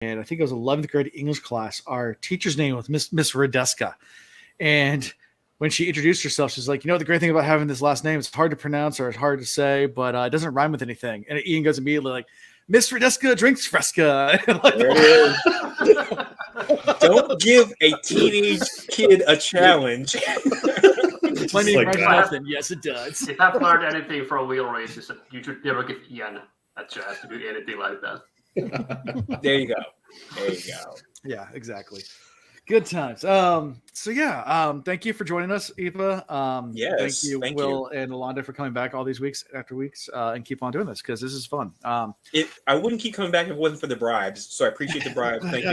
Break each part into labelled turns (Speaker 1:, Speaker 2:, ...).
Speaker 1: I think it was 11th grade English class. Our teacher's name was Miss Radeska. And when she introduced herself, she's like, the great thing about having this last name, it's hard to pronounce or it's hard to say, but it doesn't rhyme with anything. And Ian goes immediately like, Miss Radeska drinks Fresca.
Speaker 2: There it is. Don't give a teenage kid a challenge.
Speaker 1: My name rhymes nothing. Yes, it does.
Speaker 3: If I've learned anything from wheel races, you should never give Ian a chance to do anything like that.
Speaker 2: There you go.
Speaker 1: Yeah, exactly. Good times. Thank you for joining us, Eva.
Speaker 2: Yes,
Speaker 1: thank you, Will and Alonda, for coming back all these weeks after weeks and keep on doing this because this is fun.
Speaker 2: I wouldn't keep coming back if it wasn't for the bribes, so I appreciate the bribes. Thank you.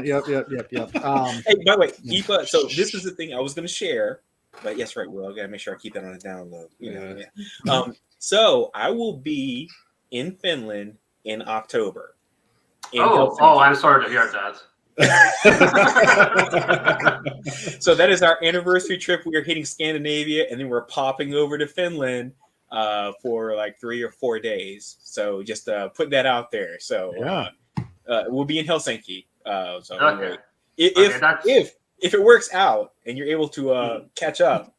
Speaker 1: Yep.
Speaker 2: Hey, by the way, Eva, so this is the thing I was going to share, but yes, right, Will, I got to make sure I keep that on the down low. So I will be in Finland in October.
Speaker 3: I'm sorry to hear that.
Speaker 2: So that is our anniversary trip. We are hitting Scandinavia and then we're popping over to Finland for like 3 or 4 days. So just put that out there. So we'll be in Helsinki. If it works out and you're able to catch up,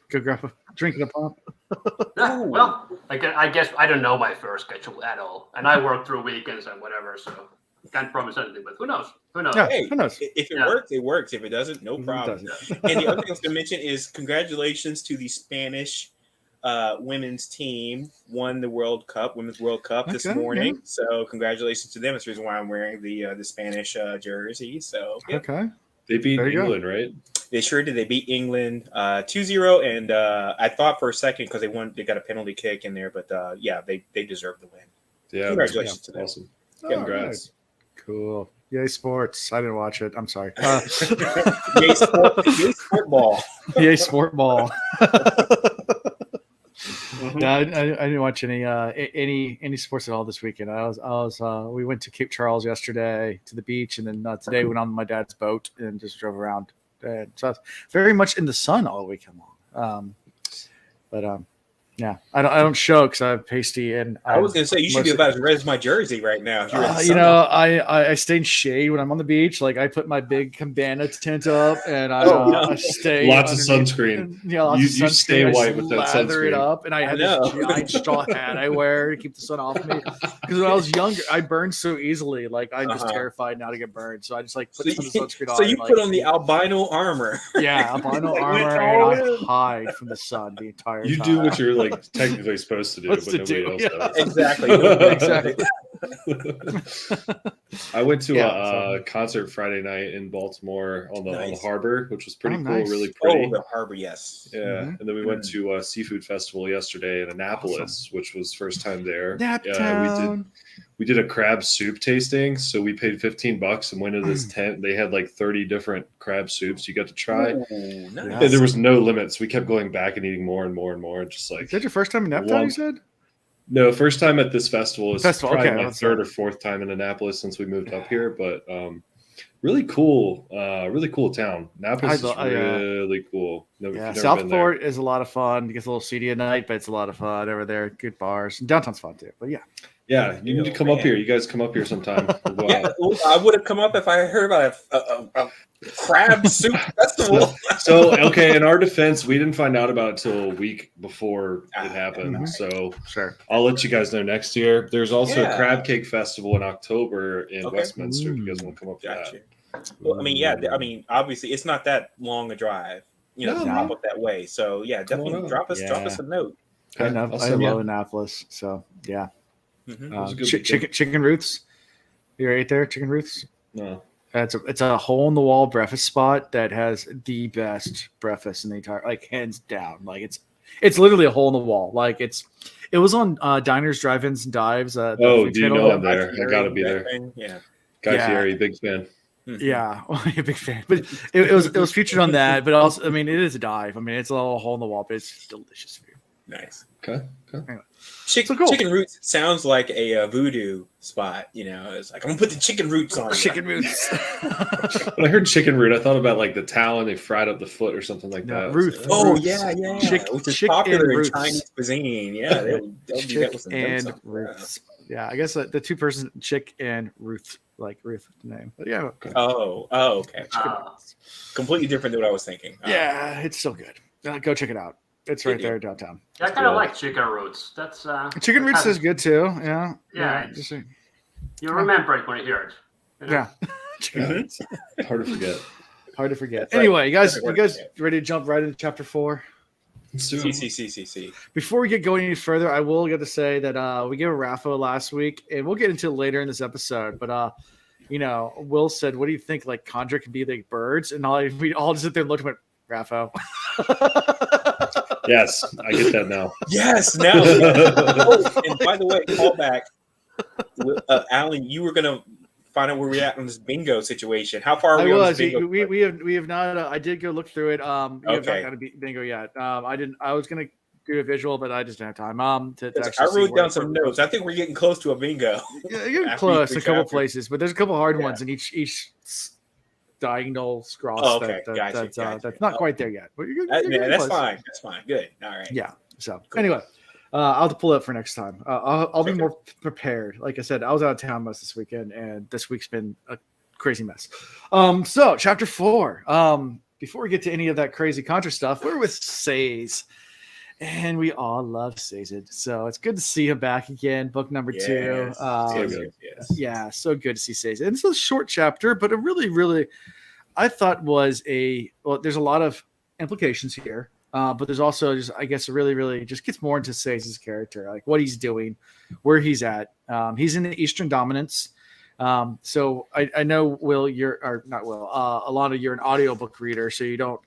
Speaker 1: go grab a drink and a pop.
Speaker 3: Well, I guess I don't know my first schedule at all, and I work through weekends and whatever, so can't promise anything. But who knows?
Speaker 1: Yeah,
Speaker 2: hey,
Speaker 1: who knows?
Speaker 2: If it works, it works. If it doesn't, no problem. And the other thing I was going to mention is congratulations to the Spanish women's team. Won the Women's World Cup this morning. Yeah. So congratulations to them. That's the reason why I'm wearing the Spanish jersey. So
Speaker 1: okay,
Speaker 4: they beat England, right?
Speaker 2: They sure did. They beat England 2-0, and I thought for a second because they got a penalty kick in there, but they deserve the win.
Speaker 4: Yeah,
Speaker 2: congratulations to them.
Speaker 4: Awesome.
Speaker 1: Congrats. Right. Cool. Yay sports. I didn't watch it. I'm sorry.
Speaker 2: Yay sport ball.
Speaker 1: Yay sport ball. No, I didn't watch any sports at all this weekend. We went to Cape Charles yesterday to the beach, and then today went on my dad's boat and just drove around. And so I was very much in the sun all weekend long. Yeah, I don't show because I have pasty, and
Speaker 2: I was going to say you should be about as red as my jersey right now.
Speaker 1: I stay in shade when I'm on the beach. Like I put my big cabana tent up, and I stay
Speaker 4: lots of sunscreen. You stay white with that sunscreen.
Speaker 1: It up, and I had this giant straw hat I wear to keep the sun off me. Because when I was younger, I burned so easily. Like I'm just terrified now to get burned, so I just put some sunscreen on.
Speaker 2: So you put on the albino armor.
Speaker 1: Yeah, albino armor, and I hide from the sun the entire time.
Speaker 4: You do what you're technically supposed to do, but nobody else does.
Speaker 2: Exactly.
Speaker 4: I went to a concert Friday night in Baltimore on the harbor, which was pretty cool, really pretty.
Speaker 2: Oh, the harbor, yes.
Speaker 4: Yeah, and then we went to a seafood festival yesterday in Annapolis, which was first time there. We did a crab soup tasting, so we paid $15 and went into this tent. They had 30 different crab soups you got to try.
Speaker 2: Ooh, nice.
Speaker 4: And there was no limits. We kept going back and eating more and more and more. Just
Speaker 1: is that your first time in Naptown, you said?
Speaker 4: No, first time at this festival. It's probably my third or fourth time in Annapolis since we moved up here. But really cool town. Annapolis is really cool.
Speaker 1: Southport is a lot of fun. It gets a little seedy at night, but it's a lot of fun over there. Good bars. And downtown's fun too. But
Speaker 4: yeah, you need to come up here. You guys come up here sometime.
Speaker 2: I would have come up if I heard about a crab soup festival.
Speaker 4: So, okay, in our defense, we didn't find out about it till a week before it happened. So
Speaker 1: sure,
Speaker 4: I'll let you guys know next year. There's also a crab cake festival in October in Westminster. If you guys want to come up to that.
Speaker 2: Well, I mean, obviously, it's not that long a drive, to pop up that way. So, definitely drop us a note.
Speaker 1: I love Annapolis. So, yeah. Chicken Ruths. You're right there, Chicken Ruths.
Speaker 4: No,
Speaker 1: it's a hole in the wall breakfast spot that has the best breakfast in the entire, hands down. It's literally a hole in the wall. It was on Diners, Drive-Ins, and Dives.
Speaker 4: Do you know I'm there? I gotta be there.
Speaker 2: Yeah,
Speaker 4: Guy Fieri, big fan.
Speaker 1: Yeah, a big fan. But it was featured on that. But also, it is a dive. It's a little hole in the wall, but it's delicious food.
Speaker 2: Nice.
Speaker 4: Okay.
Speaker 1: Anyway.
Speaker 2: Chicken Roots sounds like a voodoo spot. It's like I'm gonna put the chicken roots on.
Speaker 1: Chicken roots.
Speaker 4: When I heard chicken root, I thought about the talon they fried up the foot or something like that.
Speaker 1: Roots.
Speaker 2: Which is popular in Chinese cuisine. Yeah,
Speaker 1: and roots. Yeah, I guess the two-person chick and Ruth, like Ruth name. But yeah.
Speaker 2: Okay. Completely different than what I was thinking.
Speaker 1: Yeah, it's still good. Go check it out. It's right there downtown.
Speaker 3: Yeah, I kind of like chicken roots. That's
Speaker 1: chicken roots is good too. Yeah.
Speaker 3: Yeah. You remember it when you hear it.
Speaker 1: Yeah.
Speaker 4: Hard to forget.
Speaker 1: Hard to forget.
Speaker 2: That's
Speaker 1: anyway,
Speaker 2: right.
Speaker 1: you guys ready to jump right into chapter 4?
Speaker 2: See.
Speaker 1: Before we get going any further, I will get to say that we gave a raffle last week, and we'll get into it later in this episode. But Will said, "What do you think? Like Condra could be like birds?" And we all just sit there and looked at raffo.
Speaker 4: Yes, I get that now.
Speaker 2: Yes, now. And by the way, call back, Alan. You were gonna find out where we're at in this bingo situation. How far are we on this bingo?
Speaker 1: We have not. I did go look through it. We have not got a bingo yet. I didn't. I was gonna do a visual, but I just didn't have time. To actually
Speaker 2: I wrote down some notes. I think we're getting close to a bingo.
Speaker 1: Yeah, you're getting close. A couple places, but there's a couple hard ones in each diagonal scroll.
Speaker 2: Gotcha.
Speaker 1: That's not quite there yet. But
Speaker 2: that's fine. That's fine. Good. All right.
Speaker 1: Yeah. So anyway. I'll have to pull it up for next time. I'll be more prepared. Like I said, I was out of town most this weekend, and this week's been a crazy mess. So chapter 4. Before we get to any of that crazy Contra stuff, we're with Saze, and we all love Sazed. So it's good to see him back again. Book number 2. Yeah, so good to see Sazed. And it's a short chapter, but a really, really, I thought was there's a lot of implications here. But there's also just, I guess, really, really just gets more into Saze's character, like what he's doing, where he's at. He's in the Eastern Dominance. So I know, Will, Alana, you're an audiobook reader, so you don't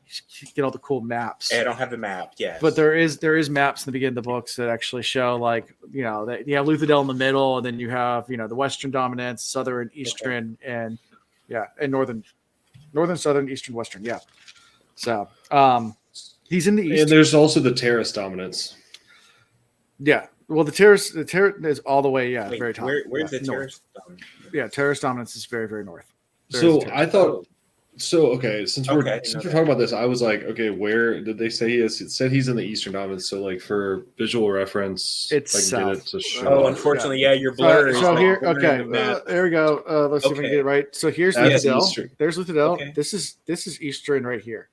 Speaker 1: get all the cool maps.
Speaker 2: I don't have the map, yes.
Speaker 1: But there is maps in the beginning of the books that actually show, like, that you have Luthadel in the middle, and then you have, the Western Dominance, Southern, Eastern, and Northern, Southern, Eastern, Western. Yeah. So, he's in the east.
Speaker 4: And there's also the Terrace Dominance.
Speaker 1: Yeah. Well, the Terrace is all the way, very top.
Speaker 2: Where's the Terrace Dominance?
Speaker 1: Yeah, Terrace Dominance is very, very north.
Speaker 4: I thought since we're talking about this, I was like, okay, where did they say he is? It said he's in the Eastern Dominance, so like for visual reference,
Speaker 1: it's south.
Speaker 2: Unfortunately, your blur.
Speaker 1: So here, there we go. Let's see if we can get it right. So here's Luthadel. There's Luthadel. Okay. This is Eastern right here.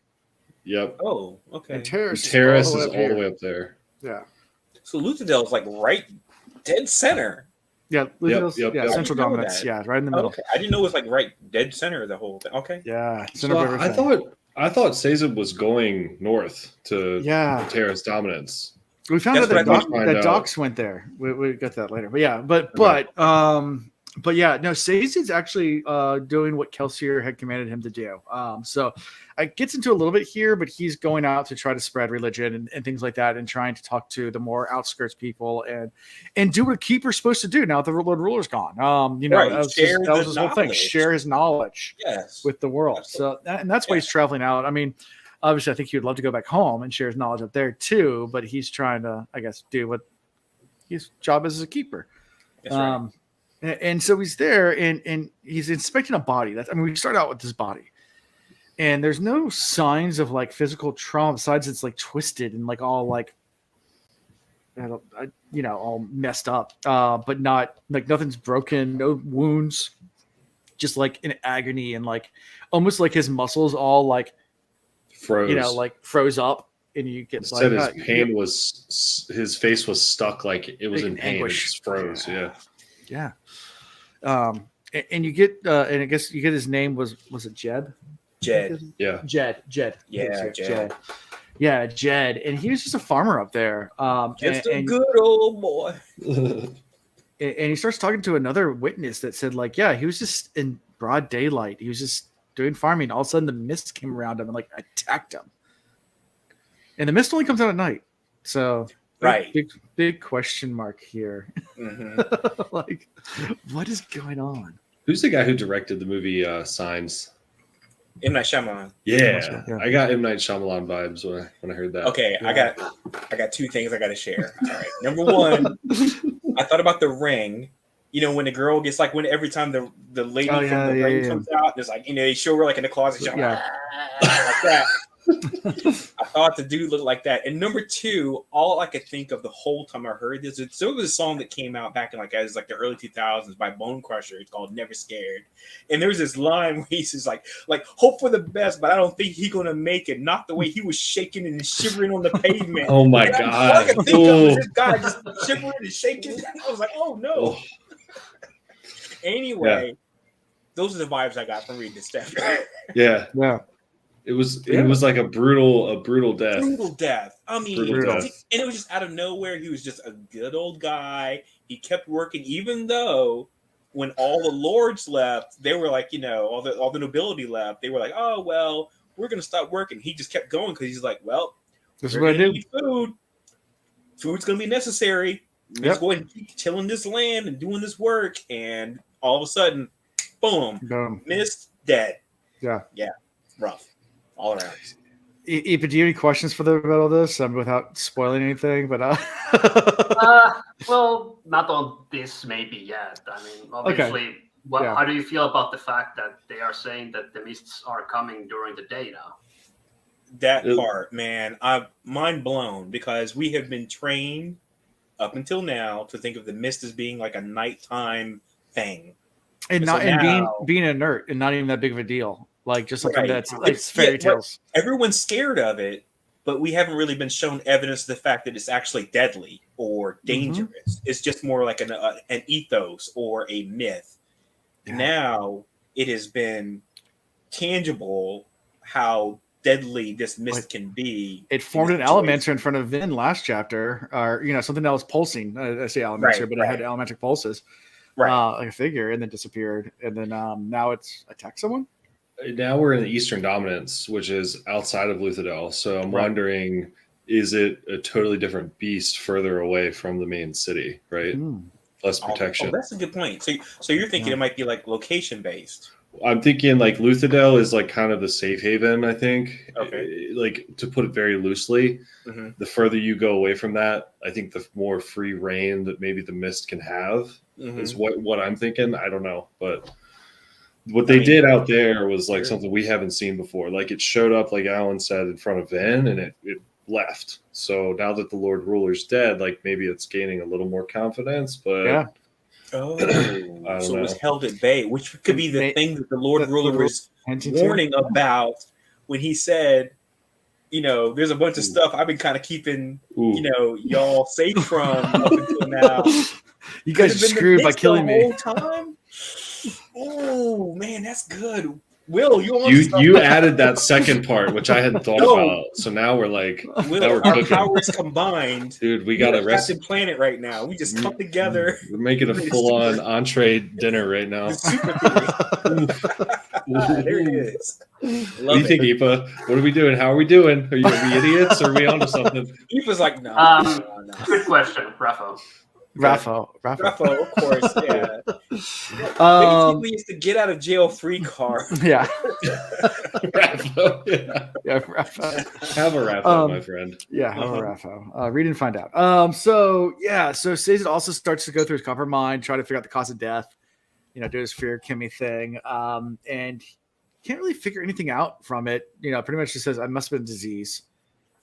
Speaker 4: Yep.
Speaker 2: Oh, okay.
Speaker 1: And Terrace
Speaker 4: is all the way up there.
Speaker 1: Yeah.
Speaker 2: So Luthadel is like right dead center.
Speaker 1: Yeah, Luthadel, Central Dominance. Yeah, right in the middle.
Speaker 2: Okay. I didn't know it was like right dead center of the whole thing. Okay.
Speaker 1: Yeah.
Speaker 4: So I thought Sazed was going north to Terrace Dominance.
Speaker 1: We found out that Docs went there. We got that later. But yeah, no, Sazed's actually doing what Kelsier had commanded him to do. So it gets into a little bit here, but he's going out to try to spread religion and things like that, and trying to talk to the more outskirts people and do what a keeper's supposed to do now that the Lord Ruler's gone. That was his whole thing. Share his knowledge with the world. Absolutely. So that's why he's traveling out. I mean, obviously, I think he would love to go back home and share his knowledge up there too, but he's trying to, I guess, do what his job is as a keeper.
Speaker 2: That's right.
Speaker 1: And so he's there and he's inspecting a body. We start out with this body, and there's no signs of like physical trauma besides it's like twisted and like all like, all messed up, but not like nothing's broken, no wounds, just like in agony and like almost like his muscles all like
Speaker 4: froze,
Speaker 1: froze up. And you get
Speaker 4: said his pain his face was stuck like it was in pain. Anguish. It just froze.
Speaker 1: Yeah. And you get, and I guess you get his name was it Jed?
Speaker 2: Jed.
Speaker 1: Yeah. Jed.
Speaker 2: Yeah, Jed.
Speaker 1: Yeah, Jed. And he was just a farmer up there.
Speaker 2: Just a good old boy.
Speaker 1: And he starts talking to another witness that said, like, yeah, he was just in broad daylight. He was just doing farming. All of a sudden the mist came around him and like attacked him. And the mist only comes out at night. So
Speaker 2: right.
Speaker 1: Big question mark here.
Speaker 2: Mm-hmm.
Speaker 1: Like, what is going on?
Speaker 4: Who's the guy who directed the movie Signs?
Speaker 2: M. Night Shyamalan.
Speaker 4: Yeah. I got M. Night Shyamalan vibes when I heard that.
Speaker 2: Okay, yeah. I got two things I got to share. All right. Number one, I thought about The Ring. When the girl gets like every time the lady from The Ring comes out, there's like they show her like in the closet, like that. I thought the dude looked like that. And number two, all I could think of the whole time I heard this, there was a song that came out back in as the early 2000s by Bone Crusher. It's called "Never Scared," and there's this line where he says like hope for the best, but I don't think he's gonna make it. Not the way he was shaking and shivering on the pavement.
Speaker 4: Oh my
Speaker 2: God!
Speaker 4: God!
Speaker 2: All I could think of was this guy just shivering and shaking. I was like, oh no. Anyway, those are the vibes I got from reading this stuff.
Speaker 4: Yeah. It was like a brutal death.
Speaker 2: Brutal death. I mean,
Speaker 4: Brutal death.
Speaker 2: And it was just out of nowhere. He was just a good old guy. He kept working, even though when all the lords left, they were like, all the nobility left. They were like, oh well, we're gonna stop working. He just kept going because he's like, well,
Speaker 1: this is what I do.
Speaker 2: Food. Food's gonna be necessary. Let's go ahead and keep tilling this land and doing this work. And all of a sudden, boom. Missed, dead. Yeah, rough. All around.
Speaker 1: Ipa, do you have any questions about all this? Without spoiling anything, but
Speaker 3: well, not on this maybe yet. I mean, obviously, how do you feel about the fact that they are saying that the mists are coming during the day now?
Speaker 2: That part, man, I'm mind blown because we have been trained up until now to think of the mist as being like a nighttime thing,
Speaker 1: and being inert and not even that big of a deal. Like just something that's like fairy tales.
Speaker 2: Everyone's scared of it, but we haven't really been shown evidence of the fact that it's actually deadly or dangerous. Mm-hmm. It's just more like an ethos or a myth. Yeah. Now it has been tangible how deadly this mist can be.
Speaker 1: It formed an elementor in front of Vin last chapter, or something that was pulsing. I say elementor, but it had elementric pulses, like a figure, and then disappeared. And then now it's attacked someone.
Speaker 4: Now we're in the Eastern Dominance, which is outside of Luthadel. So I'm wondering, is it a totally different beast further away from the main city, right? Less protection.
Speaker 2: Oh, that's a good point. So you're thinking it might be like location based.
Speaker 4: I'm thinking like Luthadel is like kind of the safe haven, I think.
Speaker 2: Okay.
Speaker 4: Like to put it very loosely, the further you go away from that, I think the more free reign that maybe the mist can have is what I'm thinking. I don't know, but what they did out there was like something we haven't seen before. Like it showed up, like Alan said, in front of Vin, and it left. So now that the Lord Ruler's dead, like maybe it's gaining a little more confidence. But
Speaker 2: so it was held at bay, which could be the thing that the Lord Ruler was warning about when he said, there's a bunch of stuff I've been kind of keeping, y'all safe from up until now.
Speaker 1: You guys are screwed by killing me.
Speaker 2: Whole time? Oh man, that's good. Will,
Speaker 4: you added that second part, which I hadn't thought about. So now we're like,
Speaker 2: our powers combined,
Speaker 4: dude. We got a
Speaker 2: Captain Planet right now. We just come together.
Speaker 4: We're making a full-on entree dinner right now.
Speaker 2: Super there it is.
Speaker 4: What do you think, Ipa? What are we doing? How are we doing? Are we idiots? Or are we onto something?
Speaker 2: Ipa's like, no.
Speaker 3: Good question, Rafa.
Speaker 1: Raffo,
Speaker 2: of course, yeah. Basically, it's the get out of jail free card.
Speaker 1: Yeah.
Speaker 4: Raffo.
Speaker 1: Yeah, Raffo.
Speaker 4: Have a Raffo, my friend.
Speaker 1: Yeah, have a Raffo. Read and find out. So Sazed also starts to go through his copper mind, try to figure out the cause of death, do his fear Kimmy thing. And he can't really figure anything out from it. Pretty much just says, I must have been disease.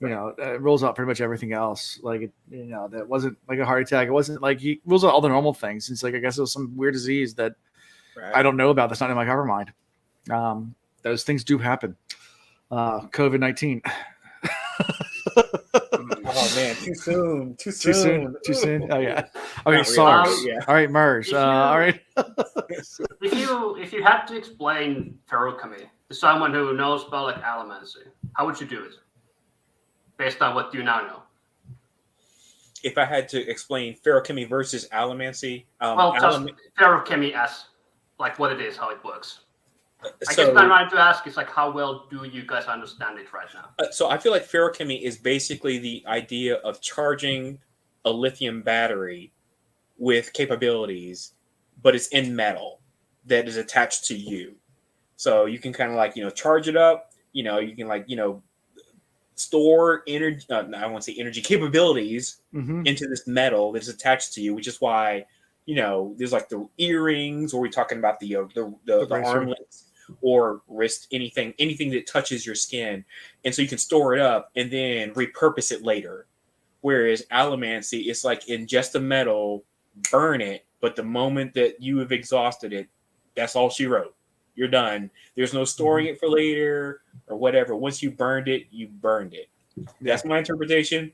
Speaker 1: It rules out pretty much everything else. Like, that wasn't like a heart attack. It wasn't like he rules out all the normal things. It's like, I guess it was some weird disease that I don't know about. That's not in my cover mind. Those things do happen. COVID-19.
Speaker 2: Oh man, too soon.
Speaker 1: Oh yeah. Okay, SARS. All right, MERS. All right.
Speaker 3: If you had to explain ferrochemy to someone who knows about like allomancy, how would you do it? Based on what you now know.
Speaker 2: If I had to explain ferrochemy versus allomancy,
Speaker 3: just ferrochemy as like what it is, how it works. I guess what I'm trying to ask is like, how well do you guys understand it right now?
Speaker 2: So I feel like ferrochemy is basically the idea of charging a lithium battery with capabilities, but it's in metal that is attached to you. So you can kind of like, charge it up. You can store energy. I won't say energy capabilities into this metal that's attached to you, which is why there's like the earrings, or we're talking about the armlets, or wrist, anything that touches your skin, and so you can store it up and then repurpose it later. Whereas allomancy, it's like ingest the metal, burn it, but the moment that you have exhausted it, that's all she wrote. You're done. There's no storing it for later or whatever. Once you burned it, you burned it. That's my interpretation.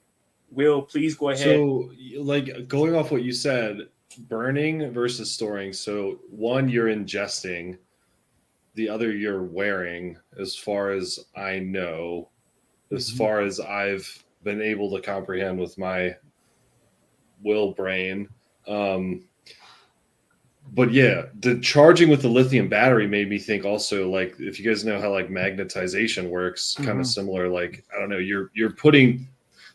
Speaker 2: Will, please go ahead.
Speaker 4: So, like, going off what you said, burning versus storing. So, one, you're ingesting, the other, you're wearing, as far as I know, as far as I've been able to comprehend with my will brain. But yeah, the charging with the lithium battery made me think also, like, if you guys know how like magnetization works, kind of similar, like, I don't know, you're putting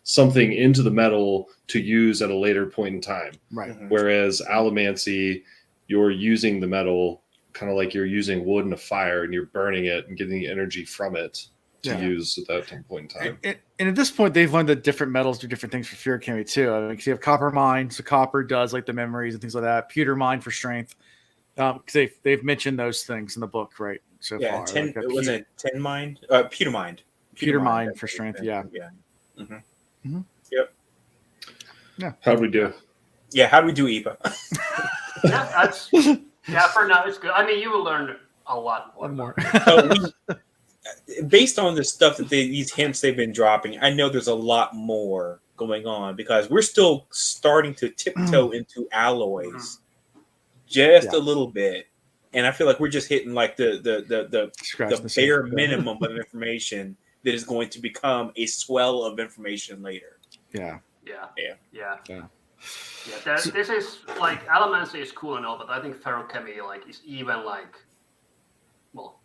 Speaker 4: something into the metal to use at a later point in time.
Speaker 1: Right.
Speaker 4: Whereas allomancy, you're using the metal kind of like you're using wood in a fire and you're burning it and getting the energy from it to use at that point in time.
Speaker 1: And at this point, they've learned that different metals do different things for ferrochemy too. I mean, because you have copper mine, so copper does like the memories and things like that. Pewter mine for strength. Because they've mentioned those things in the book, right? So far,
Speaker 2: it was a tin mine, pewter mine.
Speaker 1: Pewter mine for strength, yeah.
Speaker 2: Yep.
Speaker 1: Yeah.
Speaker 4: How'd we do?
Speaker 2: Yeah, how do we do, Ipa?
Speaker 3: For now it's good. I mean, you will learn a lot more.
Speaker 2: Based on the stuff that these hints they've been dropping, I know there's a lot more going on because we're still starting to tiptoe into alloys just a little bit, and I feel like we're just hitting like the bare minimum of information that is going to become a swell of information later.
Speaker 3: Yeah. This is like allomancy is cool and all, but I think ferrochemy like is even like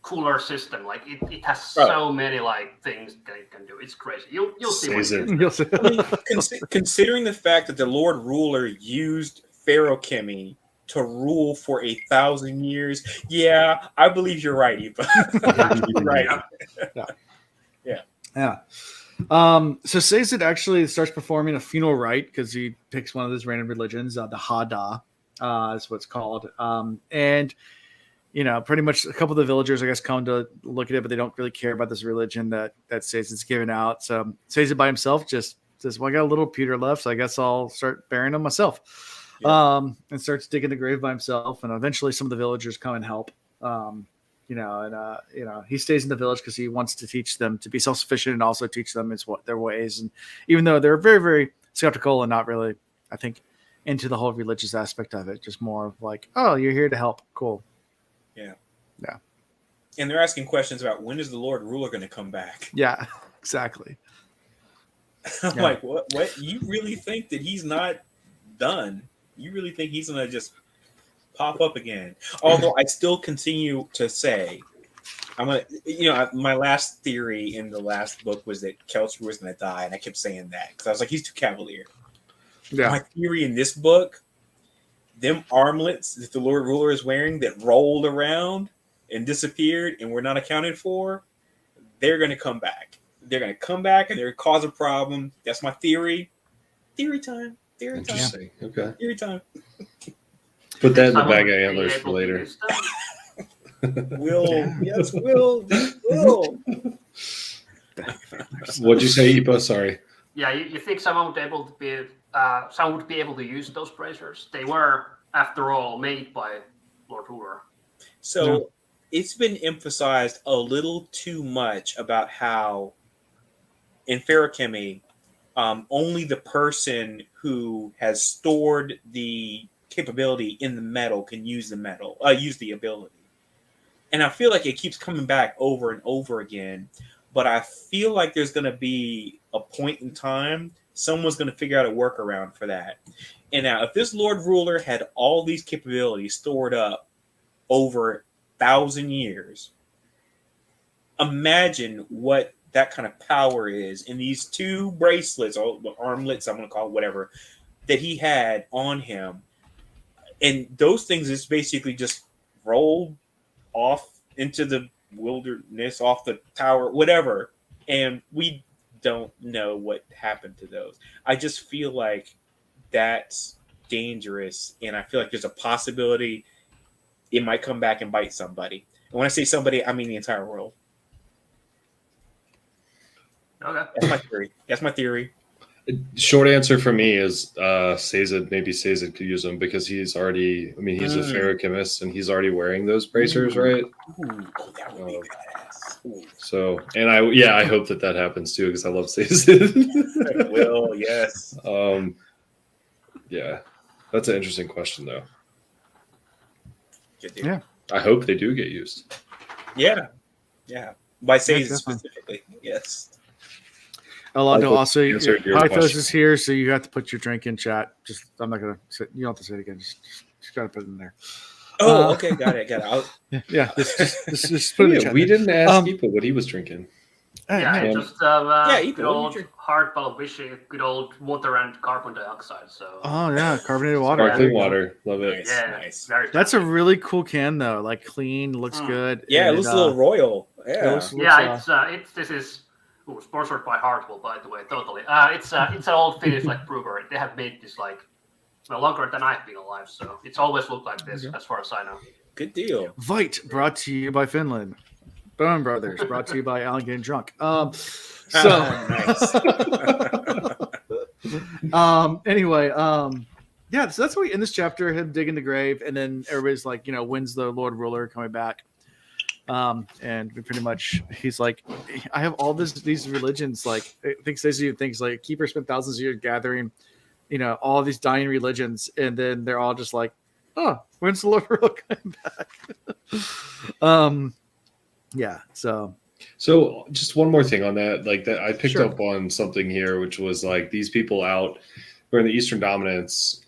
Speaker 3: cooler system. Like it has so many like things that it can do. It's crazy. You'll see.
Speaker 2: I mean, considering the fact that the Lord Ruler used ferrochemy to rule for 1,000 years, yeah, I believe you're right, Ipa. You're right.
Speaker 1: Yeah. So Sazed actually starts performing a funeral rite because he picks one of those random religions, the Hada, is what it's called. And pretty much a couple of the villagers, I guess, come to look at it, but they don't really care about this religion that Sazed's given out. So Sazed by himself just says, "Well, I got a little pewter left, so I guess I'll start burying them myself." And starts digging the grave by himself. And eventually, some of the villagers come and help. He stays in the village because he wants to teach them to be self-sufficient and also teach them their ways. And even though they're very, very skeptical and not really, I think, into the whole religious aspect of it, just more of like, oh, you're here to help. Cool.
Speaker 2: Yeah.
Speaker 1: Yeah.
Speaker 2: And they're asking questions about when is the Lord Ruler going to come back?
Speaker 1: Yeah, exactly.
Speaker 2: I'm like, what? You really think that he's not done? You really think he's going to just pop up again? Although I still continue to say, my last theory in the last book was that Keltru was going to die, and I kept saying that because I was like, he's too cavalier. Yeah. My theory in this book, them armlets that the Lord Ruler is wearing that rolled around and disappeared and were not accounted for, they're going to come back. They're going to come back and they're going to cause a problem. That's my theory. Theory time.
Speaker 4: Interesting. Okay.
Speaker 2: Theory time.
Speaker 4: Put that in the bag of antlers for later.
Speaker 2: Will.
Speaker 4: What'd you say, Ipa? Sorry.
Speaker 3: Yeah, you think someone would be able to use those bracers? They were, after all, made by Lord Ruler.
Speaker 2: So it's been emphasized a little too much about how in ferrochemy, only the person who has stored the capability in the metal can use the ability. And I feel like it keeps coming back over and over again. But I feel like there's going to be a point in time someone's going to figure out a workaround for that. And now, if this Lord Ruler had all these capabilities stored up over 1,000 years, imagine what that kind of power is in these two bracelets, or armlets, I'm going to call it whatever, that he had on him. And those things is basically just rolled off into the wilderness, off the tower, whatever. And we don't know what happened to those. I just feel like that's dangerous. And I feel like there's a possibility it might come back and bite somebody. And when I say somebody, I mean the entire world.
Speaker 3: Okay.
Speaker 2: That's my theory.
Speaker 4: Short answer for me is Sazed. Maybe Sazed could use him because he's already. I mean, he's a ferrochemist and he's already wearing those bracers, right?
Speaker 2: Ooh, oh, that would be badass. Ooh.
Speaker 4: So, and I hope that happens too because I love Sazed.
Speaker 2: Will, yes.
Speaker 4: Yeah, that's an interesting question though.
Speaker 1: Yeah,
Speaker 4: I hope they do get used.
Speaker 2: Yeah. By Sazed
Speaker 1: definitely.
Speaker 2: specifically, yes.
Speaker 1: Alonso, also,
Speaker 4: answered your
Speaker 1: Pythos
Speaker 4: question.
Speaker 1: is here, so you have to put your drink in chat. I'm not gonna say. You don't have to say it again. Just gotta put it in there.
Speaker 2: Oh, okay, got it.
Speaker 1: Yeah, just put it in chat.
Speaker 4: We didn't ask Ipa what he was drinking.
Speaker 3: Yeah, just
Speaker 2: Ethan,
Speaker 3: good old heartfelt wishing, good old water and carbon dioxide. So.
Speaker 1: Oh yeah, carbonated water.
Speaker 4: Sparkling water, love it.
Speaker 3: Yeah,
Speaker 2: nice.
Speaker 3: very
Speaker 1: That's a really cool can though. Like clean, looks good.
Speaker 2: Yeah,
Speaker 1: and,
Speaker 2: it looks a little royal. Yeah.
Speaker 3: This is sponsored by Hartwell, by the way. Totally. It's an old Finnish like brewery. They have made this like longer than I've been alive, so it's always looked like this as far as I know.
Speaker 2: Good deal.
Speaker 1: Vite brought to you by Finland. Bone Brothers brought to you by Alan Getting Drunk.
Speaker 2: Nice.
Speaker 1: Anyway, yeah, so that's what we end this chapter, him digging the grave, and then everybody's like, when's the Lord Ruler coming back? And we pretty much, he's like, I have all these religions, like I think Stacey thinks like Keeper spent thousands of years gathering, all these dying religions, and then they're all just like, oh, when's the Lord Ruler coming back? Yeah, so
Speaker 4: just one more thing on that, like that I picked up on something here, which was like these people out who are in the Eastern Dominance,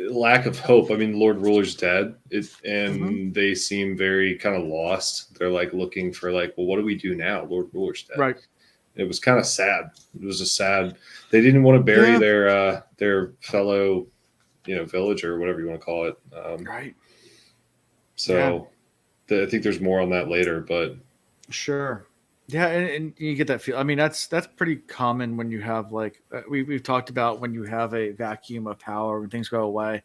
Speaker 4: lack of hope. I mean, Lord Ruler's dead, and they seem very kind of lost. They're like looking for like, well, what do we do now? Lord Ruler's dead. Right. It was kind of sad. It was a sad. They didn't want to bury their fellow, villager or whatever you want to call it.
Speaker 1: Right.
Speaker 4: So. I think there's more on that later, but
Speaker 1: sure, yeah, and you get that feel. I mean, that's pretty common when you have like we've talked about when you have a vacuum of power when things go away.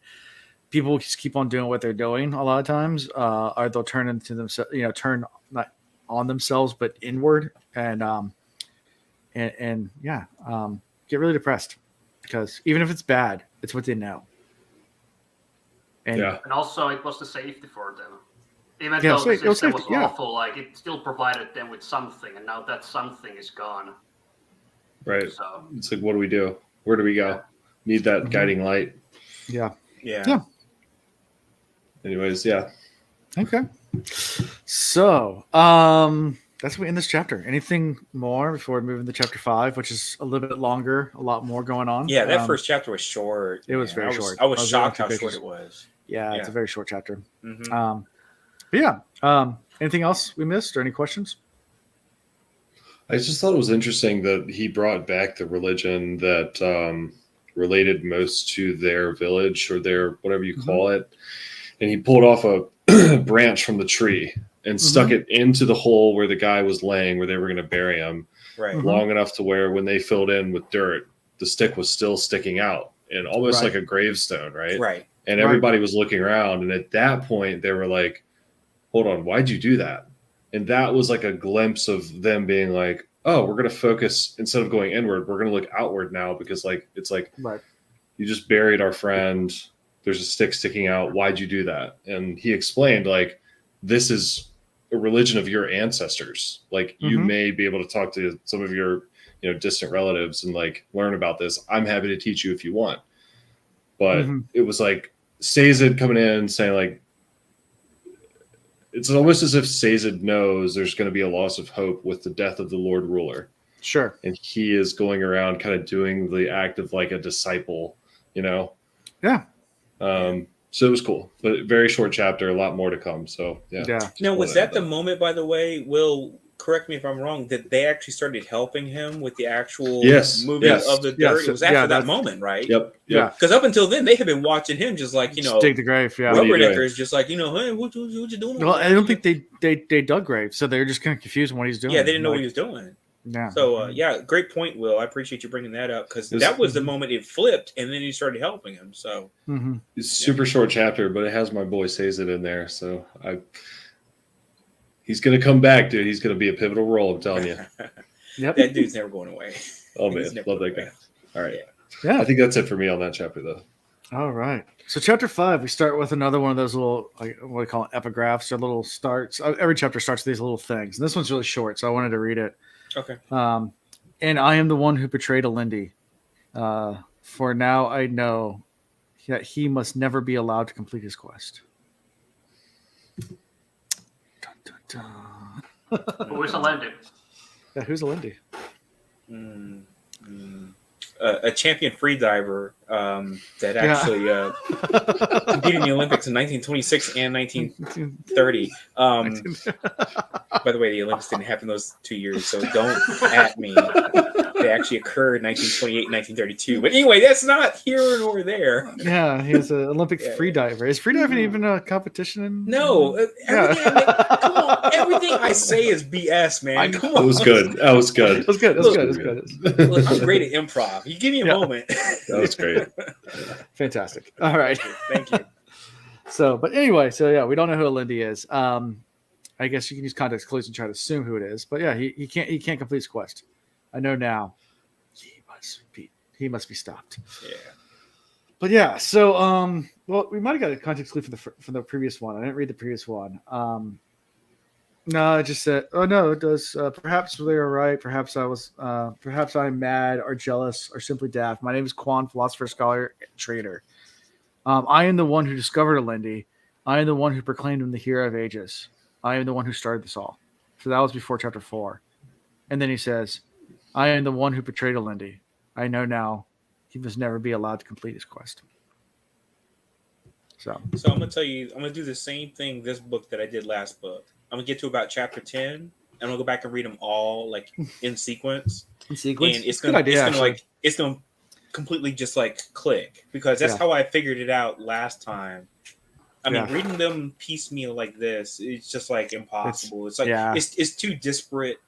Speaker 1: People just keep on doing what they're doing a lot of times, or they'll turn into themselves, turn not on themselves but inward, and get really depressed because even if it's bad, it's what they know. And
Speaker 3: also it was the safety for them. Even though the system was awful, like it still provided them with something, and now that something is gone.
Speaker 4: Right. So it's like, what do we do? Where do we go? Need that guiding light.
Speaker 1: Yeah.
Speaker 4: Anyways, yeah.
Speaker 1: Okay. So, that's what we end this chapter. Anything more before we move into chapter 5, which is a little bit longer, a lot more going on?
Speaker 2: Yeah, that first chapter was short.
Speaker 1: It was very short.
Speaker 2: I was shocked how short it was.
Speaker 1: Yeah, it's a very short chapter. But yeah, anything else we missed or any questions?
Speaker 4: I just thought it was interesting that he brought back the religion that related most to their village or their whatever you call it. And he pulled off a branch from the tree and stuck it into the hole where the guy was laying, where they were going to bury him, long enough to where when they filled in with dirt, the stick was still sticking out and almost like a gravestone, right?
Speaker 2: Right.
Speaker 4: And everybody was looking around. And at that point, they were like, hold on, why'd you do that? And that was like a glimpse of them being like, oh, we're going to focus, instead of going inward, we're going to look outward now because like, it's like, you just buried our friend. There's a stick sticking out. Why'd you do that? And he explained like, this is a religion of your ancestors. Like you may be able to talk to some of your, distant relatives and like learn about this. I'm happy to teach you if you want. But it was like Sazed coming in saying like, it's almost as if Sazed knows there's going to be a loss of hope with the death of the Lord Ruler.
Speaker 1: Sure.
Speaker 4: And he is going around kind of doing the act of like a disciple,
Speaker 1: Yeah.
Speaker 4: So it was cool, but very short chapter, a lot more to come. So yeah.
Speaker 2: Now, was that the moment, by the way, Will, correct me if I'm wrong, that they actually started helping him with the actual moving of the dirt? It was after that moment, right?
Speaker 4: Yep.
Speaker 1: Yeah.
Speaker 2: Because up until then, they had been watching him just like,
Speaker 1: dig the grave. Yeah.
Speaker 2: Rubberneckers, just like, hey, what you doing?
Speaker 1: Well, I don't think they dug graves, so they're just kind of confused on what he's doing.
Speaker 2: Yeah, they didn't know what he was doing.
Speaker 1: Yeah.
Speaker 2: So great point, Will. I appreciate you bringing that up because that was the moment it flipped, and then he started helping him. So
Speaker 4: it's a super short chapter, but it has my boy Sazed in there, so he's gonna come back, dude. He's gonna be a pivotal role. I'm telling you.
Speaker 1: Yep.
Speaker 2: That dude's never going away.
Speaker 4: Oh man, love that guy. All right.
Speaker 1: Yeah.
Speaker 4: I think that's it for me on that chapter, though.
Speaker 1: All right. So chapter 5, we start with another one of those little, like, what do you call it, epigraphs or little starts. Every chapter starts with these little things. And this one's really short, so I wanted to read it.
Speaker 2: Okay.
Speaker 1: And I am the one who betrayed Alindi. For now I know that he must never be allowed to complete his quest. Dun, dun, dun.
Speaker 3: Who is Alindi?
Speaker 1: Yeah, who's Alindi?
Speaker 2: A champion freediver that actually competed in the Olympics in 1926 and 1930. By the way, the Olympics didn't happen those 2 years, so don't at me. They actually occurred in 1928 and 1932. But anyway, that's not here nor there.
Speaker 1: Yeah, he's an Olympic freediver. Is freediving even a competition?
Speaker 2: No. Everything come on. Everything I say is BS, man. Come on.
Speaker 4: It was good. That was good.
Speaker 1: It was good. It was good.
Speaker 2: Look, I'm great at improv. You give me a moment.
Speaker 4: That was great.
Speaker 1: Fantastic. All right.
Speaker 2: Thank you.
Speaker 1: So, but anyway, we don't know who Alindi is. I guess you can use context clues and try to assume who it is. But yeah, he can't complete his quest. I know now. He must be stopped.
Speaker 2: Yeah.
Speaker 1: But yeah, so well, we might have got a context clue from the previous one. I didn't read the previous one. No, it just said, oh no, it does. Perhaps they are right. Perhaps I'm mad or jealous or simply daft. My name is Quan, philosopher, scholar, trader. I am the one who discovered Alindi. I am the one who proclaimed him the hero of ages. I am the one who started this all. So that was before chapter 4. And then he says, I am the one who betrayed Alindi. I know now he must never be allowed to complete his quest. So
Speaker 2: I'm going to tell you, I'm going to do the same thing this book that I did last book. I'm going to get to about chapter 10, and I'm going to go back and read them all like in sequence.
Speaker 1: In sequence?
Speaker 2: And it's going to completely just like click because that's how I figured it out last time. I mean, reading them piecemeal like this, it's just like impossible. It's like it's too disparate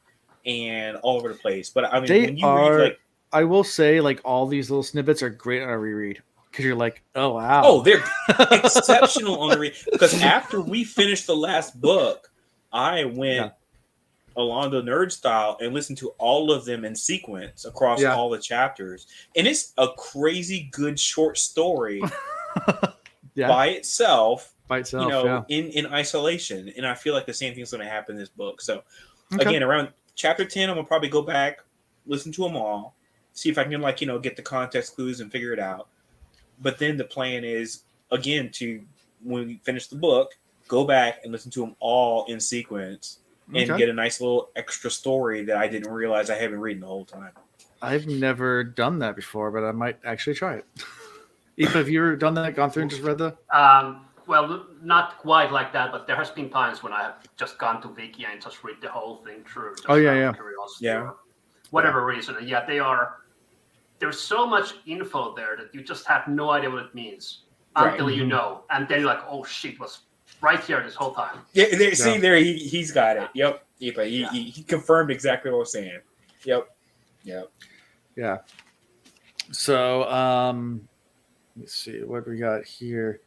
Speaker 2: and all over the place. But I mean, read,
Speaker 1: I will say, like, all these little snippets are great on a reread because you're like, oh wow,
Speaker 2: oh, they're exceptional on a read. Because after we finished the last book, I went along the nerd style and listened to all of them in sequence across all the chapters, and it's a crazy good short story. By itself, you know, in isolation. And I feel like the same thing's going to happen in this book. So, again, around chapter 10, I'm going to probably go back, listen to them all, see if I can, like, you know, get the context clues and figure it out. But then the plan is, again, to, when we finish the book, go back and listen to them all in sequence and get a nice little extra story that I didn't realize I haven't read the whole time.
Speaker 1: I've never done that before, but I might actually try it. Aoife, have you ever done that? Gone through and just read the?
Speaker 3: Well, not quite like that, but there has been times when I have just gone to Wiki and just read the whole thing through. Just curiosity or whatever reason. And there's so much info there that you just have no idea what it means until you know, and then you're like, oh shit, it was right here this whole time.
Speaker 2: Yeah, see there, he's got it. Yep, he confirmed exactly what I was saying. Yep.
Speaker 1: Yeah. So, let's see what we got here.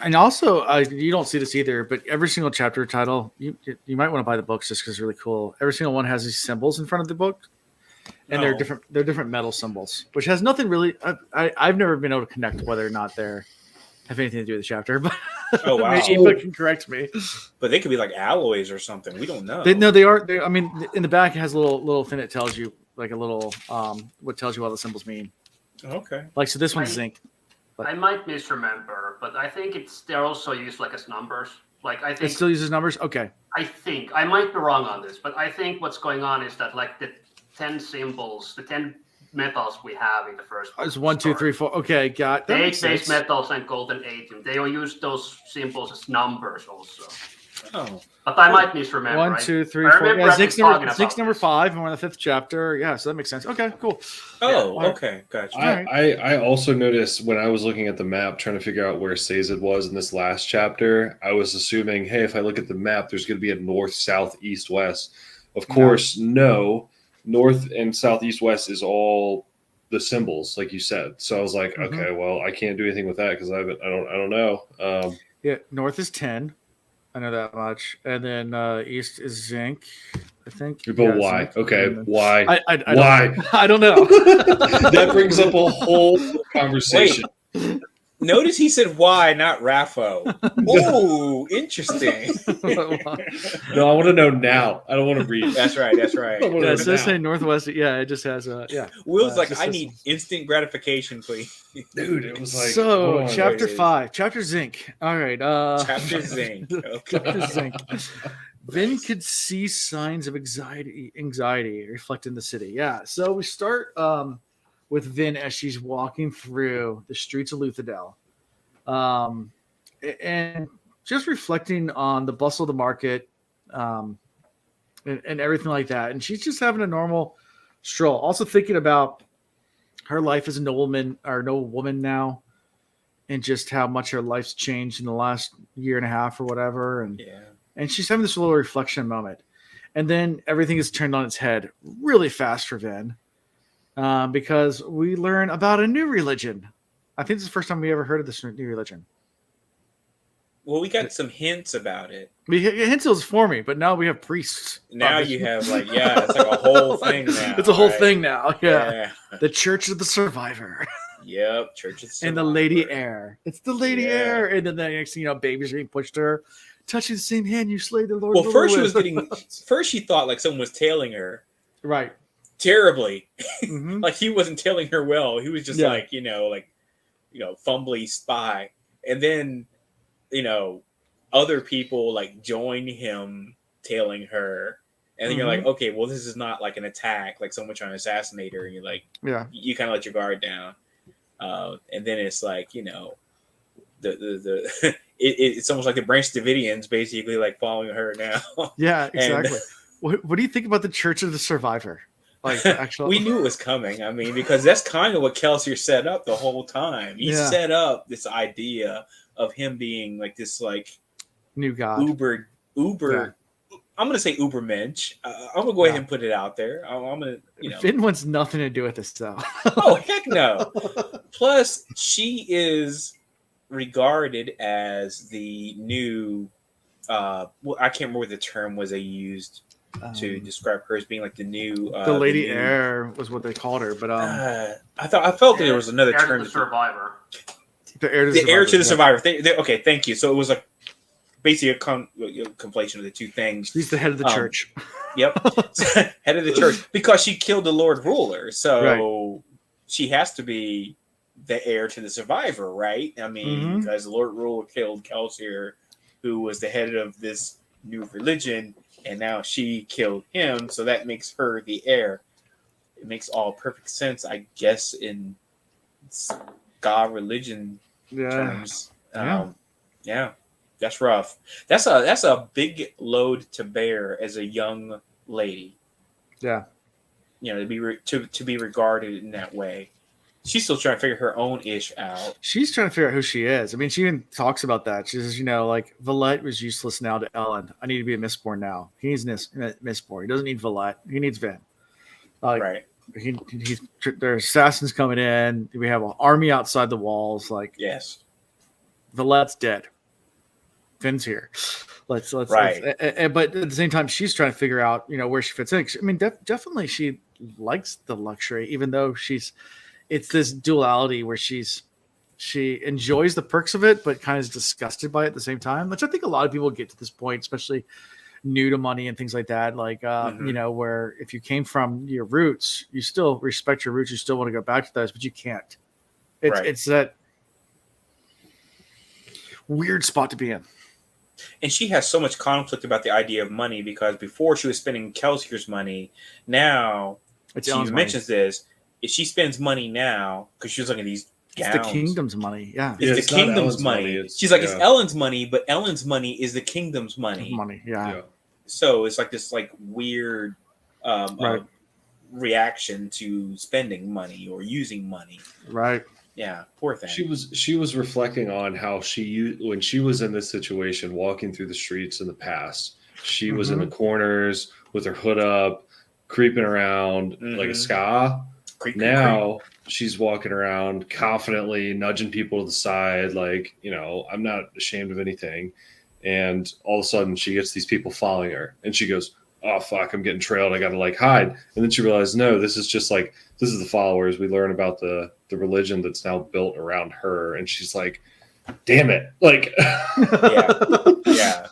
Speaker 1: And also, you don't see this either, but every single chapter title, you might want to buy the books just because it's really cool. Every single one has these symbols in front of the book, and they're different metal symbols, which has nothing really. I've never been able to connect whether or not they have anything to do with the chapter, but
Speaker 2: oh wow,
Speaker 1: Aoife can correct me.
Speaker 2: But they could be like alloys or something. We don't know.
Speaker 1: They are. I mean, in the back it has a little thing that tells you like a little what tells you what the symbols mean.
Speaker 2: Okay.
Speaker 1: Like so, this one's zinc.
Speaker 3: I might misremember, but I think they're also used like as numbers. Like I think
Speaker 1: it still uses numbers. Okay.
Speaker 3: I think I might be wrong on this, but I think what's going on is that like the 10 symbols, the 10 metals we have in the first.
Speaker 1: It's 1, 2, 3, 4. Okay, got that.
Speaker 3: 8 base metals and golden 18. They will use those symbols as numbers also.
Speaker 2: Oh.
Speaker 3: But I might misremember.
Speaker 1: 1, 2, 3, 4. Yeah, Zink's number 5, and we're in the 5th chapter. Yeah, so that makes sense. Okay, cool.
Speaker 2: Oh, okay, gotcha.
Speaker 4: I also noticed when I was looking at the map, trying to figure out where Sazed was in this last chapter, I was assuming, hey, if I look at the map, there's going to be a north, south, east, west. Of course, no. North and south, east, west is all the symbols, like you said. So I was like, okay, well, I can't do anything with that because I don't know.
Speaker 1: Yeah, north is 10. I know that much. And then east is zinc, I think.
Speaker 4: But why?
Speaker 1: Zinc.
Speaker 4: Okay,
Speaker 1: Then,
Speaker 4: why?
Speaker 1: Why? I don't know.
Speaker 4: That brings up a whole conversation.
Speaker 2: Wait. Notice he said why, not Raffo. Oh, interesting.
Speaker 4: No, I want to know now. I don't want to read.
Speaker 2: That's right.
Speaker 1: Yeah, it does say northwest. Yeah, it just has
Speaker 2: Will's like, I need instant gratification, please.
Speaker 4: Dude, it was like
Speaker 1: so. Chapter 5, chapter zinc. All right.
Speaker 2: Chapter zinc. Okay.
Speaker 1: Chapter zinc. Vin could see signs of anxiety reflected in the city. Yeah. So we start with Vin as she's walking through the streets of Luthadel, and just reflecting on the bustle of the market, and everything like that. And she's just having a normal stroll. Also thinking about her life as a nobleman or noble woman now, and just how much her life's changed in the last year and a half or whatever. And she's having this little reflection moment. And then everything is turned on its head really fast for Vin, because we learn about a new religion. I think this is the first time we ever heard of this new religion.
Speaker 2: Well, we got some hints about it.
Speaker 1: Hints was for me, but now we have priests.
Speaker 2: Now you have it's like a whole thing now.
Speaker 1: It's a whole thing now. Yeah. The Church of the Survivor.
Speaker 2: Yep, Church of the Survivor.
Speaker 1: And the Lady Heir. It's the Lady Heir. And then the next thing babies are being pushed to her. Touching the same hand you slayed the Lord.
Speaker 2: Well, first she thought like someone was tailing her.
Speaker 1: Right.
Speaker 2: Terribly. Like he wasn't tailing her well. He was just fumbly spy. And then, other people like join him tailing her. And then you're like, okay, well, this is not like an attack, like someone trying to assassinate her. And you're like, you kind of let your guard down. And then it's like, it's almost like the Branch Davidians basically like following her now.
Speaker 1: Yeah, exactly. What do you think about the Church of the Survivor? Like, actually,
Speaker 2: we knew it was coming. I mean, because that's kind of what Kelsier set up the whole time. He set up this idea of him being like this, like
Speaker 1: new god,
Speaker 2: uber. Yeah. I'm gonna say ubermensch. I'm gonna go ahead and put it out there. I'm gonna,
Speaker 1: Finn wants nothing to do with this, though.
Speaker 2: Oh heck no! Plus, she is regarded as the new. I can't remember what the term was they used to describe her as being like the new.
Speaker 1: The Lady Heir was what they called her, but
Speaker 2: I felt there was another term.
Speaker 3: The Survivor.
Speaker 1: The Heir
Speaker 2: to the Survivor. Okay, thank you. So it was like basically a conflation of the two things.
Speaker 1: He's the head of the church.
Speaker 2: Yep, head of the church because she killed the Lord Ruler, so she has to be the heir to the Survivor, right? I mean, because the Lord Ruler killed Kelsier, who was the head of this new religion, and now she killed him, so that makes her the heir. It makes all perfect sense, I guess, in God religion terms. Yeah, that's rough. That's a big load to bear as a young lady.
Speaker 1: Yeah,
Speaker 2: to be regarded in that way. She's still trying to figure her own ish out.
Speaker 1: She's trying to figure out who she is. I mean, she even talks about that. She says, like, Valette was useless now to Ellen. I need to be a Mistborn now. He needs Mistborn. He doesn't need Valette. He needs Vin.
Speaker 2: Right.
Speaker 1: There's assassins coming in. We have an army outside the walls. Like,
Speaker 2: yes,
Speaker 1: Valette's dead. Vin's here. Let's
Speaker 2: right.
Speaker 1: But at the same time, she's trying to figure out, where she fits in. I mean, definitely she likes the luxury, even though it's this duality where she enjoys the perks of it, but kind of is disgusted by it at the same time, which I think a lot of people get to this point, especially new to money and things like that. Like, where if you came from your roots, you still respect your roots. You still want to go back to those, but you can't. It's that weird spot to be in.
Speaker 2: And she has so much conflict about the idea of money because before she was spending Kelsier's money, now she mentions this. If she spends money now, because she was looking at these gowns.
Speaker 1: It's the kingdom's money,
Speaker 2: It's the kingdom's money. She's like, it's Ellen's money, but Ellen's money is the kingdom's money.
Speaker 1: Yeah.
Speaker 2: So it's like this like weird reaction to spending money or using money.
Speaker 1: Right.
Speaker 2: Yeah, poor thing.
Speaker 4: She was reflecting on how when she was in this situation, walking through the streets in the past, she was in the corners with her hood up, creeping around like a ska. Now she's walking around confidently, nudging people to the side, like, you know, I'm not ashamed of anything. And all of a sudden she gets these people following her and she goes, oh fuck, I'm getting trailed, I gotta like hide. And then she realized, no, this is just like, this is the followers. We learn about the religion that's now built around her. And she's like, damn it, like
Speaker 2: yeah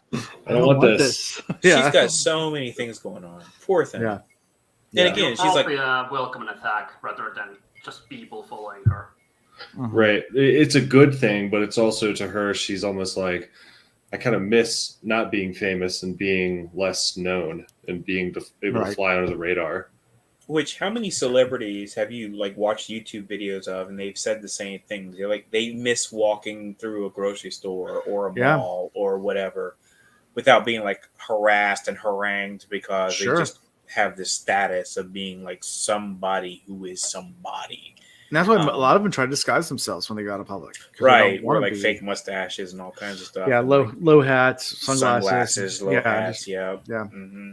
Speaker 4: I don't want this.
Speaker 2: Yeah. She's got so many things going on, poor thing.
Speaker 1: Yeah.
Speaker 2: And again, she's like
Speaker 3: welcome an attack rather than just people following her.
Speaker 4: Right, it's a good thing, but it's also, to her, she's almost like, I kind of miss not being famous and being less known and being able to fly under the radar.
Speaker 2: Which, how many celebrities have you like watched YouTube videos of, and they've said the same things? They're like, they miss walking through a grocery store or a mall or whatever without being like harassed and harangued because they just have this status of being like somebody who is somebody.
Speaker 1: And that's why a lot of them try to disguise themselves when they go out in public.
Speaker 2: Right. Or like fake mustaches and all kinds of stuff.
Speaker 1: Yeah. Low hats, sunglasses,
Speaker 2: low hats. Yeah. Mm-hmm.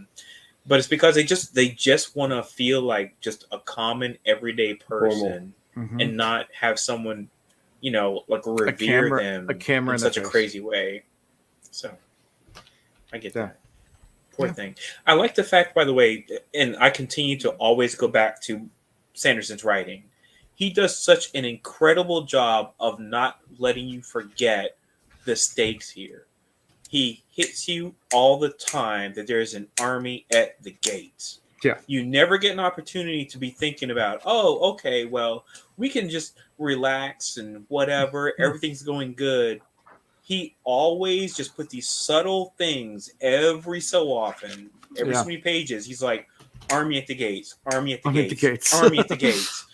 Speaker 2: But it's because they just want to feel like just a common everyday person and not have someone, you know, like revere them in such a crazy way. So I get that. Poor thing. I like the fact, by the way, and I continue to always go back to Sanderson's writing. He does such an incredible job of not letting you forget the stakes here. He hits you all the time that there's an army at the gates.
Speaker 1: Yeah.
Speaker 2: You never get an opportunity to be thinking about, oh, okay, well, we can just relax and whatever. Everything's going good. He always just put these subtle things every so often, every so many pages. He's like, army at the gates, army at the gates, army at the gates.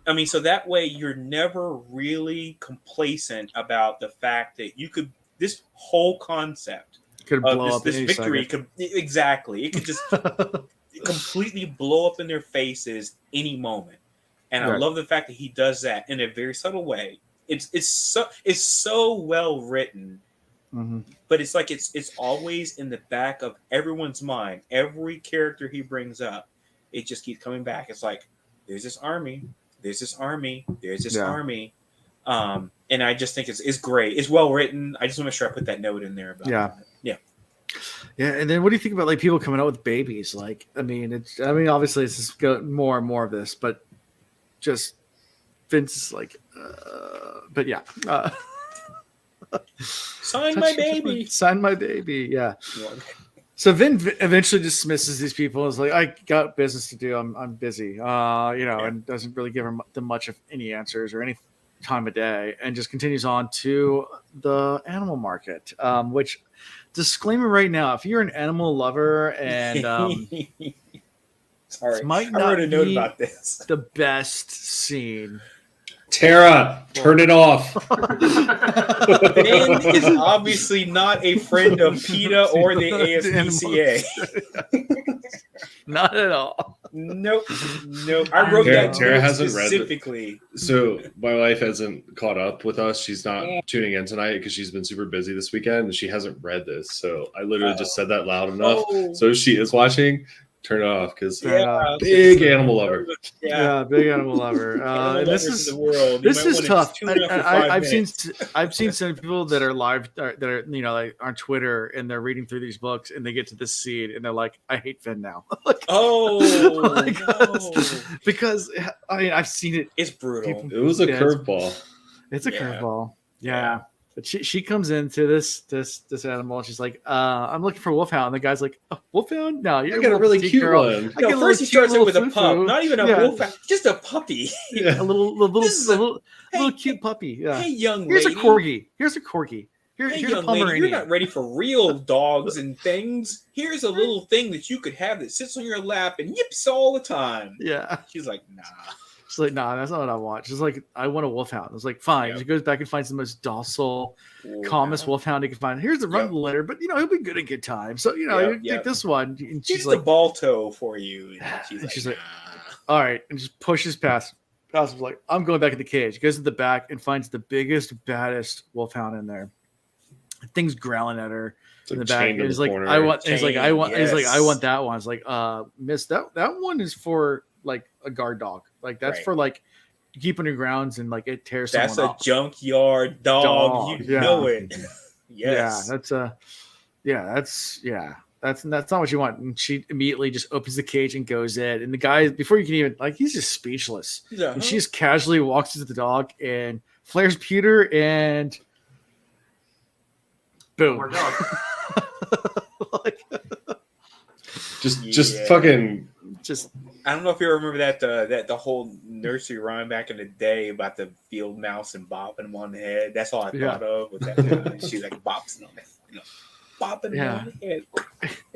Speaker 2: I mean, so that way you're never really complacent about the fact that you could, this whole concept
Speaker 1: could blow up.
Speaker 2: This victory could it could just completely blow up in their faces any moment. And I love the fact that he does that in a very subtle way. It's so well written, but it's like it's always in the back of everyone's mind. Every character he brings up, it just keeps coming back. It's like, there's this army. There's this army. There's this army. And I just think it's great. It's well written. I just want to make sure I put that note in there about that.
Speaker 1: Yeah. And then what do you think about like people coming out with babies? Like, I mean, obviously it's just more and more of this, but just Vince is like, but yeah.
Speaker 2: Sign my baby.
Speaker 1: Sign my baby. Yeah. So Vin eventually dismisses these people. Is like, I got business to do. I'm busy. And doesn't really give them much of any answers or any time of day, and just continues on to the animal market. Which, disclaimer right now, if you're an animal lover and
Speaker 2: sorry,
Speaker 1: might not
Speaker 2: I wrote a note about this.
Speaker 1: The best scene.
Speaker 4: Tara, turn it off.
Speaker 2: Ben is obviously not a friend of PETA or the ASPCA.
Speaker 1: Not at all.
Speaker 2: Nope. I wrote that
Speaker 4: Tara hasn't
Speaker 2: specifically.
Speaker 4: Read it. So my wife hasn't caught up with us. She's not tuning in tonight because she's been super busy this weekend and she hasn't read this. So I literally just said that loud enough. So she is watching. Turn it off because big animal lover.
Speaker 1: Yeah, big animal lover. This is tough. I've seen some people that are live that are like on Twitter and they're reading through these books and they get to this scene and they're like, I hate Finn now. Because I mean I've seen it.
Speaker 2: It's brutal.
Speaker 4: It was a curveball.
Speaker 1: It's a curveball. Yeah. But she comes into this animal and she's like, I'm looking for a wolfhound. And the guy's like, a wolfhound? No, you're
Speaker 4: got a really cute one.
Speaker 2: First he starts it with a pup, not even a wolfhound, just a puppy.
Speaker 1: A little cute puppy. Yeah.
Speaker 2: Hey, young
Speaker 1: lady. Here's a corgi.
Speaker 2: Hey, young lady, you're not ready for real dogs and things. Here's a little thing that you could have that sits on your lap and yips all the time.
Speaker 1: Yeah.
Speaker 2: She's like, nah.
Speaker 1: She's like, nah, that's not what I want. She's like, I want a wolfhound. I was like, fine. She goes back and finds the most docile, calmest wolfhound he can find. Here's the run litter, but he'll be good at good time. So you take this one. And she's like,
Speaker 2: the Balto for you. And
Speaker 1: she's like, all right, and just pushes past. Pascal's like, I'm going back in the cage. Goes to the back and finds the biggest, baddest wolfhound in there. thing's growling at her
Speaker 4: It's
Speaker 1: in the
Speaker 4: like
Speaker 1: back.
Speaker 4: chained in
Speaker 1: It's
Speaker 4: the
Speaker 1: like
Speaker 4: corner.
Speaker 1: I want. It's like I want. It's like I
Speaker 2: Yes.
Speaker 1: want that one. It's like miss that one is for like a guard dog. Like that's
Speaker 2: Right.
Speaker 1: for like you keep on your grounds and like it tears
Speaker 2: That's
Speaker 1: someone
Speaker 2: a
Speaker 1: up.
Speaker 2: junkyard dog. You
Speaker 1: yeah.
Speaker 2: know it. Yes.
Speaker 1: That's not what you want. And she immediately just opens the cage and goes in. And the guy, before you can even like, he's just speechless.
Speaker 2: Yeah.
Speaker 1: And she just casually walks into the dog and flares Peter and boom.
Speaker 3: We're done.
Speaker 1: Like,
Speaker 4: Just fucking.
Speaker 1: just
Speaker 2: I don't know if you remember that the whole nursery rhyme back in the day about the field mouse and bopping him on the head. That's all I thought of was that she like bops him on the head, bopping him on the head.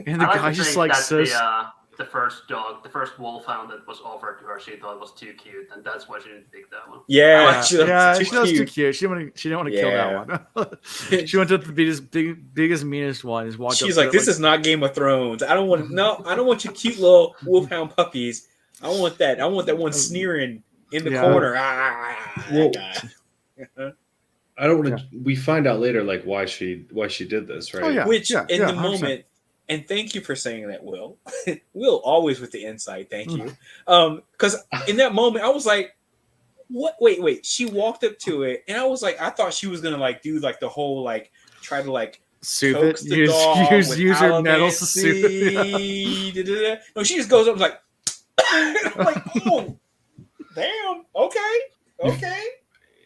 Speaker 1: and the
Speaker 3: I
Speaker 1: guy
Speaker 3: to
Speaker 1: just
Speaker 3: think
Speaker 1: like
Speaker 3: that
Speaker 1: says,
Speaker 3: the first dog, the first wolfhound that was offered to her, she thought was too cute, and that's why she didn't pick that one.
Speaker 2: Yeah,
Speaker 1: she was too cute. She didn't want to kill that one. She wanted to be this biggest, meanest one.
Speaker 2: She's like, this is not Game of Thrones. I don't want your cute little wolfhound puppies. I want that. I want that one sneering in the corner.
Speaker 4: I don't want to. We find out later, like why she did this, right?
Speaker 1: Oh, yeah.
Speaker 2: Which in the
Speaker 1: 100%.
Speaker 2: moment, and thank you for saying that, Will. Will always with the insight. Thank you. Because in that moment, I was like, "What? Wait." She walked up to it, and I was like, I thought she was gonna like do like the whole like try to like
Speaker 1: soothe
Speaker 2: coax
Speaker 1: it.
Speaker 2: the dog with
Speaker 1: Use her nettles to soothe it.
Speaker 2: No, she just goes up and like, I'm like, oh, damn. Okay.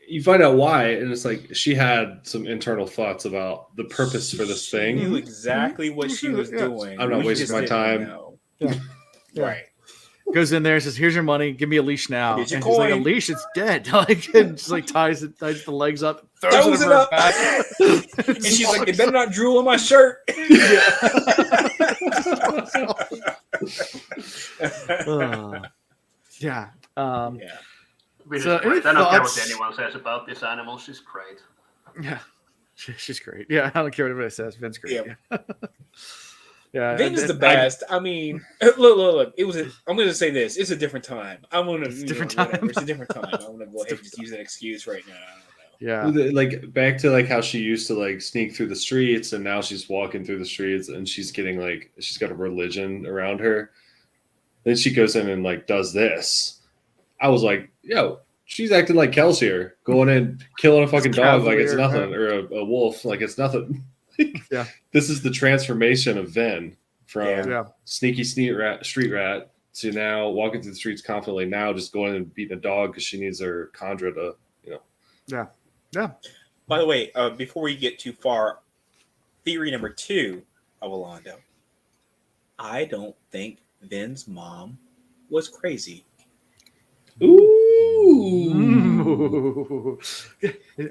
Speaker 4: You find out why, and it's like she had some internal thoughts about the purpose for this
Speaker 2: She
Speaker 4: thing.
Speaker 2: knew exactly what she was doing.
Speaker 4: I'm not
Speaker 2: We
Speaker 4: wasting
Speaker 2: just
Speaker 4: my
Speaker 2: didn't
Speaker 4: time.
Speaker 2: know.
Speaker 1: Yeah.
Speaker 2: Right.
Speaker 1: Goes in there and says, "Here's your money. Give me a leash now."
Speaker 2: Here's
Speaker 1: And
Speaker 2: your
Speaker 1: he's like, "A
Speaker 2: coin."
Speaker 1: leash? It's dead." Like, and just like ties the legs up,
Speaker 2: Throws it
Speaker 1: over her
Speaker 2: up.
Speaker 1: back.
Speaker 2: And she's like, "It better not drool on my shirt."
Speaker 1: Yeah.
Speaker 2: Yeah.
Speaker 3: Which
Speaker 1: So,
Speaker 3: is great.
Speaker 1: any
Speaker 3: I don't care what
Speaker 1: thoughts?
Speaker 3: anyone says about this animal. She's great.
Speaker 1: Yeah. She's great. Yeah, I don't care what anybody says. Vin's great.
Speaker 2: Yeah.
Speaker 1: Yeah.
Speaker 2: Vin is the best. I mean, look. I'm going to say this. It's a different time.
Speaker 1: It's a different time.
Speaker 2: It's a different time. I'm going to go ahead and just use that excuse right now.
Speaker 1: Yeah.
Speaker 4: Like back to like how she used to like sneak through the streets, and now she's walking through the streets, and she's getting like she's got a religion around her. Then she goes in and like does this. I was like, yo, she's acting like Kelsier, going in killing a fucking dog like it's nothing, or a wolf like it's nothing.
Speaker 1: Yeah.
Speaker 4: This is the transformation of Vin from
Speaker 1: Yeah.
Speaker 4: sneaky street rat to now walking through the streets confidently. Now just going in and beating a dog because she needs her Condra to,
Speaker 1: Yeah. Yeah.
Speaker 2: By the way, before we get too far, theory number 2 of Alando. I don't think Vin's mom was crazy.
Speaker 1: Ooh.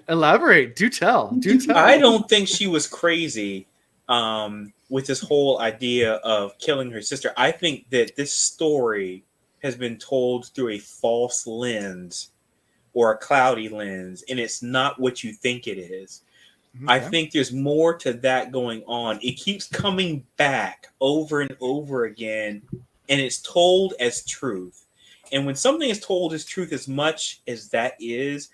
Speaker 1: Elaborate. Do tell.
Speaker 2: I don't think she was crazy with this whole idea of killing her sister. I think that this story has been told through a false lens or a cloudy lens, and it's not what you think it is. Okay. I think there's more to that going on. It keeps coming back over and over again, and it's told as truth. And when something is told as truth as much as that is,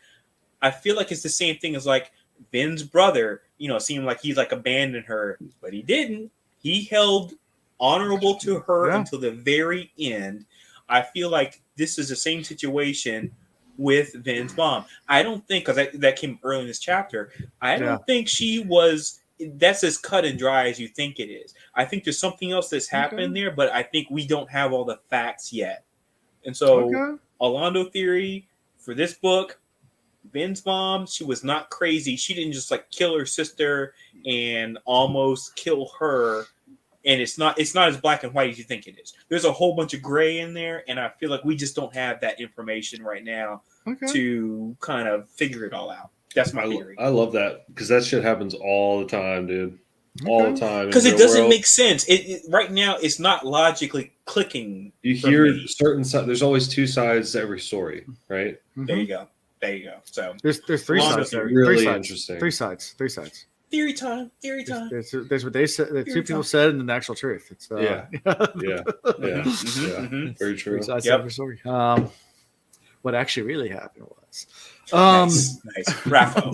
Speaker 2: I feel like it's the same thing as like Vin's brother, seemed like he's like abandoned her, but he didn't. He held honorable to her until the very end. I feel like this is the same situation with Vin's mom. I don't think, because that came early in this chapter, I don't think she was, that's as cut and dry as you think it is. I think there's something else that's happened there, but I think we don't have all the facts yet. And so, Alando theory for this book, Vin's mom, she was not crazy. She didn't just like kill her sister and almost kill her. And it's not as black and white as you think it is. There's a whole bunch of gray in there, and I feel like we just don't have that information right now to kind of figure it all out. That's my theory.
Speaker 4: I love that because that shit happens all the time, dude. All the time.
Speaker 2: Because it doesn't make sense. It right now, it's not logically clicking.
Speaker 4: You hear certain sides. There's always two sides to every story, right?
Speaker 2: Mm-hmm. There you go. So
Speaker 1: there's three sides.
Speaker 4: Really interesting.
Speaker 1: Three sides.
Speaker 2: Theory time.
Speaker 1: There's what they said. The two people said, and then the actual truth. It's
Speaker 4: yeah. Very true.
Speaker 1: Three sides to every story. what actually really happened was.
Speaker 2: Nice. Rafa.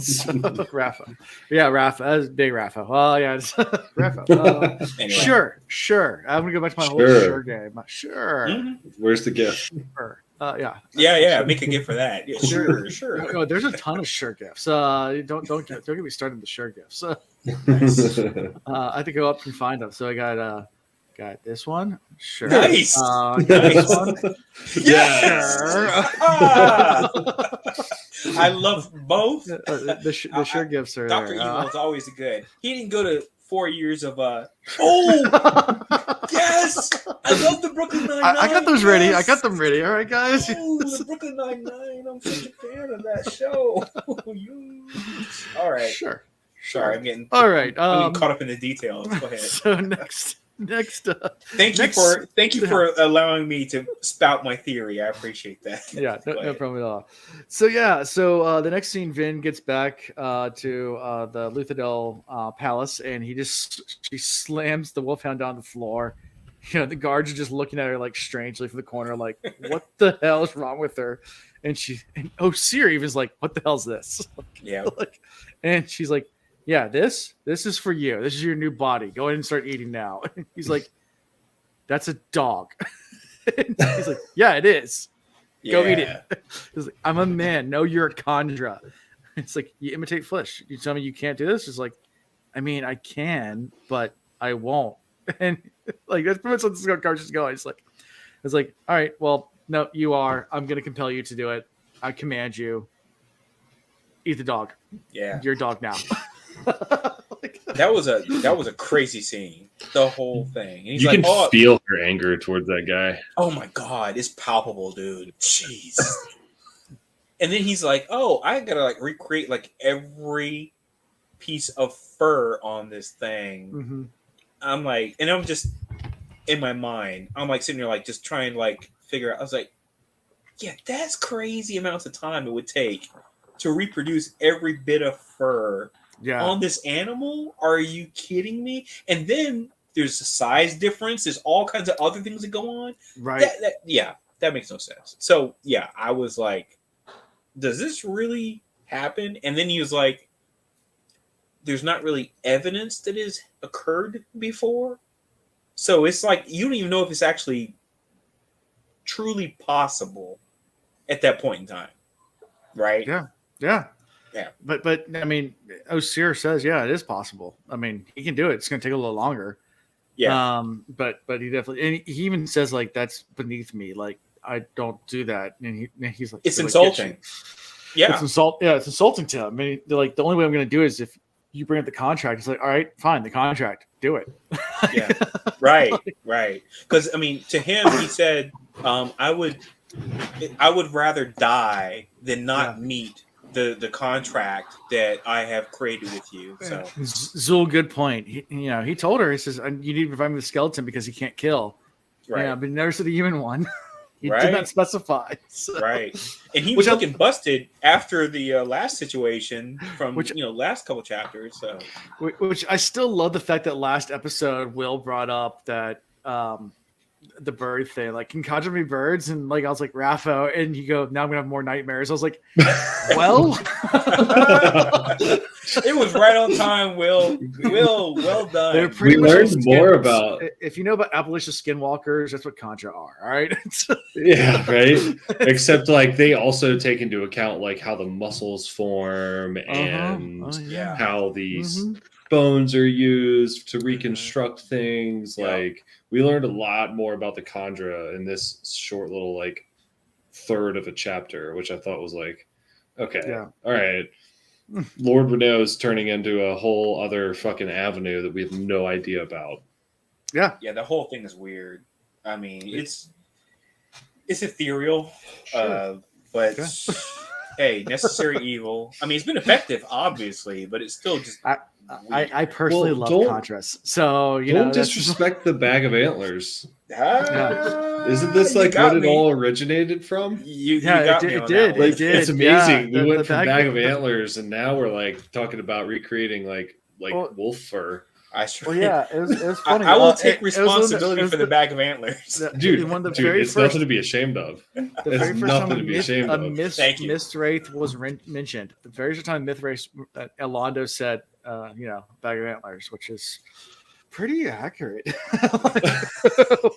Speaker 1: Rafa. Yeah, Rafa. That was big Rafa. Well, yeah, it's Rafa. Anyway. Sure. I'm going to go back to my whole sure game. Sure.
Speaker 4: Mm-hmm. Where's the gift?
Speaker 1: Sure. Yeah.
Speaker 2: Yeah. Make a gift for that. Yeah, sure.
Speaker 1: No, there's a ton of sure gifts. Don't get me started with the sure gifts.
Speaker 2: Nice.
Speaker 1: I have to go up and find them. So I got this one. Sure.
Speaker 2: Nice.
Speaker 1: This one.
Speaker 2: Yes.
Speaker 1: Sure.
Speaker 2: I love both.
Speaker 1: The sure gifts are
Speaker 2: Dr.
Speaker 1: there.
Speaker 2: Evil is always good. He didn't go to 4 years of yes! I love the Brooklyn Nine-Nine.
Speaker 1: I got those ready. I got them ready. All right, guys.
Speaker 2: Oh, the Brooklyn Nine-Nine. I'm such a fan of that show. All right.
Speaker 1: Sure.
Speaker 2: Sorry, I'm getting caught up in the details. Go ahead.
Speaker 1: So next. Thank
Speaker 2: you for allowing me to spout my theory. I appreciate that.
Speaker 1: Yeah, no problem at all. So the next scene, Vin gets back to the Luthadel Palace, and she slams the wolfhound down the floor. You know, the guards are just looking at her like strangely from the corner, like, what the hell is wrong with her? And Siri even's like, what the hell's this?
Speaker 2: Yeah.
Speaker 1: And she's like, yeah, this is for you. This is your new body. Go ahead and start eating now. He's like, that's a dog. He's like, yeah, it is. Go eat it. He's like, I'm a man. No, you're a Khandra. It's like, you imitate flesh. You tell me you can't do this? It's like, I mean, I can, but I won't. And like, that's pretty much what this card's just going. It's like, all right, well, no, you are. I'm going to compel you to do it. I command you. Eat the dog.
Speaker 2: Yeah.
Speaker 1: You're a dog now.
Speaker 2: That was a crazy scene. The whole thing. And he's
Speaker 4: you can feel her anger towards that guy.
Speaker 2: Oh my god, it's palpable, dude. Jeez. And then he's like, "Oh, I gotta like recreate like every piece of fur on this thing."
Speaker 1: Mm-hmm.
Speaker 2: I'm like, and I'm just in my mind, I'm like sitting there like just trying to like figure out. I was like, "Yeah, that's crazy amounts of time it would take to reproduce every bit of fur."
Speaker 1: Yeah.
Speaker 2: On this animal? Are you kidding me? And then there's a size difference. There's all kinds of other things that go on.
Speaker 1: Right.
Speaker 2: That makes no sense. So yeah, I was like, does this really happen? And then he was like, there's not really evidence that has occurred before. So it's like, you don't even know if it's actually truly possible at that point in time. Right?
Speaker 1: Yeah. Yeah.
Speaker 2: Yeah.
Speaker 1: But I mean, Osir says, yeah, it is possible. I mean, he can do it. It's going to take a little longer.
Speaker 2: Yeah.
Speaker 1: But he definitely, and he even says like, that's beneath me. Like, I don't do that. And he's like,
Speaker 2: it's insulting.
Speaker 1: Like,
Speaker 2: yeah.
Speaker 1: It's insulting to him. I mean, like, the only way I'm going to do it is if you bring up the contract. He's like, all right, fine, the contract, do it.
Speaker 2: Yeah. Right. Because I mean, to him, he said, I would rather die than not meet the contract that I have created with you. So
Speaker 1: Zul, good point. He told her, he says, you need to provide me the skeleton because he can't kill.
Speaker 2: Right.
Speaker 1: Yeah, but he never said the human one. He
Speaker 2: right.
Speaker 1: did not specify. So.
Speaker 2: Right. And he was looking busted after the last situation from last couple chapters. So
Speaker 1: which I still love the fact that last episode Will brought up that the bird thing, like, can conjure me birds, and like I was like, Rafa, and you go, now I'm gonna have more nightmares. I was like, well,
Speaker 2: it was right on time, Will, well done.
Speaker 4: We learned more about,
Speaker 1: if you know about Appalachia skinwalkers, that's what conjure are. All right.
Speaker 4: Yeah, right. Except like they also take into account like how the muscles form and how these bones are used to reconstruct things. Like, we learned a lot more about the Khandra in this short little like third of a chapter, which I thought was like, okay, all right. Lord Renault is turning into a whole other fucking avenue that we have no idea about.
Speaker 1: Yeah.
Speaker 2: Yeah, the whole thing is weird. I mean, it's ethereal, but hey, necessary evil. I mean, it's been effective, obviously, but it's still just.
Speaker 1: I personally love Contras, so
Speaker 4: don't disrespect the bag of antlers. Isn't this like what it all originated from?
Speaker 1: It did.
Speaker 4: It's amazing. We went from bag of antlers, and now we're like talking about recreating like wolf fur.
Speaker 2: sure.
Speaker 1: Well, yeah, it was funny.
Speaker 2: I will take responsibility for the bag of antlers.
Speaker 4: Dude,
Speaker 1: very
Speaker 4: it's
Speaker 1: first,
Speaker 4: nothing to be ashamed of.
Speaker 1: The
Speaker 4: It's
Speaker 1: very first
Speaker 4: nothing
Speaker 1: time
Speaker 4: to be ashamed of.
Speaker 1: Myth Wraith was mentioned, the very first time Myth Wraith, Elondo said, bag of antlers, which is pretty accurate.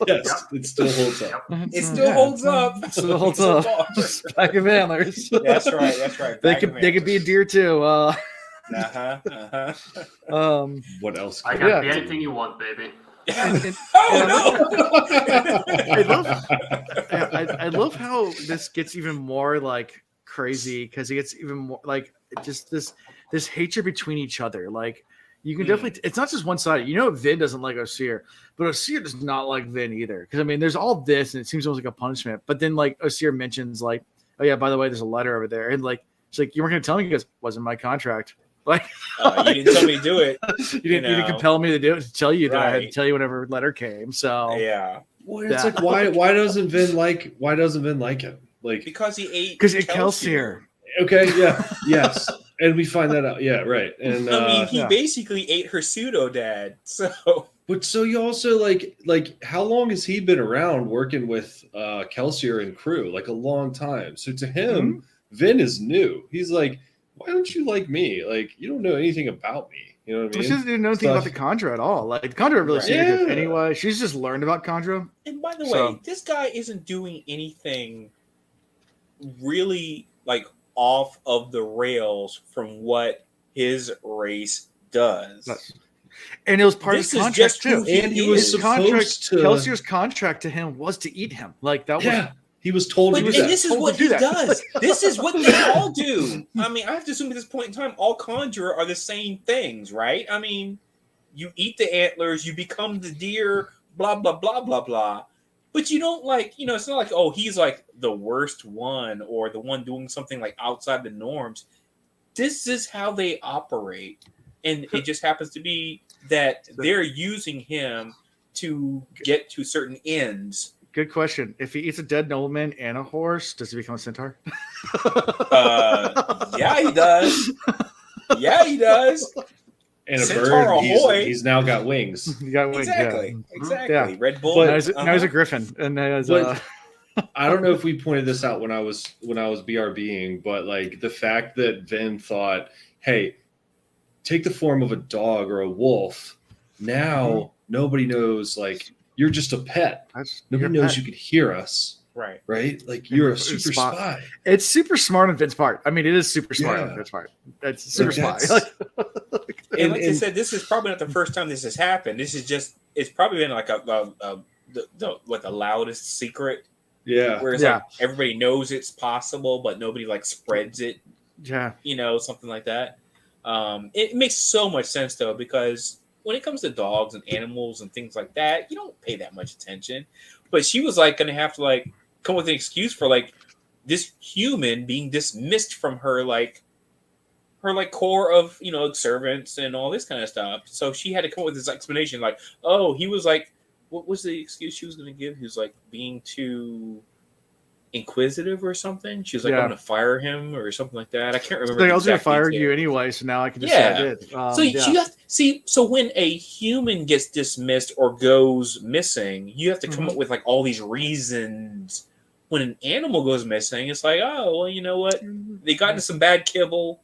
Speaker 4: Yes, it still holds up.
Speaker 2: It still holds up.
Speaker 1: It still holds up. Bag of antlers.
Speaker 2: That's right.
Speaker 1: They could be a deer too.
Speaker 2: What
Speaker 3: I
Speaker 2: else?
Speaker 3: can be anything you want, baby.
Speaker 1: I love how this gets even more like crazy because it gets even more like just this hatred between each other. Like you can definitely, it's not just one side. Vin doesn't like Osir, but Osir does not like Vin either. Because I mean, there's all this, and it seems almost like a punishment. But then like Osir mentions like, oh yeah, by the way, there's a letter over there, and like she's like, you weren't gonna tell me. He goes, wasn't my contract. Like
Speaker 2: you didn't tell me to do it.
Speaker 1: You didn't compel me to do it. To tell you that I had to
Speaker 2: Right.
Speaker 1: tell you whenever letter came. So
Speaker 2: Yeah,
Speaker 4: Well, it's like why doesn't Vin like him? Like
Speaker 2: because he ate.
Speaker 1: because it Kelsier.
Speaker 4: okay, yeah, yes, and we find that out. Yeah, right. And
Speaker 2: I mean, he
Speaker 1: yeah.
Speaker 2: basically ate her pseudo dad. So
Speaker 4: but so you also like how long has he been around working with Kelsier and crew? Like a long time. So to him, Vin is new. He's like, why don't you like me? Like you don't know anything about me. You know what I mean?
Speaker 1: She doesn't even know anything about the Kandra at all. Like Kandra really
Speaker 2: Right.
Speaker 1: secretive
Speaker 4: Yeah.
Speaker 1: anyway. She's just learned about Kandra.
Speaker 2: And by the
Speaker 1: So-
Speaker 2: way, this guy isn't doing anything really like off of the rails from what his race does.
Speaker 1: And it was part
Speaker 2: This
Speaker 1: of
Speaker 2: is
Speaker 1: his
Speaker 2: just
Speaker 1: contract
Speaker 2: who
Speaker 1: too.
Speaker 2: he
Speaker 4: And he was
Speaker 2: is.
Speaker 1: His contract,
Speaker 4: supposed to.
Speaker 1: Kelsier's contract to him was to eat him. Like that was
Speaker 4: Yeah, he was told
Speaker 2: But
Speaker 4: to
Speaker 2: and
Speaker 4: do that.
Speaker 2: this is
Speaker 1: Told
Speaker 2: what
Speaker 1: to do
Speaker 2: he
Speaker 1: that.
Speaker 2: does. This is what they all do. I mean, I have to assume at this point in time, all conjurer are the same things, right? I mean, you eat the antlers, you become the deer, blah blah blah blah blah. But you don't it's not like, oh, he's like the worst one or the one doing something like outside the norms. This is how they operate. And it just happens to be that they're using him to get to certain ends.
Speaker 1: good question. If he eats a dead nobleman and a horse, does he become a centaur?
Speaker 2: Yeah, he does. Yeah, he does.
Speaker 4: And a
Speaker 2: Centaur
Speaker 4: bird.
Speaker 2: ahoy.
Speaker 4: He's now got wings.
Speaker 1: You got wings,
Speaker 2: Exactly.
Speaker 1: yeah.
Speaker 2: Exactly.
Speaker 1: Yeah.
Speaker 2: Red Bull.
Speaker 4: But-
Speaker 1: Now he's a griffin, and then has
Speaker 4: But- I don't know if we pointed this out when I was BRBing, but like the fact that Vin thought, "Hey, take the form of a dog or a wolf." Now nobody knows. Like you're just a pet. Nobody knows you can hear us,
Speaker 2: Right.
Speaker 4: right? Like you're a
Speaker 1: It's
Speaker 4: super
Speaker 1: spot.
Speaker 4: spy.
Speaker 1: It's super smart on Vince part. I mean, it is super smart
Speaker 4: Yeah.
Speaker 1: on Vince part. It's super
Speaker 4: Like,
Speaker 1: spy.
Speaker 2: And like I
Speaker 4: and-
Speaker 2: said, this is probably not the first time this has happened. This is just, it's probably been like the loudest secret
Speaker 4: Yeah,
Speaker 2: where it's
Speaker 1: Yeah.
Speaker 2: like everybody knows it's possible, but nobody like spreads it,
Speaker 1: Yeah.
Speaker 2: something like that. It makes so much sense though, because when it comes to dogs and animals and things like that, you don't pay that much attention. But she was like going to have to like come with an excuse for like this human being dismissed from her core of servants and all this kind of stuff. So she had to come up with this explanation, like, oh, he was like, what was the excuse she was going to give? He was like being too inquisitive or something. She was like,
Speaker 1: Yeah.
Speaker 2: I'm going to fire him or something like that. I can't remember.
Speaker 1: Like,
Speaker 2: the
Speaker 1: I was going to
Speaker 2: exact
Speaker 1: fire
Speaker 2: details.
Speaker 1: you anyway, so now I can just
Speaker 2: Yeah.
Speaker 1: say I did.
Speaker 2: So
Speaker 1: Yeah.
Speaker 2: you have to see. So when a human gets dismissed or goes missing, you have to come
Speaker 1: Mhm.
Speaker 2: up with like all these reasons. When an animal goes missing, it's like, oh, well, you know what? They got into some bad kibble.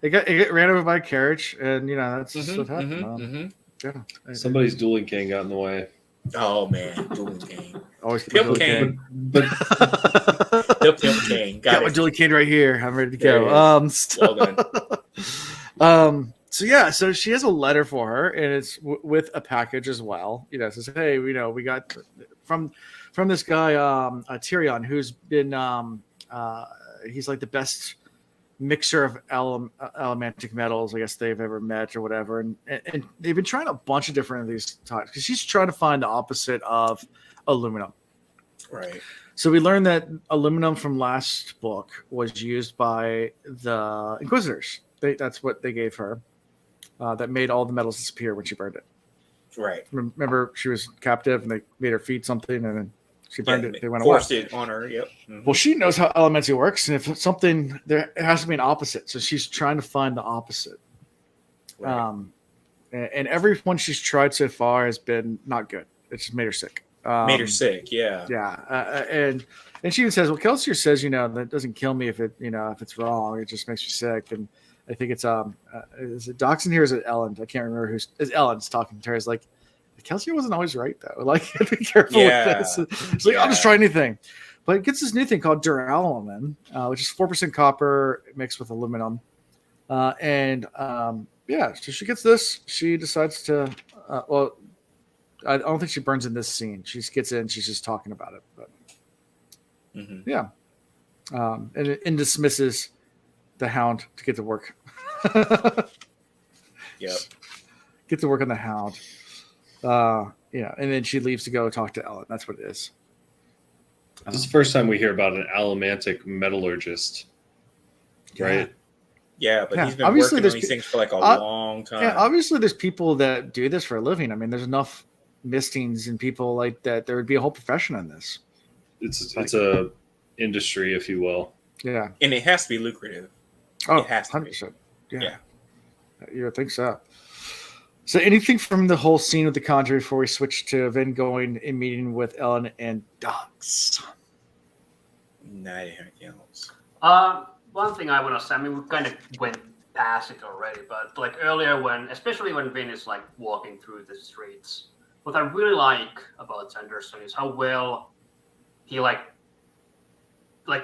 Speaker 1: It got ran over by a carriage, and that's just what happened. Yeah.
Speaker 4: somebody's dueling cane got in the way.
Speaker 2: Oh man, dueling cane.
Speaker 1: Always keep
Speaker 2: Pimp
Speaker 1: my dually
Speaker 2: cane.
Speaker 4: But
Speaker 2: The pimp cane.
Speaker 1: Got
Speaker 2: Got
Speaker 1: my
Speaker 2: it.
Speaker 1: dually cane right here. I'm ready to
Speaker 2: There
Speaker 1: go.
Speaker 2: it Well done.
Speaker 1: So yeah, so she has a letter for her, and it's with a package as well. It says, "Hey, we got from this guy Tyrion, who's been he's like the best mixer of elementic metals I guess they've ever met or whatever, and they've been trying a bunch of different of these types because she's trying to find the opposite of aluminum.
Speaker 2: Right.
Speaker 1: So we learned that aluminum from last book was used by the Inquisitors. That's what they gave her. That made all the metals disappear when she burned it.
Speaker 2: Right.
Speaker 1: Remember, she was captive and they made her feed something, and then she burned it. They went away.
Speaker 2: Forced it on her. Yep. Mhm.
Speaker 1: Well, she knows how elemental works, and if it's something, there it has to be an opposite. So she's trying to find the opposite.
Speaker 2: Right.
Speaker 1: and every one she's tried so far has been not good. It's just made her sick.
Speaker 2: Made her sick, yeah.
Speaker 1: And she even says, well, Kelsier says, that doesn't kill me if it's wrong. It just makes me sick. And I think it's is it Doxson here? Or is it Ellen? I can't remember who's Ellen's talking to her. It's like Kelsier wasn't always right though. Like, be careful with this. It's like I'll just try anything. But it gets this new thing called duralumin, which is 4% copper mixed with aluminum. So she gets this. She decides to I don't think she burns in this scene. She just gets in. She's just talking about it. But and dismisses the Hound to get to work.
Speaker 2: Yep.
Speaker 1: Get to work on the Hound. And then she leaves to go talk to Ellen. That's what it is.
Speaker 4: This is the first time we hear about an allomantic metallurgist, right?
Speaker 2: Yeah, but he's been working on these things for like a long time.
Speaker 1: Yeah, obviously there's people that do this for a living. I mean, there's enough mistings and people like that. There would be a whole profession in this.
Speaker 4: It's a industry, if you will.
Speaker 1: Yeah,
Speaker 2: and it has to be lucrative.
Speaker 1: Oh,
Speaker 2: it has to
Speaker 1: 100%.
Speaker 2: be. Yeah,
Speaker 1: you would think so. So, anything from the whole scene with the Conjurer before we switch to Vin going and meeting with Ellen and Dogs?
Speaker 2: Not anything else.
Speaker 3: One thing I want to say, I mean, we kind of went past it already, but like earlier especially when Vin is like walking through the streets, what I really like about Sanderson is how well he like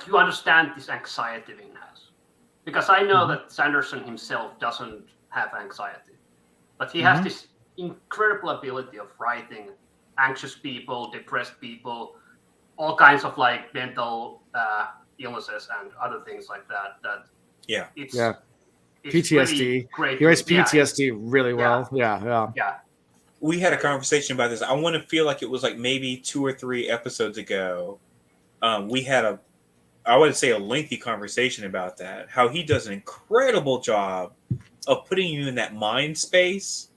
Speaker 3: you understand this anxiety Vin has. Because I know that Sanderson himself doesn't have anxiety, but he has this incredible ability of writing anxious people, depressed people, all kinds of like mental illnesses and other things like that. It's
Speaker 1: PTSD.
Speaker 3: Really great.
Speaker 1: He writes PTSD really well. Yeah.
Speaker 2: We had a conversation about this. I want to feel like it was like maybe 2 or 3 episodes ago. We had I would say a lengthy conversation about that. How he does an incredible job of putting you in that mind space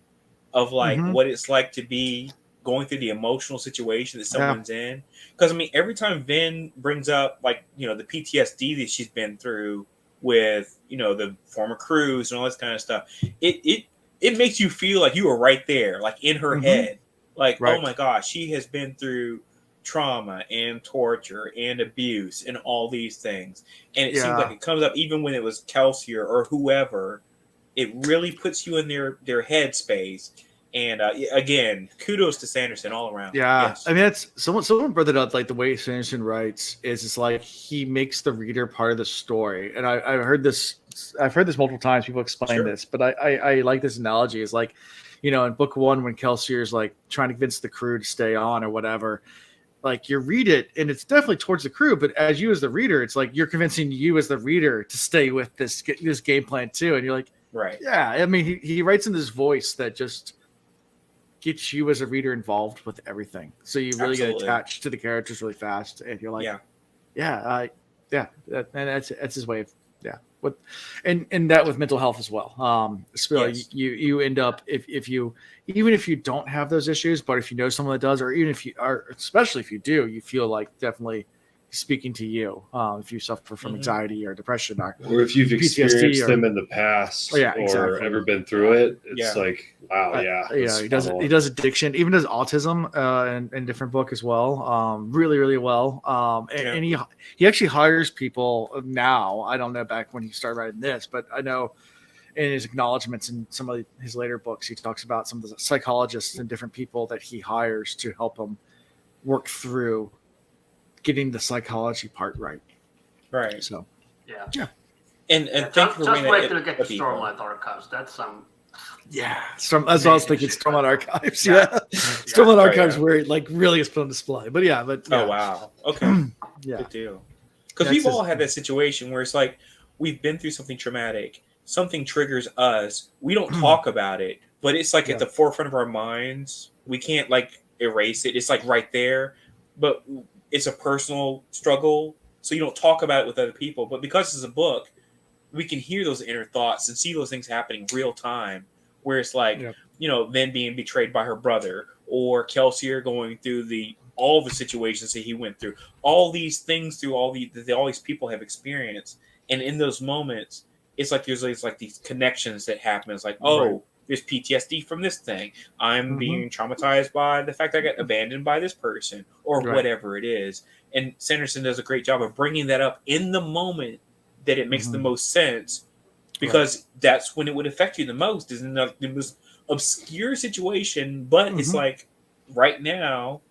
Speaker 2: of like what it's like to be going through the emotional situation that someone's in. Because I mean, every time Vin brings up like, the PTSD that she's been through with, the former crews and all this kind of stuff, it makes you feel like you were right there, like in her head. Like, oh my gosh, she has been through trauma and torture and abuse and all these things. And it seems like it comes up even when it was Kelsier or whoever. It really puts you in their head space. And again, kudos to Sanderson all around.
Speaker 1: Yeah,
Speaker 2: yes.
Speaker 1: I mean, that's someone brought it up. Like the way Sanderson writes is, it's like he makes the reader part of the story. And I've heard this multiple times. People explain this, but I like this analogy. Is like, in book 1 when Kelsier's like trying to convince the crew to stay on or whatever. Like you read it, and it's definitely towards the crew. But as you as the reader, it's like you're convincing you as the reader to stay with this game plan too. And you're like,
Speaker 2: right?
Speaker 1: Yeah, I mean, he writes in this voice that just gets you as a reader involved with everything, so you really get attached to the characters really fast, and you're like, and that's his way of and that with mental health as well. You end up if you don't have those issues, but if you know someone that does, or even if you are, especially if you do, you feel like definitely speaking to you if you suffer from anxiety or depression or
Speaker 4: if you've experienced them in the past or ever been through it. It's like, wow,
Speaker 1: he does addiction, even does autism in different book as well, really well, and he actually hires people now. I don't know back when he started writing this, but I know in his acknowledgments in some of his later books he talks about some of the psychologists and different people that he hires to help him work through getting the psychology part right. So
Speaker 2: and
Speaker 3: just wait till you get to Stormlight Archives. That's some
Speaker 1: that's what I was thinking. Stormlight Archives, Stormlight Archives where it like really is put on display. But
Speaker 2: oh wow, okay, good deal. Because we've all had that situation where it's like we've been through something traumatic, something triggers us. We don't talk about it, but it's like at the forefront of our minds. We can't like erase it. It's like right there, but it's a personal struggle, so you don't talk about it with other people. But because it's a book, we can hear those inner thoughts and see those things happening real time, where it's like, Vin being betrayed by her brother, or Kelsier going through all the situations that he went through, all these things through all these people have experienced. And in those moments, it's like there's like these connections that happen. It's like, there's PTSD from this thing. I'm being traumatized by the fact I got abandoned by this person or whatever it is. And Sanderson does a great job of bringing that up in the moment that it makes the most sense, because that's when it would affect you the most, is in the most obscure situation. But it's like right now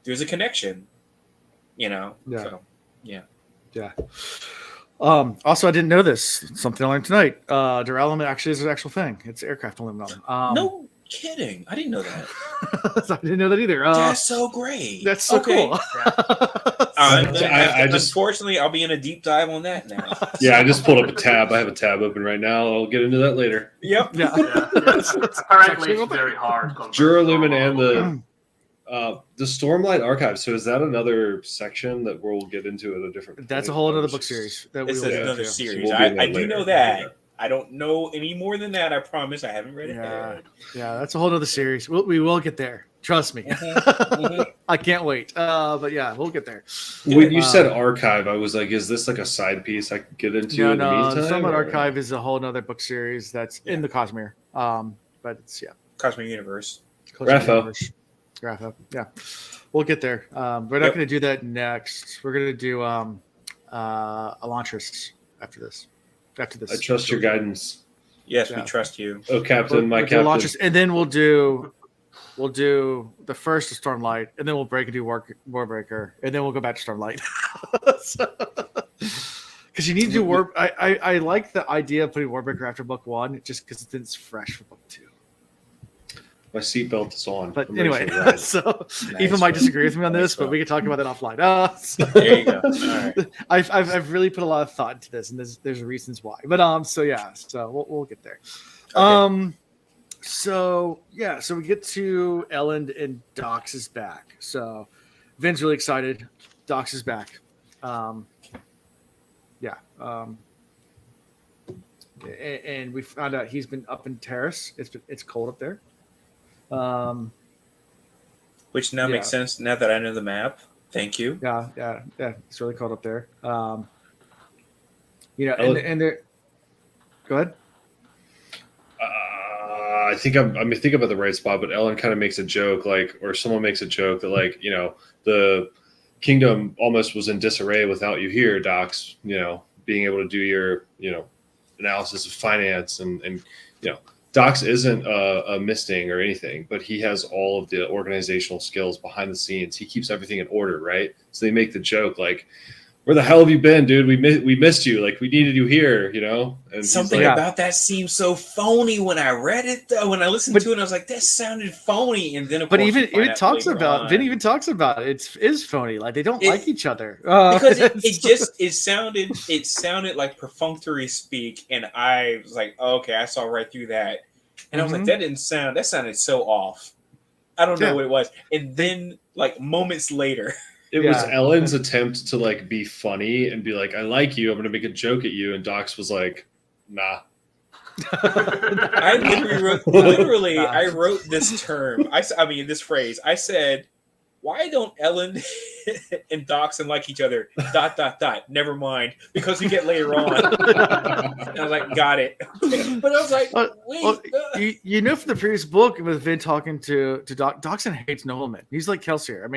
Speaker 2: there's a connection, Yeah. So, yeah.
Speaker 1: Also, I didn't know this. Something I learned tonight. Duralumin actually is an actual thing. It's aircraft aluminum.
Speaker 2: No kidding. I didn't know that.
Speaker 1: I didn't know that either.
Speaker 2: That's so great.
Speaker 1: That's so cool.
Speaker 2: Unfortunately, I'll be in a deep dive on that now.
Speaker 4: Yeah, I just pulled up a tab. I have a tab open right now. I'll get into that later.
Speaker 2: Yep.
Speaker 3: Yeah. Apparently, it's very hard.
Speaker 4: Duralumin and the Stormlight Archive. So is that another section that we'll get into at a different?
Speaker 1: That's a whole other book series.
Speaker 2: It's another series. So I do know that. I don't know any more than that. I promise. I haven't read it.
Speaker 1: Yeah, that's a whole other series. We will get there. Trust me. I can't wait. But yeah, we'll get there.
Speaker 4: When you said archive, I was like, is this like a side piece I could get into in the meantime?
Speaker 1: No, Stormlight Archive is a whole other book series that's in the Cosmere. But it's
Speaker 2: Cosmere Universe.
Speaker 1: Grapho. Yeah. We'll get there. We're not going to do that next. We're going to do Elantris after this. I
Speaker 4: trust your guidance.
Speaker 2: Yes, we trust you.
Speaker 4: Oh, Captain, my Captain.
Speaker 1: Elantris, and then we'll do the first of Stormlight, and then we'll break and do Warbreaker, and then we'll go back to Stormlight. Because you need to do War. I like the idea of putting Warbreaker after book 1, just because it's fresh for book 2.
Speaker 4: My seatbelt is on.
Speaker 1: But anyway, so Eva might disagree with me on this, but we can talk about that offline.
Speaker 2: There you go. All right.
Speaker 1: I've really put a lot of thought into this, and there's reasons why. But so we'll get there.
Speaker 2: Okay.
Speaker 1: So we get to Ellen, and Dox is back. So Vin's really excited. Dox is back. And we found out he's been up in Terrace. It's cold up there.
Speaker 2: Which now makes sense now that I know the map. Thank you.
Speaker 1: Yeah. It's really cold up there. And they're. Go ahead.
Speaker 4: I think I'm thinking about the right spot, but Ellen kind of makes a joke, or someone makes a joke that, the kingdom almost was in disarray without you here, Dox. Being able to do your, analysis of finance and Dox isn't a misting or anything, but he has all of the organizational skills behind the scenes. He keeps everything in order, right? So they make the joke where the hell have you been, dude? We missed you. We needed you here, And
Speaker 2: something about that seemed so phony when I read it, though. When I listened to it, I was like, that sounded phony. And then,
Speaker 1: Vin even talks about it is phony. They don't like each other
Speaker 2: because it sounded like perfunctory speak, and I was like, oh, okay, I saw right through that, and I was like, that sounded so off. I don't know what it was, and then moments later.
Speaker 4: It was Ellen's attempt to be funny and be like, I like you. I'm going to make a joke at you. And Dox was like, nah.
Speaker 2: I wrote this term. This phrase. I said, why don't Ellen and Dox like each other? ... Never mind. Because we get later on. And I was like, got it. But I was like, wait.
Speaker 1: Well, from the previous book with Vin talking to Dox, Doxson hates Nobleman. He's like Kelsier.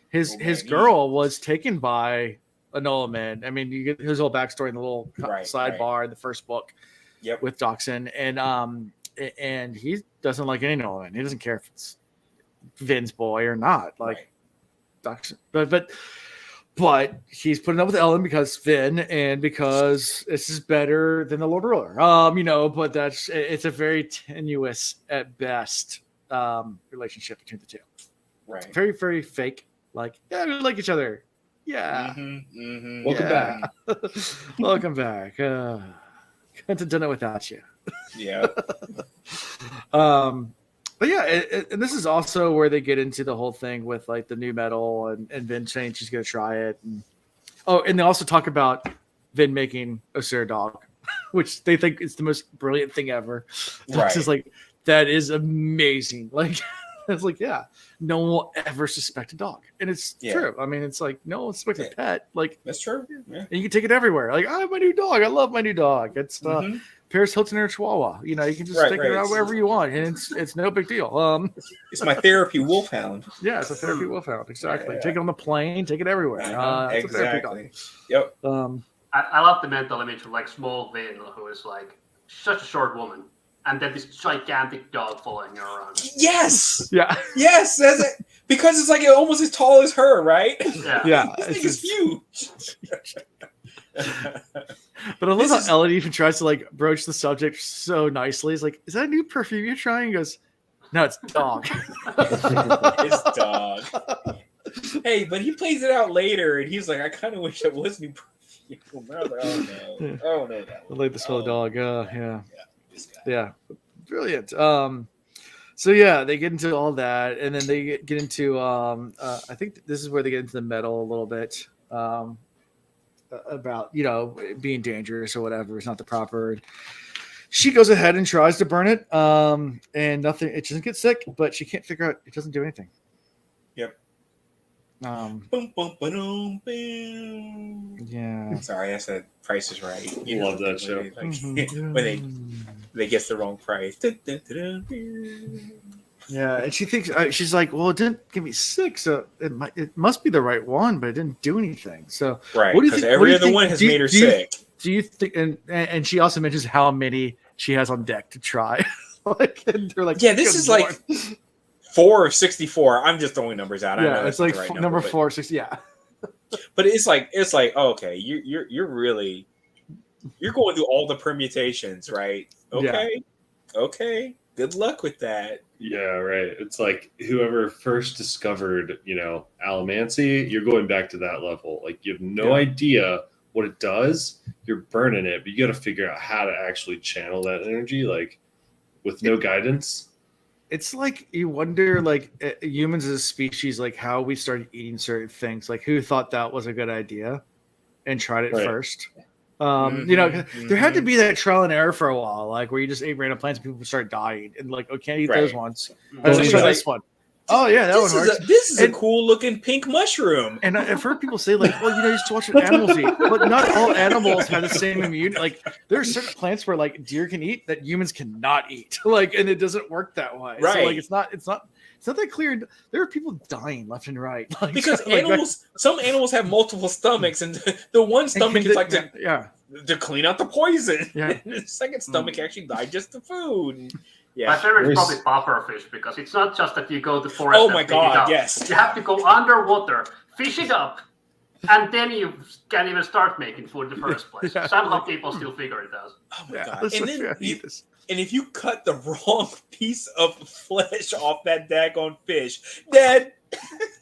Speaker 1: His girl was taken by a Nobleman. You get his whole backstory in the little sidebar in the first book with Doxson. And he doesn't like any Nobleman. He doesn't care if it's Vin's boy or not. Doxson. But he's putting up with Ellen because Vin and because this is better than the Lord Ruler. But it's a very tenuous at best relationship between the two.
Speaker 2: Right.
Speaker 1: Very, very fake. We like each other. Yeah.
Speaker 4: Welcome back.
Speaker 1: Welcome back. Couldn't have done it without you.
Speaker 2: Yeah.
Speaker 1: And this is also where they get into the whole thing with the new metal and Vin saying she's going to try it. And they also talk about Vin making a Dog, which they think is the most brilliant thing ever. It's just that is amazing. It's like, yeah, no one will ever suspect a dog, and it's true. I mean, it's like no one suspects a pet. Like
Speaker 2: that's true. Yeah.
Speaker 1: And you can take it everywhere. Like, I have my new dog. I love my new dog. It's Paris Hilton or Chihuahua. You know, you can just stick it out wherever you want, and it's no big deal.
Speaker 2: It's my therapy wolfhound.
Speaker 1: Yeah, it's a therapy wolfhound. Exactly. Take it on the plane. Take it everywhere. It's a therapy dog.
Speaker 2: Yep.
Speaker 3: I love the mental image of like small Vin, who is like such a short woman, and then this gigantic dog following her around.
Speaker 2: Yes.
Speaker 1: Yeah.
Speaker 2: Yes. That's it. Because it's like almost as tall as her, right?
Speaker 1: Yeah.
Speaker 2: This thing is huge.
Speaker 1: But I love how Ellen even tries to like broach the subject so nicely. He's like, "Is that a new perfume you're trying?" He goes, "No, it's dog."
Speaker 2: It's dog. Hey, but he plays it out later, and he's like, "I kind of wish it was new perfume." I was like, "Oh no, oh no."
Speaker 1: I like the smell of dog. Yeah. Brilliant. So yeah, they get into all that, and then they get into I think this is where they get into the metal a little bit. About being dangerous or whatever. It's not the proper. She goes ahead and tries to burn it, and nothing. It doesn't get sick, but she can't figure out. It doesn't do anything.
Speaker 2: Yep.
Speaker 1: Boom,
Speaker 2: boom, boom, boom.
Speaker 1: Yeah.
Speaker 2: Sorry, I said Price is Right.
Speaker 4: You love that show.
Speaker 2: When they guess the wrong price.
Speaker 1: Yeah, and she thinks she's like, well, it didn't get me sick, so it must be the right one, but it didn't do anything. So
Speaker 2: right, because every other one has made her sick.
Speaker 1: Do you think? And she also mentions how many she has on deck to try. Like, and they're like,
Speaker 2: yeah, this is like 4 of 64. I'm just throwing numbers out.
Speaker 1: Yeah,
Speaker 2: I know
Speaker 1: it's like
Speaker 2: right
Speaker 1: number 4, 60. Yeah,
Speaker 2: but it's like oh, okay, you're really going through all the permutations, right? Okay, okay. Good luck with that.
Speaker 4: Yeah, right. It's like whoever first discovered, allomancy, you're going back to that level. Like you have no idea what it does. You're burning it, but you got to figure out how to actually channel that energy, like with no guidance.
Speaker 1: It's like you wonder, like humans as a species, like how we started eating certain things. Like who thought that was a good idea and tried it first. There had to be that trial and error for a while, like where you just ate random plants and people start dying, and like, oh, can't eat those ones. Let's try this one. Oh yeah, that one works.
Speaker 2: This is a cool looking pink mushroom.
Speaker 1: And I've heard people say like, well, you just watch what animals eat, but not all animals have the same immunity. Like there are certain plants where like deer can eat that humans cannot eat, like, and it doesn't work that way.
Speaker 2: Right?
Speaker 1: So, like it's not that clear. There are people dying left and right. Like,
Speaker 2: because some animals have multiple stomachs, and the one stomach is like to clean out the poison.
Speaker 1: Yeah.
Speaker 2: The second stomach actually digests the food. Yeah.
Speaker 3: My favorite is probably pufferfish, because it's not just that you go to forest.
Speaker 2: Oh my god! Yes.
Speaker 3: You have to go underwater, fish it up, and then you can't even start making food in the first place. Somehow people still figure it out.
Speaker 2: Oh my god! And if you cut the wrong piece of flesh off that daggone fish, dead.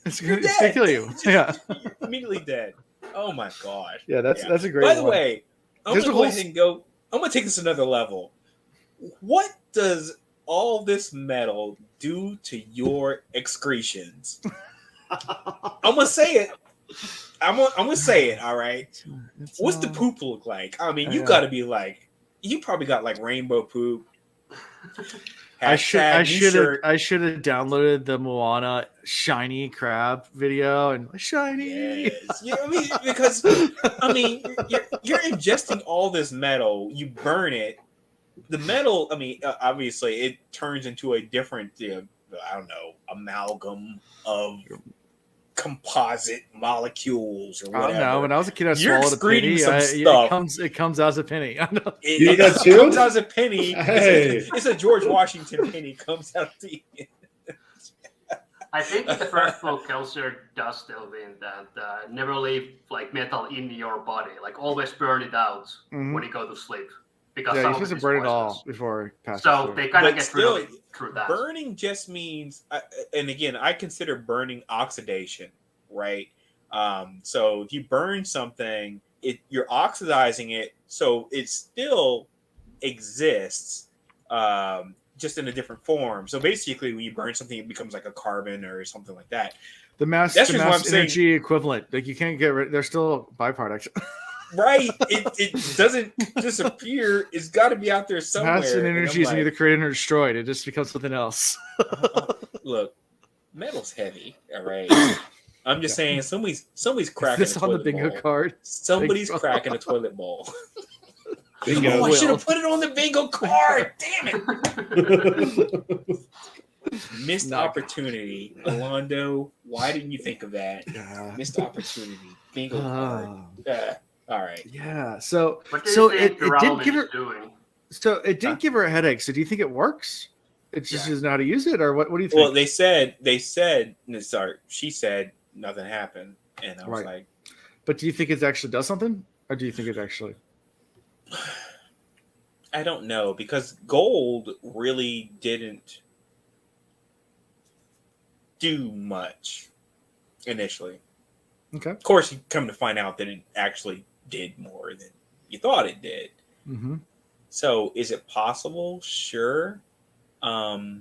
Speaker 1: It's gonna kill you.
Speaker 2: You're immediately dead. Oh my god!
Speaker 1: Yeah, that's a great.
Speaker 2: By the way, I'm gonna go ahead and go. I'm gonna take this another level. What does all this metal do to your excretions? I'm gonna say it. I'm gonna say it. All right. What's the poop look like? I mean, you gotta be like, you probably got like rainbow poop.
Speaker 1: I should have downloaded the Moana shiny crab video and shiny.
Speaker 2: Yes. Yeah, I mean, because you're ingesting all this metal. You burn it. The metal, I mean, obviously, it turns into a different, amalgam of composite molecules or whatever.
Speaker 1: I don't know. When I was a kid, I swallowed a penny. It comes out as a penny.
Speaker 2: It comes out as a penny. Hey. It's a George Washington penny. Comes out the end.
Speaker 3: I think in the first book, Kelsier does still mean that never leave like metal in your body. Like always burn it out when you go to sleep. Because
Speaker 1: you're supposed to burn it all before passing.
Speaker 3: So they kind of get through that.
Speaker 2: Burning just means, and again, I consider burning oxidation, right? So if you burn something, you're oxidizing it, so it still exists, just in a different form. So basically, when you burn something, it becomes like a carbon or something like that.
Speaker 1: The mass energy equivalent, like you can't get rid. They're still byproducts.
Speaker 2: Right. It doesn't disappear. It's got to be out there somewhere.
Speaker 1: Mass and energy is either created or destroyed. It just becomes something else.
Speaker 2: Look, metal's heavy. All right. I'm just saying somebody's cracking
Speaker 1: this
Speaker 2: a
Speaker 1: on the
Speaker 2: toilet
Speaker 1: bingo
Speaker 2: bowl.
Speaker 1: Card.
Speaker 2: Somebody's cracking a toilet bowl.
Speaker 4: Bingo.
Speaker 2: Oh, I should have put it on the bingo card. Damn it. Missed opportunity. Alondo, why didn't you think of that? Missed opportunity. Bingo card. All right.
Speaker 1: Yeah. So
Speaker 3: it didn't give her
Speaker 1: doing? So it didn't give her a headache. So do you think it works? It just doesn't know how to use it, or what do you think?
Speaker 2: Well, they said she said nothing happened. And I was like,
Speaker 1: but do you think it actually does something? Or do you think it actually?
Speaker 2: I don't know, because gold really didn't do much initially.
Speaker 1: Okay.
Speaker 2: Of course, you come to find out that it actually did more than you thought it did.
Speaker 1: Mm-hmm.
Speaker 2: So, is it possible? Sure. I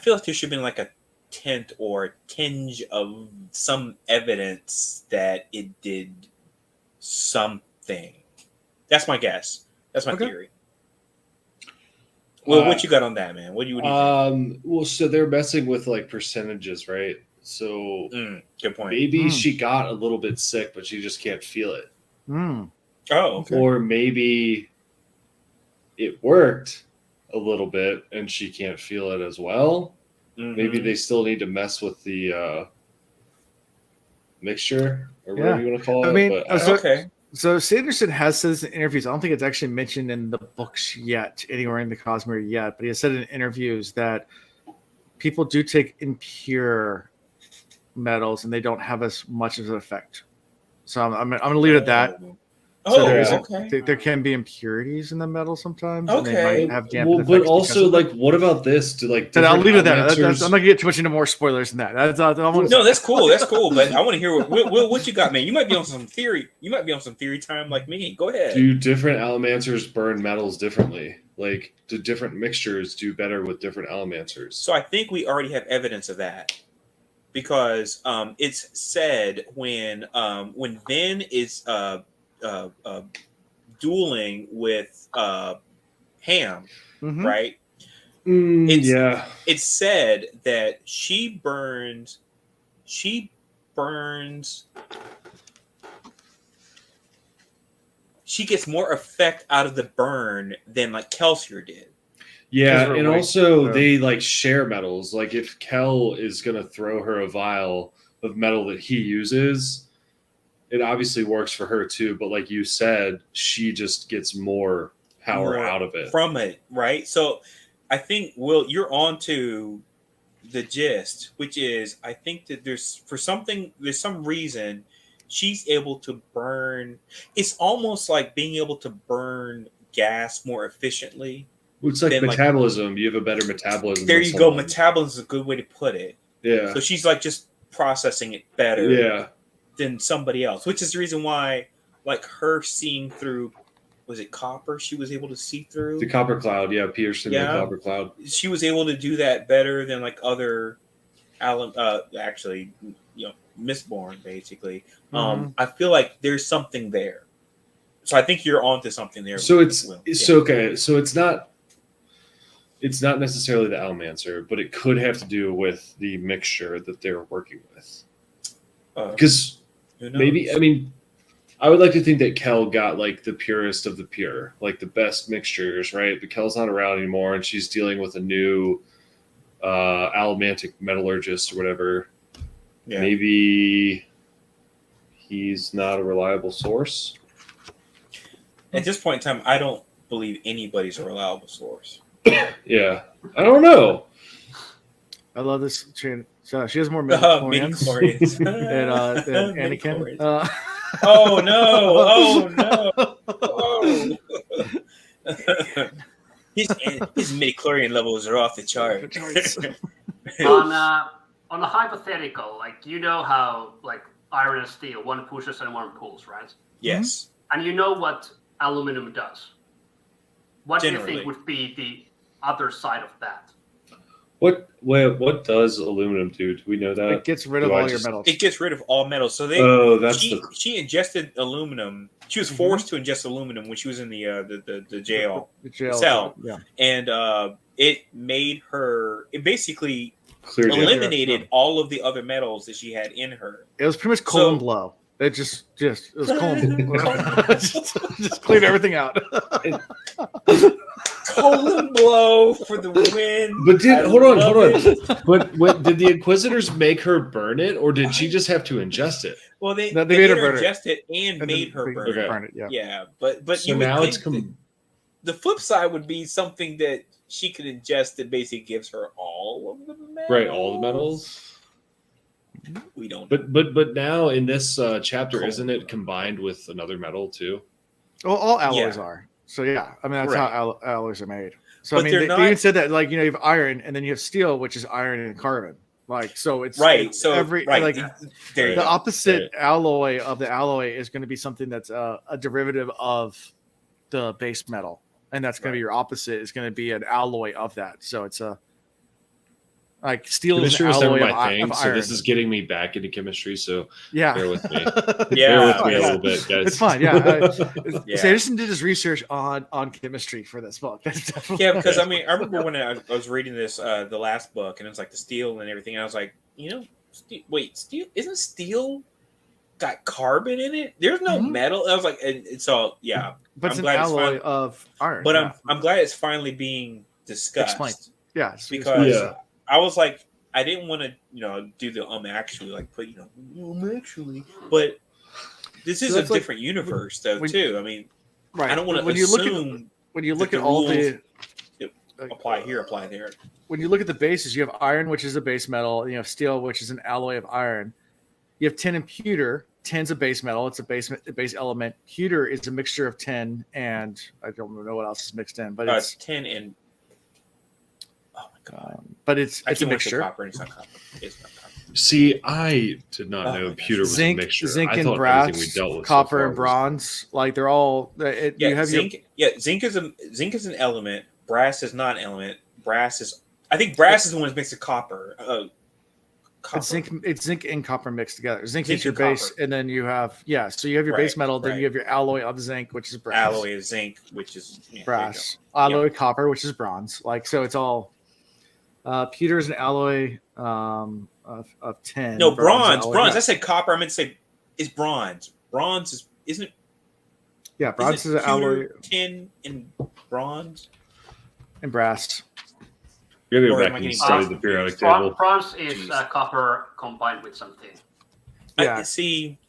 Speaker 2: feel like there should have been like a tint or a tinge of some evidence that it did something. That's my guess. That's my theory. Well, what you got on that, man? What do you think?
Speaker 4: Well, so they're messing with like percentages, right? So
Speaker 2: good point.
Speaker 4: Maybe she got a little bit sick, but she just can't feel it.
Speaker 2: Oh, okay.
Speaker 4: Or maybe it worked a little bit and she can't feel it as well. Mm-hmm. Maybe they still need to mess with the mixture or whatever you want to call it.
Speaker 1: I mean,
Speaker 2: but, okay.
Speaker 1: So Sanderson has said this in interviews. I don't think it's actually mentioned in the books yet, anywhere in the Cosmere yet, but he has said in interviews that people do take impure metals and they don't have as much of an effect. So I'm going to leave it at that. So there can be impurities in the metal sometimes.
Speaker 2: Okay.
Speaker 1: And they might have damping
Speaker 4: but also, like, what about this? Do like
Speaker 1: I'll leave it at that. I'm not gonna get too much into more spoilers than that.
Speaker 2: No, that's cool. That's cool. But I want to hear what you got, man. You might be on some theory. You might be on some theory time like me. Go ahead.
Speaker 4: Do different allomancers burn metals differently? Like, do different mixtures do better with different allomancers?
Speaker 2: So I think we already have evidence of that. Because it's said when Vin is dueling with Ham, right? It's said that she burns. She gets more effect out of the burn than like Kelsier did.
Speaker 4: Yeah, and also they like share metals. Like if Kel is gonna throw her a vial of metal that he uses, it obviously works for her too. But like you said, she just gets more power out of it
Speaker 2: from it, right? So I think Will, you're on to the gist, which is I think that there's some reason she's able to burn. It's almost like being able to burn gas more efficiently.
Speaker 4: It's like metabolism. You have a better metabolism.
Speaker 2: There you go. Metabolism is a good way to put it.
Speaker 4: Yeah.
Speaker 2: So she's like just processing it better than somebody else, which is the reason why, like her seeing through, was it copper? She was able to see through
Speaker 4: the copper cloud. Yeah, piercing the copper cloud.
Speaker 2: She was able to do that better than like other, actually, Mistborn basically. I feel like there's something there. So I think you're onto something there.
Speaker 4: So okay. So it's not necessarily the Allomancer, but it could have to do with the mixture that they're working with. Because maybe, I mean, I would like to think that Kel got like the purest of the pure, like the best mixtures, right? But Kel's not around anymore, and she's dealing with a new allomantic metallurgist or whatever. Yeah. Maybe he's not a reliable source.
Speaker 2: At this point in time, I don't believe anybody's a reliable source.
Speaker 1: Yeah, I don't know. I love this chain. So she has more midichlorians than Anakin.
Speaker 2: Oh no! Oh no! His midichlorian levels are off the chart.
Speaker 3: On a hypothetical, like how like iron and steel, one pushes and one pulls, right?
Speaker 2: Yes.
Speaker 3: And you know what aluminum does. What do you think would be the other side of that?
Speaker 4: What does aluminum do? Do we know that?
Speaker 1: It gets rid of all your metals.
Speaker 2: It gets rid of all metals. So she ingested aluminum. She was forced to ingest aluminum when she was in the jail cell, and it made her. It basically eliminated all of the other metals that she had in her.
Speaker 1: It was pretty much colon blow. It it was colon. just cleared everything out.
Speaker 2: Colon blow for the win.
Speaker 4: But hold on. But did the Inquisitors make her burn it, or did she just have to ingest it?
Speaker 2: Well, they made her ingest it and made her burn it. Yeah, but
Speaker 4: so now it's
Speaker 2: the flip side would be something that she could ingest that basically gives her all of the metals.
Speaker 4: Right, all the metals.
Speaker 2: We don't.
Speaker 4: But now in this chapter, isn't it combined with another metal too?
Speaker 1: Well, all alloys are. So yeah, I mean that's how alloys are made. So I mean, they even said that you have iron and then you have steel, which is iron and carbon. So it's
Speaker 2: right.
Speaker 1: So the opposite alloy of the alloy is going to be something that's a derivative of the base metal, and that's going to be your opposite. Is going to be an alloy of that. So it's steel is an alloy of iron.
Speaker 4: So this is getting me back into chemistry. So bear with me.
Speaker 2: Bear
Speaker 4: with me a little bit, guys.
Speaker 1: It's fine. Yeah. Sanderson did his research on chemistry for this book.
Speaker 2: Because I remember when I was reading this the last book, and it was like the steel and everything. And I was like, steel isn't steel got carbon in it? There's no metal. I was like,
Speaker 1: but it's an alloy of iron.
Speaker 2: But I'm glad it's finally being discussed.
Speaker 1: Explained. Yeah,
Speaker 2: because. I was like, I didn't want to, do the actually, actually, but this is a different universe, though, too. I mean, I don't want to assume
Speaker 1: when you look at all the
Speaker 2: apply here, apply there.
Speaker 1: When you look at the bases, you have iron, which is a base metal, and you have steel, which is an alloy of iron. You have tin and pewter. Tin's a base metal; it's a base element. Pewter is a mixture of tin and I don't know what else is mixed in, but it's
Speaker 2: tin and.
Speaker 1: But it's a mixture.
Speaker 2: Copper, it's not copper. It's not copper.
Speaker 4: See, I did not know pewter was a mixture.
Speaker 1: Zinc and brass, copper and bronze, they're all.
Speaker 2: Zinc. Zinc is an element. Brass is not an element. Brass is. I think brass is the one that makes the copper.
Speaker 1: It's zinc and copper mixed together. Zinc is your base, and then you have So you have your base metal. Then you have your alloy of zinc, which is brass.
Speaker 2: Alloy of zinc, which is
Speaker 1: brass. Alloy copper, which is bronze. So it's all. Pewter is an alloy of tin.
Speaker 2: No, bronze. I said copper. I meant to say is bronze. Bronze isn't.
Speaker 1: Yeah, bronze is an alloy.
Speaker 2: Tin and bronze
Speaker 1: and brass.
Speaker 4: You're gonna go back and study the periodic table.
Speaker 3: Bronze is copper combined with something.
Speaker 2: Yeah.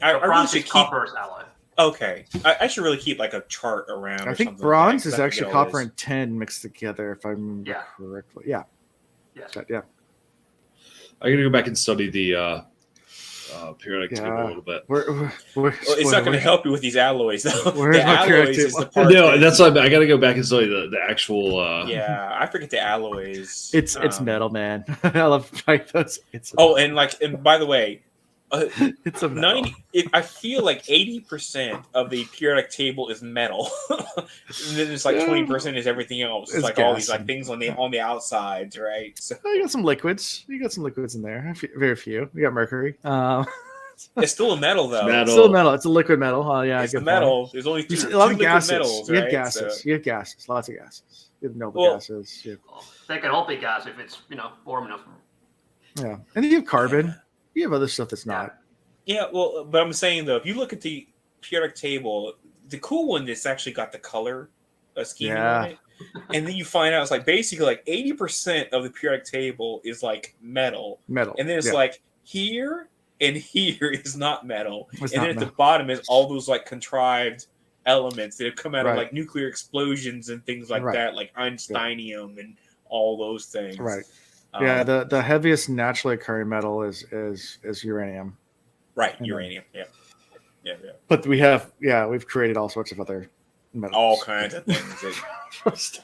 Speaker 2: I really should keep copper's alloy. Okay, I should really keep a chart around.
Speaker 1: I think bronze is actually copper and tin mixed together, if I remember correctly. Yeah.
Speaker 3: Yes.
Speaker 1: Yeah.
Speaker 4: I'm gonna go back and study the periodic table a little bit.
Speaker 2: It's not going to help you with these alloys, though.
Speaker 1: Where's my periodic table?
Speaker 4: No, that's why I got to go back and study the actual.
Speaker 2: I forget the alloys.
Speaker 1: It's metal, man. I love those.
Speaker 2: And by the way,
Speaker 1: it's a metal.
Speaker 2: I feel like 80% of the periodic table is metal, and then it's 20% is everything else. It's all these things on the outsides, right? So
Speaker 1: you got some liquids. You got some liquids in there. Very few. You got mercury.
Speaker 2: It's still a metal, though.
Speaker 1: It's still a metal. It's a liquid metal.
Speaker 2: It's a metal. Point. There's only
Speaker 1: a lot of gases.
Speaker 2: Metals,
Speaker 1: right?
Speaker 2: You
Speaker 1: have gases. Lots of gases. You have noble gases.
Speaker 3: They can all be gas if it's warm enough.
Speaker 1: Yeah, and then you have carbon. Yeah. You have other stuff that's not.
Speaker 2: Yeah, well, but I'm saying though, if you look at the periodic table, the cool one that's actually got the color scheme on it, and then you find out it's basically 80% of the periodic table is metal, and then it's here and here is not metal, and then at the bottom is all those contrived elements that have come out of nuclear explosions and things like that, like Einsteinium and all those things.
Speaker 1: Right. The heaviest naturally occurring metal is uranium.
Speaker 2: Right, uranium. Yeah.
Speaker 1: But we've created all sorts of other metals.
Speaker 2: All kinds of things.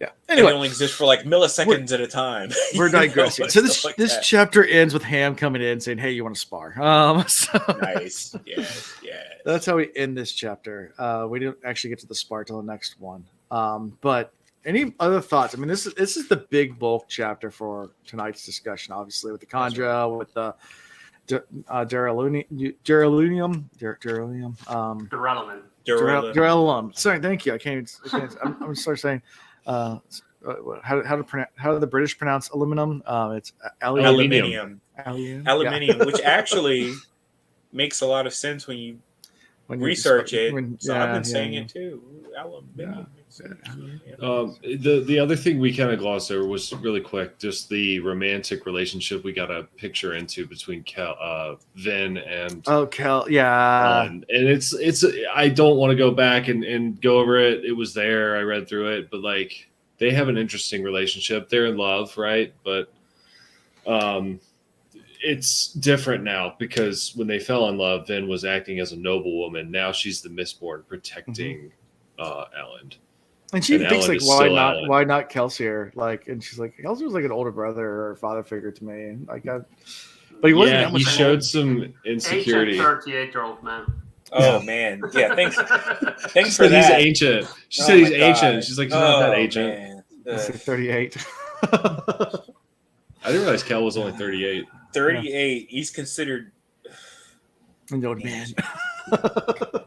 Speaker 1: Yeah.
Speaker 2: Anyway, they only exist for milliseconds at a time.
Speaker 1: We're digressing. So this chapter ends with Ham coming in saying, "Hey, you want to spar?"
Speaker 2: Nice. Yes.
Speaker 1: That's how we end this chapter. We didn't actually get to the spar till the next one. But Any other thoughts? I mean, this is the big bulk chapter for tonight's discussion, obviously, with the chondra, with the duralum. Sorry, thank you. I can't. I'm start saying. How do the British pronounce aluminum? It's
Speaker 2: aluminium.
Speaker 1: Aluminium,
Speaker 2: which actually makes a lot of sense when you research it. I've been saying it too. Aluminium.
Speaker 4: The other thing we kind of glossed over was really quick, just the romantic relationship we got a picture into between Vin and
Speaker 1: Kel, yeah.
Speaker 4: And it's I don't want to go back and go over it. It was there. I read through it, but like they have an interesting relationship. They're in love, right? But it's different now because when they fell in love, Vin was acting as a noble woman. Now she's the Mistborn protecting Ellen.
Speaker 1: And she thinks like, why not Kelsier? Like, and she's like, Kelsier was like an older brother or father figure to me. And like, but he wasn't.
Speaker 4: Yeah, he showed some insecurity.
Speaker 3: 38-year-old man.
Speaker 2: Oh man, yeah. Thanks for that.
Speaker 4: He's ancient. She said he's ancient. She's like, he's not that ancient.
Speaker 1: He's like 38.
Speaker 4: I didn't realize Kel was only 38.
Speaker 2: 38. He's considered
Speaker 1: an old man.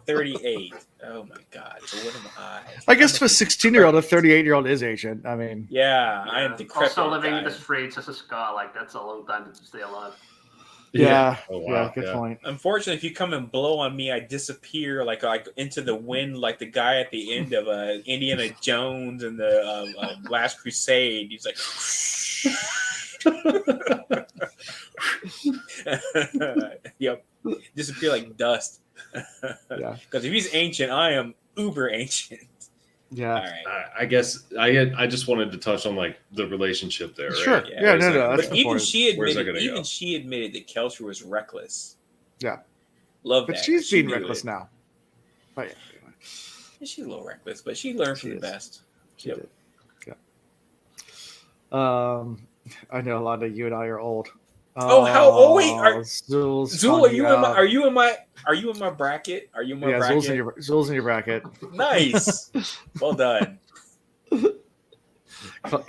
Speaker 2: 38. Oh my God. So what am I?
Speaker 1: I guess for a 16-year-old, a 38-year-old is ancient. I mean,
Speaker 2: I am decrepit.
Speaker 3: Also living in the streets as a ska, like that's a long time to stay alive.
Speaker 1: Yeah.
Speaker 4: Oh, wow.
Speaker 1: Good point.
Speaker 2: Unfortunately, if you come and blow on me, I disappear like into the wind, like the guy at the end of Indiana Jones and the Last Crusade. He's like, yep, disappear like dust.
Speaker 1: Yeah,
Speaker 2: because if he's ancient, I am uber ancient.
Speaker 1: Yeah.
Speaker 2: All right.
Speaker 4: I guess I just wanted to touch on like the relationship there. Right?
Speaker 1: Sure. Yeah. No.
Speaker 2: But even she admitted that Kelsier was reckless.
Speaker 1: Yeah.
Speaker 2: Love that.
Speaker 1: But she's being reckless now. But
Speaker 2: yeah, she's a little reckless, but she learned from the best.
Speaker 1: She did. Yeah. I know a lot of you and I are old.
Speaker 2: Oh, wait.
Speaker 1: Zool,
Speaker 2: are you in my bracket? Are you in my bracket?
Speaker 1: Zool's in your bracket.
Speaker 2: Nice. Well done. We'll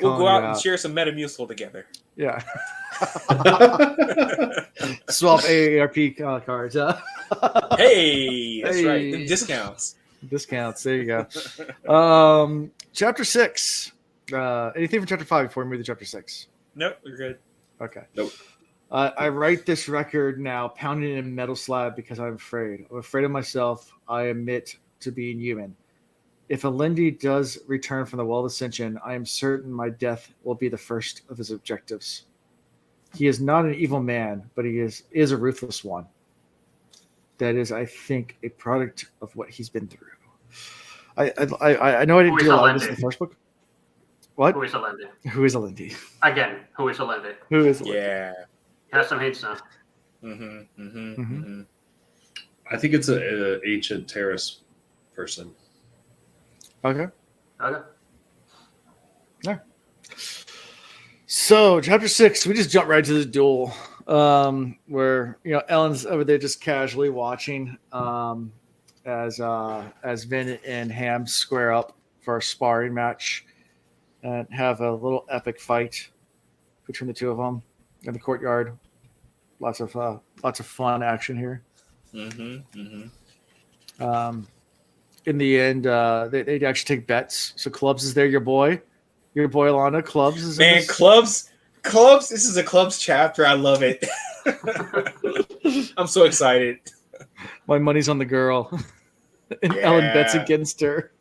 Speaker 2: go out and share some Metamucil together.
Speaker 1: Yeah. Swap AARP cards.
Speaker 2: Hey, that's right. The discounts.
Speaker 1: There you go. Chapter 6. Anything from chapter 5 before we move to chapter 6?
Speaker 2: Nope, we're good.
Speaker 1: Okay.
Speaker 4: Nope.
Speaker 1: I write this record now, pounding in a metal slab because I'm afraid. I'm afraid of myself. I admit to being human. If Alendi does return from the Well of Ascension, I am certain my death will be the first of his objectives. He is not an evil man, but he is a ruthless one. That is, I think, a product of what he's been through. I know I didn't do a lot of this in the first book. What?
Speaker 3: Who is Alendi?
Speaker 1: Who is Alendi?
Speaker 3: Again, who is Alendi?
Speaker 1: Who is Alendi?
Speaker 2: Yeah.
Speaker 3: Have some hints now.
Speaker 4: I think it's an ancient terrace person.
Speaker 1: Okay. Yeah. So, chapter 6, we just jump right to the duel, where Ellen's over there just casually watching as Vin and Ham square up for a sparring match and have a little epic fight between the two of them in the courtyard. Lots of fun action here. In the end, they actually take bets. So Clubs is there, your boy Alana. Clubs is
Speaker 2: man. Clubs. This is a Clubs chapter. I love it. I'm so excited.
Speaker 1: My money's on the girl, and Ellen bets against her.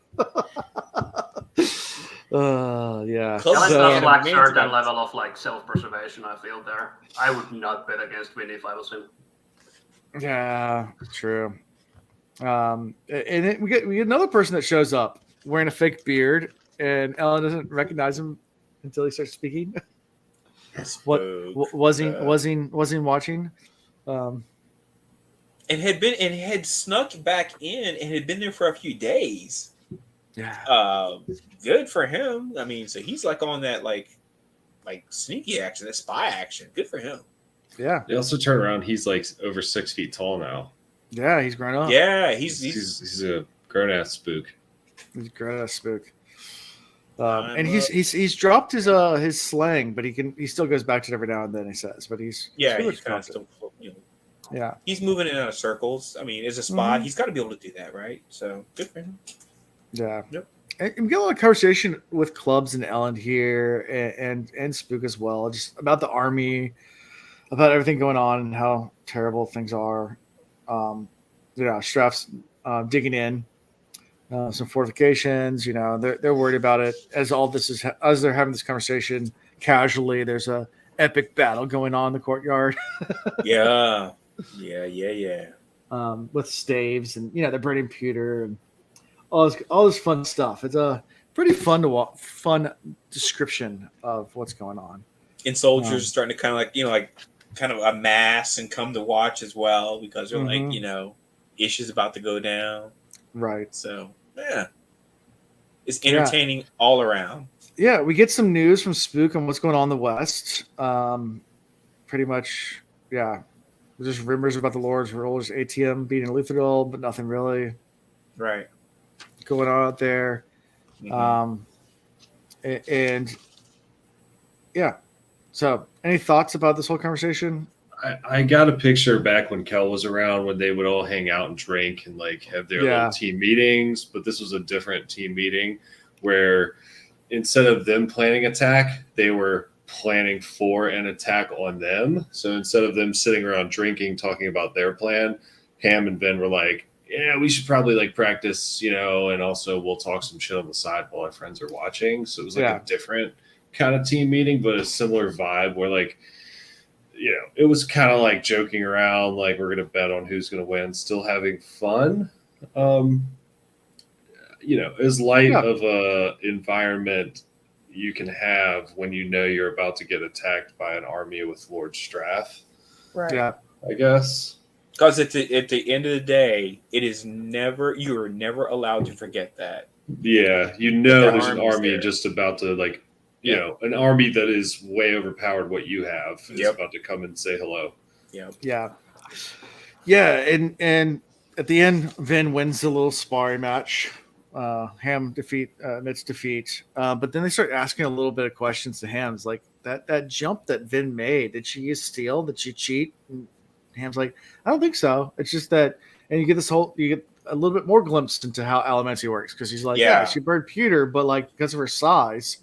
Speaker 1: Yeah.
Speaker 3: Clubs does lack certain level of like self-preservation. I feel there. I would not bet against Vinny if I was him.
Speaker 1: Yeah, true. And then we get another person that shows up wearing a fake beard, and Ellen doesn't recognize him until he starts speaking. Was he watching?
Speaker 2: And had snuck back in and had been there for a few days.
Speaker 1: Yeah.
Speaker 2: Good for him. I mean, so he's like on that like sneaky action, that spy action. Good for him.
Speaker 1: Yeah.
Speaker 4: They also turn around. He's like over 6 feet tall now.
Speaker 1: Yeah, he's grown up.
Speaker 2: Yeah, he's
Speaker 4: a grown ass spook.
Speaker 1: He's a grown ass spook. And he's dropped his slang, but he still goes back to it every now and then. He says, but he's
Speaker 2: kind of still, he's moving in out circles. I mean, as a spot, he's got to be able to do that, right? So good for him.
Speaker 1: Yeah.
Speaker 2: Yep.
Speaker 1: And we get a lot of conversation with clubs and Ellen here and Spook as well, just about the Army, about everything going on and how terrible things are. Straff's digging in some fortifications. They're worried about it as they're having this conversation casually. There's a epic battle going on in the courtyard.
Speaker 2: Yeah.
Speaker 1: With staves and they're burning pewter and all this fun stuff. It's a pretty fun description of what's going on.
Speaker 2: And soldiers are starting to kind of kind of amass and come to watch as well because they're issues about to go down.
Speaker 1: Right.
Speaker 2: So yeah, it's entertaining all around.
Speaker 1: Yeah, we get some news from Spook on what's going on in the West. Pretty much, yeah. There's just rumors about the Lord's Rollers ATM beating Lutherdal, but nothing really
Speaker 2: right
Speaker 1: going on out there. And yeah. So, any thoughts about this whole conversation?
Speaker 4: I got a picture back when Kel was around when they would all hang out and drink and have their little team meetings, but this was a different team meeting where instead of them planning attack, they were planning for an attack on them. So instead of them sitting around drinking, talking about their plan, Ham and Ben were like, yeah, we should probably practice, and also we'll talk some shit on the side while our friends are watching. So it was a different kind of team meeting, but a similar vibe where it was kind of joking around, we're going to bet on who's going to win, still having fun. As light of a environment you can have when you're about to get attacked by an army with Lord Strath.
Speaker 5: Right.
Speaker 1: Yeah.
Speaker 4: I guess.
Speaker 2: Because at the end of the day, you are never allowed to forget that.
Speaker 4: Yeah. There's an army just about to an army that is way overpowered what you have is about to come and say hello.
Speaker 1: Yeah. And at the end, Vin wins the little sparring match. Ham admits defeat. But then they start asking a little bit of questions to Ham. It's like that jump that Vin made. Did she use steel? Did she cheat? And Ham's like, I don't think so. It's just that, and you get a little bit more glimpse into how Allemande works because he's like, yeah, she burned pewter, but because of her size,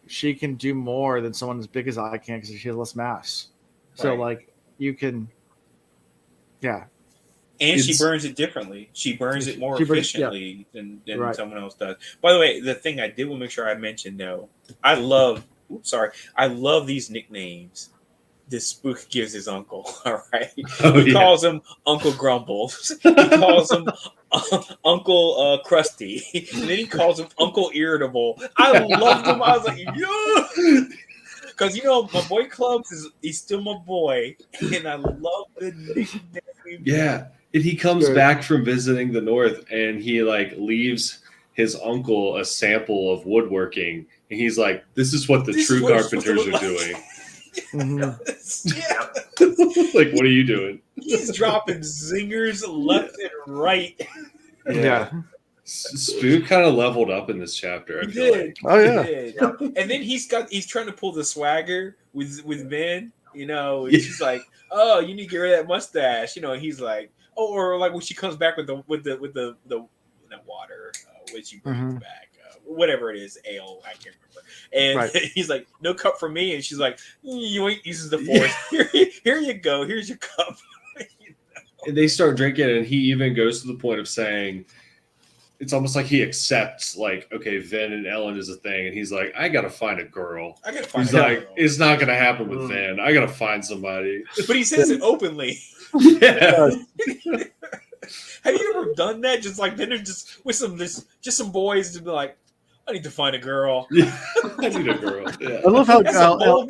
Speaker 1: she can do more than someone as big as I can because she has less mass. So you can, yeah.
Speaker 2: And she burns it differently. She burns it more efficiently than someone else does. By the way, the thing I did want to make sure I mentioned though, I love these nicknames this Spook gives his uncle. All right, he calls him Uncle Grumbles. He calls him Uncle Krusty, and then he calls him Uncle Irritable. I loved him. I was like, yeah, because my boy Clubs he's still my boy, and I love the nickname.
Speaker 4: Yeah, and he comes back from visiting the North, and he leaves his uncle a sample of woodworking, and he's like, "This is what the true carpenters are doing."
Speaker 2: Yeah.
Speaker 4: What are you doing?
Speaker 2: He's dropping zingers left and right.
Speaker 1: Yeah.
Speaker 4: Spook kind of leveled up in this chapter. I feel like.
Speaker 1: Oh yeah.
Speaker 2: And then he's trying to pull the swagger with Ben. She's like, "Oh, you need to get rid of that mustache." And he's like, "Oh," or when she comes back with the water, when she brings back. Whatever it is, ale, I can't remember. And he's like, "No cup for me," and she's like, "You ain't using the force. Here you go. Here's your cup."
Speaker 4: And they start drinking, and he even goes to the point of saying, it's almost like he accepts, okay, Vin and Ellen is a thing, and he's like, "I gotta find a girl." He's like, "It's not gonna happen with Vin. I gotta find somebody."
Speaker 2: But he says it openly.
Speaker 4: Yeah.
Speaker 2: Have you ever done that? Just dinner, just with some boys to be like, "I need to find a girl."
Speaker 4: I need a girl. Yeah.
Speaker 1: I love how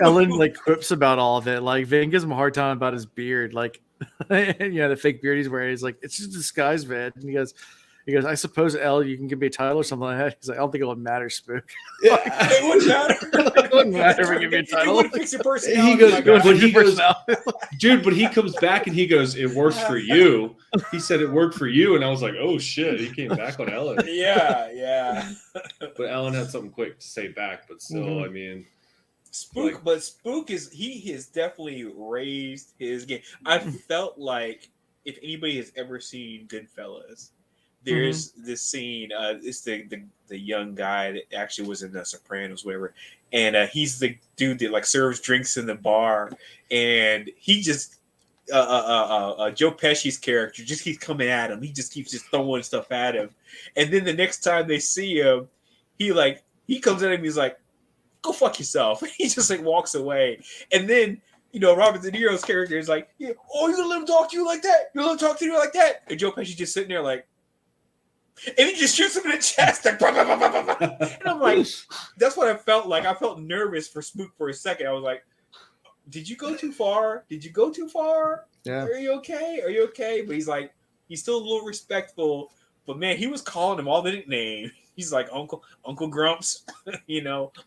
Speaker 1: Ellen quips about all of it. Vin gives him a hard time about his beard. The fake beard he's wearing. He's like, "It's just a disguise, Vin." And he goes, He goes, I suppose, Elle, you can give me a title or something like that. He's like, I don't think it would matter, Spook.
Speaker 4: Yeah.
Speaker 2: It wouldn't matter.
Speaker 1: It wouldn't matter if we give you a
Speaker 2: It
Speaker 1: title.
Speaker 2: wouldn't fix your personality.
Speaker 4: He goes,
Speaker 2: my guy.
Speaker 4: but he goes,
Speaker 1: personality.
Speaker 4: dude, but he comes back and he goes, it works for you. He said it worked for you. And I was like, oh, shit. He came back on Ellen.
Speaker 2: Yeah.
Speaker 4: But Ellen had something quick to say back. But still, I mean.
Speaker 2: Spook, but Spook he has definitely raised his game. I felt like if anybody has ever seen Goodfellas, there's this scene. It's the young guy that actually was in The Sopranos, whatever, and he's the dude that like serves drinks in the bar, and he just Joe Pesci's character just keeps coming at him. He just keeps just throwing stuff at him, and then the next time they see him, he comes at him. He's like, go fuck yourself. He just like walks away. And then, Robert De Niro's character is like, yeah, oh, you gonna let him talk to you like that? You gonna let him talk to you like that? And Joe Pesci just sitting there like, and he just shoots him in the chest. Like, bah, bah, bah, bah, bah, bah. And I'm like, that's what I felt like. I felt nervous for Spook for a second. I was like, did you go too far? Did you go too far?
Speaker 1: Yeah.
Speaker 2: Are you okay? Are you okay? But he's like, he's still a little respectful. But man, he was calling him all the nicknames. He's like Uncle Grumps,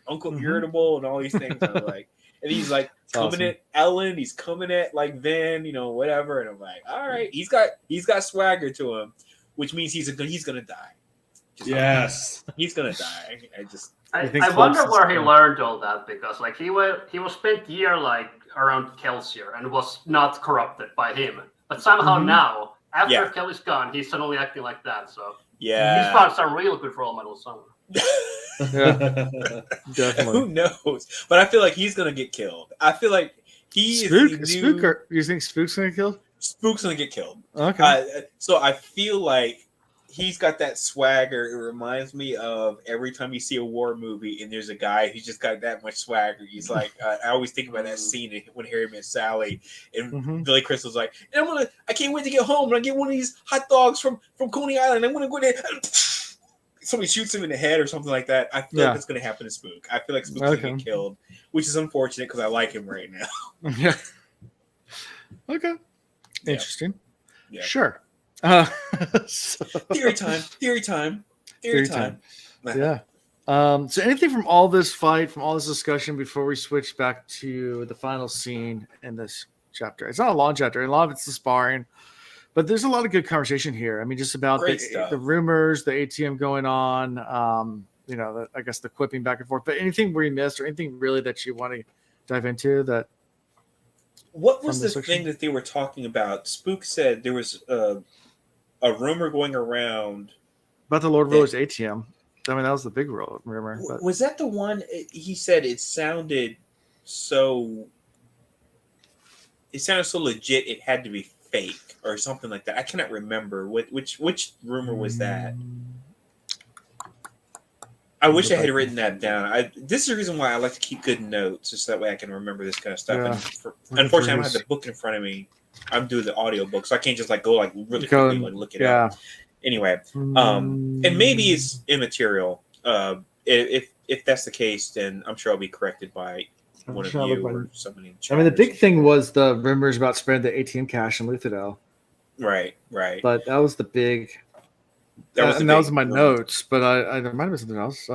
Speaker 2: Uncle Irritable, and all these things. I'm like, and he's like coming at Ellen. He's coming at like Van, whatever. And I'm like, all right, he's got swagger to him, which means he's gonna die.
Speaker 4: Yes,
Speaker 2: he's gonna die.
Speaker 3: I wonder where he learned all that, because like he was spent year like around Kelsier and was not corrupted by him, but somehow now after Kelly's gone, he's suddenly acting like that. So.
Speaker 2: Yeah,
Speaker 3: he's found some real good role models somewhere.
Speaker 1: Yeah, definitely.
Speaker 2: Who knows? But I feel like he's gonna get killed. I feel like
Speaker 1: you think Spook's gonna get killed?
Speaker 2: Spook's gonna get killed.
Speaker 1: Okay.
Speaker 2: So I feel like he's got that swagger. It reminds me of every time you see a war movie and there's a guy who's just got that much swagger. He's like, I always think about that scene when Harry Met Sally and Billy Crystal's like, and I can't wait to get home and I get one of these hot dogs from Coney Island. I'm gonna go there. Somebody shoots him in the head or something like that. I feel like it's gonna happen to Spook. I feel like Spook's gonna get killed, which is unfortunate because I like him right now.
Speaker 1: Yeah. Okay. Interesting.
Speaker 2: Yeah.
Speaker 1: Sure.
Speaker 2: Theory time.
Speaker 1: Yeah. So anything from all this fight, from all this discussion before we switch back to the final scene in this chapter? It's not a long chapter. A lot of it's the sparring, but there's a lot of good conversation here. I mean, just about the rumors, the ATM going on, I guess the quipping back and forth, but anything we missed or anything really that you want to dive into that.
Speaker 2: What was the thing that they were talking about? Spook said there was a rumor going around
Speaker 1: about the Lord Ruler's ATM. I mean, that was the big rumor. But.
Speaker 2: Was that the one he said it sounded so legit it had to be fake or something like that? I cannot remember. Which rumor was that? I wish I had written that down. This is the reason why I like to keep good notes, just that way I can remember this kind of stuff. Yeah. Unfortunately, I don't have the book in front of me. I'm doing the audio book, so I can't just go really quickly look it up. Anyway, and maybe it's immaterial. If that's the case, then I'm sure I'll be corrected by one of you or somebody in chat.
Speaker 1: I mean, the big thing was the rumors about spreading the ATM cash in Luthadel.
Speaker 2: Right.
Speaker 1: But that was the big. That was in my notes, but there might have been something else.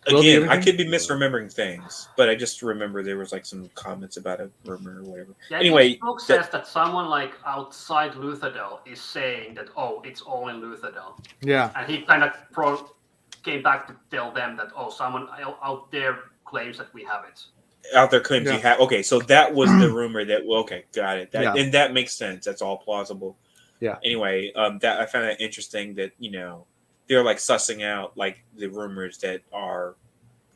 Speaker 2: Again, I could be misremembering things, but I just remember there was like some comments about a rumor or whatever.
Speaker 3: Yeah,
Speaker 2: anyway,
Speaker 3: the book says that someone like outside Luthadel is saying that it's all in Luthadel.
Speaker 1: Yeah,
Speaker 2: Uh-huh.
Speaker 3: and he kind of came back to tell them that someone out there claims that we have it.
Speaker 2: Out there claims you have. Okay, so that was the rumor that. Well, okay, got it. And that makes sense. That's all plausible.
Speaker 1: Yeah.
Speaker 2: Anyway, that I found that interesting that they're like sussing out like the rumors that are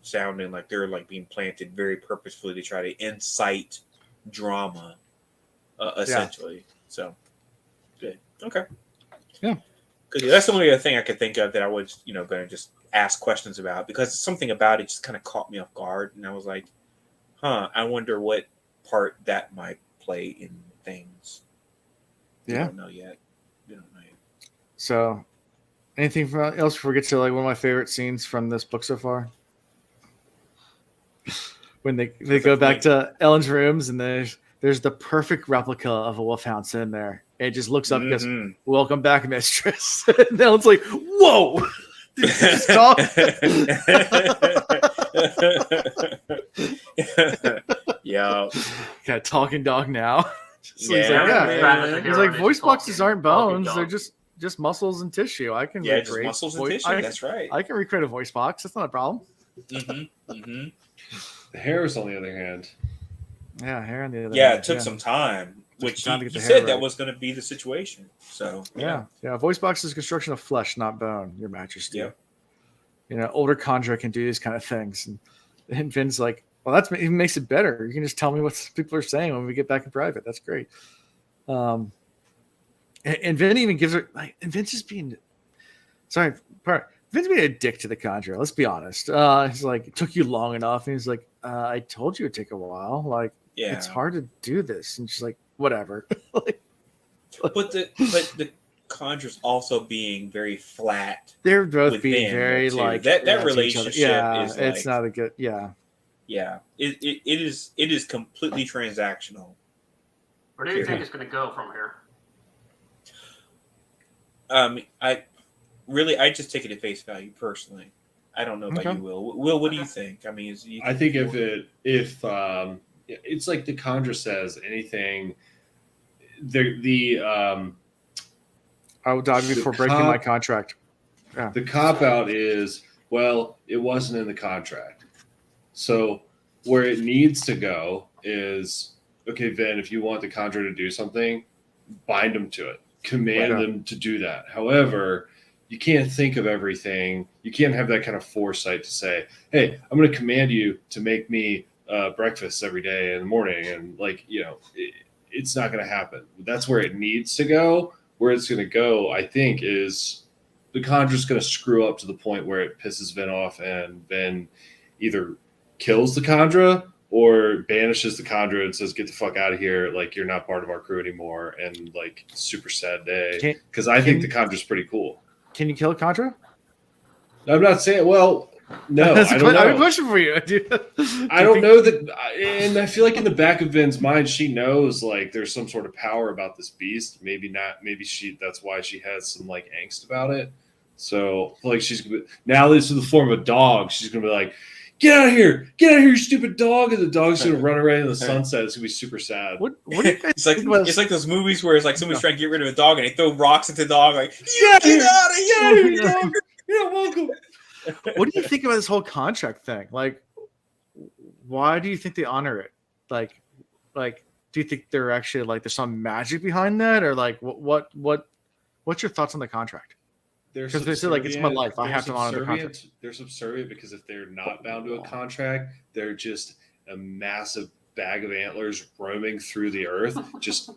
Speaker 2: sounding like they're like being planted very purposefully to try to incite drama, essentially. So good. Okay.
Speaker 1: Yeah.
Speaker 2: Good. That's the only other thing I could think of that I was going to just ask questions about, because something about it just kind of caught me off guard, and I was like, I wonder what part that might play in things.
Speaker 1: Yeah.
Speaker 2: We don't know yet.
Speaker 1: So, anything else before we get to like one of my favorite scenes from this book so far? When they go back to Ellen's rooms and there's the perfect replica of a wolfhound sitting there, And it just looks up and goes, "Welcome back, mistress." And then it's like, "Whoa!" Stop.
Speaker 2: Yeah.
Speaker 1: Got a talking dog now. So he's like, voice boxes aren't bones; they're just muscles and tissue. I can
Speaker 2: just muscles and tissue. That's right.
Speaker 1: I can recreate a voice box. That's not a problem.
Speaker 4: The hairs, on the other hand.
Speaker 1: Yeah, hair on the other hand.
Speaker 2: It took some time, which he said that was going to be the situation. So
Speaker 1: yeah. Voice box is construction of flesh, not bone. Your Majesty. Yeah. Older Conjure can do these kind of things, and Vin's like, well, that's even makes it better. You can just tell me what people are saying when we get back in private. That's great. And Vin even gives her and Vin's just being Vin's being a dick to the Conjurer. Let's be honest. He's like, it took you long enough, and he's like, I told you it'd take a while. Like, it's hard to do this, and she's like, whatever. But
Speaker 2: the Conjurer's also being very flat.
Speaker 1: They're both being very like
Speaker 2: that relationship. Is
Speaker 1: it's not a good.
Speaker 2: Yeah, it is completely transactional.
Speaker 3: Where do you think it's going to go from here?
Speaker 2: I just take it at face value personally. I don't know about you, Will. Will, what do you think? I mean,
Speaker 4: I think if it's like the Conjure says, anything,
Speaker 1: I will die before breaking my contract. Yeah.
Speaker 4: The cop out is, well, it wasn't in the contract. So where it needs to go is, okay, Vin, if you want the Conjure to do something, bind them to it. Command them to do that. However, you can't think of everything. You can't have that kind of foresight to say, hey, I'm going to command you to make me breakfast every day in the morning. And it's not going to happen. That's where it needs to go. Where it's going to go, I think, is the Conjure's going to screw up to the point where it pisses Vin off, and Vin either kills the Conjure or banishes the Conjure and says, get the fuck out of here. Like, you're not part of our crew anymore. And like, super sad day. Because I think the Conjure's pretty cool.
Speaker 1: Can you kill a Conjure?
Speaker 4: I'm not saying, well, no, I don't know.
Speaker 1: I'm pushing for you, dude.
Speaker 4: I don't know that. And I feel like in the back of Vin's mind, she knows like there's some sort of power about this beast. Maybe not. Maybe that's why she has some like angst about it. So like now this is the form of a dog. She's going to be like, get out of here, you stupid dog. And the dog's going to run away in the sunset. It's going to be super sad.
Speaker 1: What do you guys
Speaker 2: it's like those movies where it's like somebody's trying to get rid of a dog and they throw rocks at the dog. Like, get out of here, dog. You're welcome.
Speaker 1: What do you think about this whole contract thing? Like, why do you think they honor it? Like, do you think they're actually like there's some magic behind that, or like what's your thoughts on the contract? Because they say like it's my life, I have to honor the contract.
Speaker 4: They're subservient because if they're not bound to a contract, they're just a massive bag of antlers roaming through the earth, just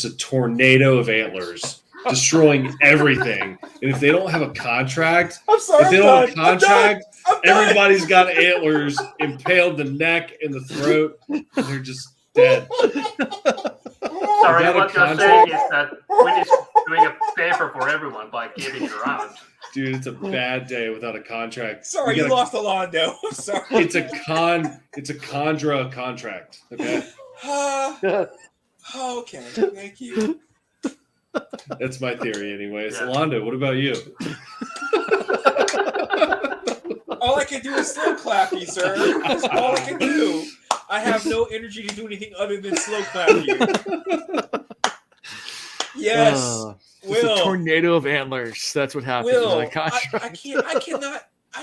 Speaker 4: a tornado of antlers. Destroying everything. And if they don't have a contract, everybody's got antlers impaled the neck and the throat, and they're just dead.
Speaker 3: Sorry, what you're saying is that Quinn is doing a favor for everyone by giving it around.
Speaker 4: Dude, it's a bad day without a contract.
Speaker 2: Sorry, you lost Alondo. I'm sorry.
Speaker 4: It's a Conjura contract. Okay.
Speaker 2: Okay, thank you.
Speaker 4: That's my theory, anyways. Yeah. Alondo, what about you?
Speaker 2: All I can do is slow clap you, sir. That's all I can do. I have no energy to do anything other than slow clap you. Yes, Will.
Speaker 1: It's a tornado of antlers. That's what happens.
Speaker 2: Will, I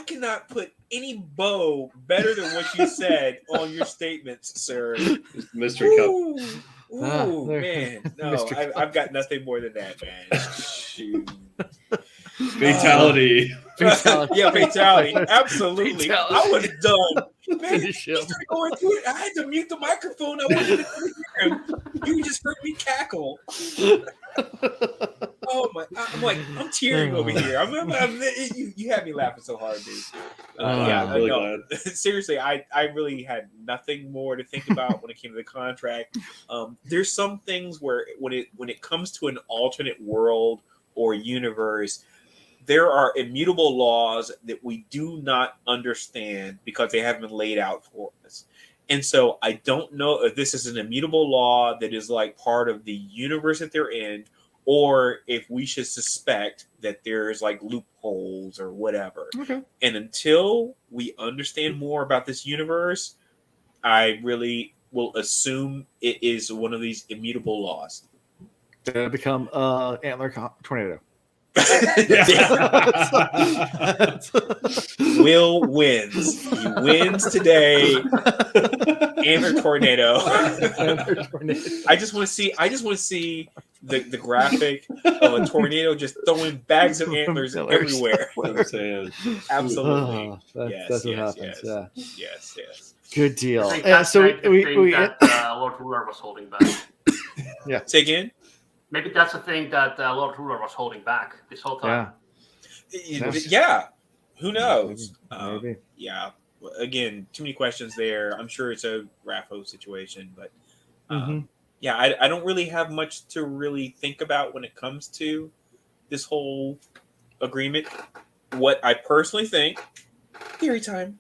Speaker 2: cannot put any bow better than what you said on your statements, sir.
Speaker 4: Mystery cup.
Speaker 2: Ooh, man. No, I've got nothing more than that, man. Shoot.
Speaker 4: Fatality.
Speaker 2: Yeah, fatality. Absolutely. Fatality. I was done. Man, going through it. I had to mute the microphone. I wanted to hear him. You just heard me cackle. Oh my! I'm tearing over here. You had me laughing so hard, dude.
Speaker 4: I'm really glad.
Speaker 2: Seriously, I really had nothing more to think about when it came to the contract. There's some things where when it comes to an alternate world or universe, there are immutable laws that we do not understand because they haven't been laid out for us. And so I don't know if this is an immutable law that is like part of the universe that they're in, or if we should suspect that there's like loopholes or whatever.
Speaker 1: Okay.
Speaker 2: And until we understand more about this universe, I really will assume it is one of these immutable laws.
Speaker 1: To become antler tornado.
Speaker 2: Will wins. He wins today. Antler tornado. I just want to see the graphic of a tornado just throwing bags of antlers everywhere.
Speaker 4: I'm saying.
Speaker 2: Absolutely.
Speaker 1: That's what happens.
Speaker 2: Yes.
Speaker 1: Good deal.
Speaker 3: I think that's
Speaker 1: So
Speaker 3: like the thing that Lord Ruler was holding back.
Speaker 1: Yeah.
Speaker 2: Say again?
Speaker 3: Maybe that's the thing that Lord Ruler was holding back this whole time.
Speaker 2: Yeah. Who knows?
Speaker 1: Maybe.
Speaker 2: Yeah. Again, too many questions there. I'm sure it's a Raffo situation, but yeah, I don't really have much to really think about when it comes to this whole agreement. What I personally think, theory time.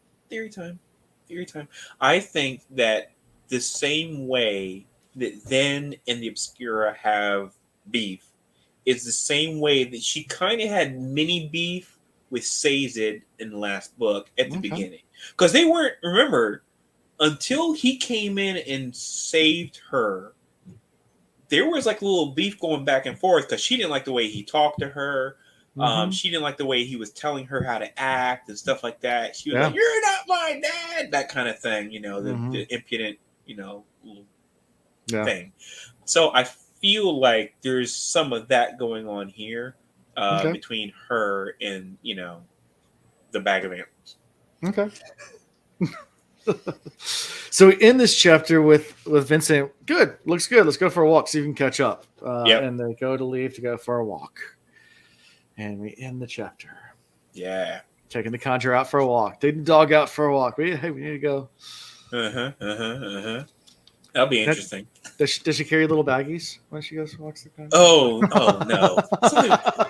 Speaker 2: I think that the same way that Ven and the Obscura have beef is the same way that she kind of had mini beef with Sazed in the last book at the beginning. Because they weren't, remember, until he came in and saved her, there was like a little beef going back and forth because she didn't like the way he talked to her. She didn't like the way he was telling her how to act and stuff like that. She was like, "You're not my dad," that kind of thing, the impudent, thing. So I feel like there's some of that going on here between her and, the bag of antlers.
Speaker 1: Okay. So in this chapter with Vincent, good, looks good. Let's go for a walk, see if we can catch up. And they go to leave to go for a walk. And we end the chapter.
Speaker 2: Yeah.
Speaker 1: Taking the conjure out for a walk. Taking the dog out for a walk. We need to go.
Speaker 2: That'll be interesting.
Speaker 1: Does she carry little baggies when she goes walks the conjure?
Speaker 2: Oh no.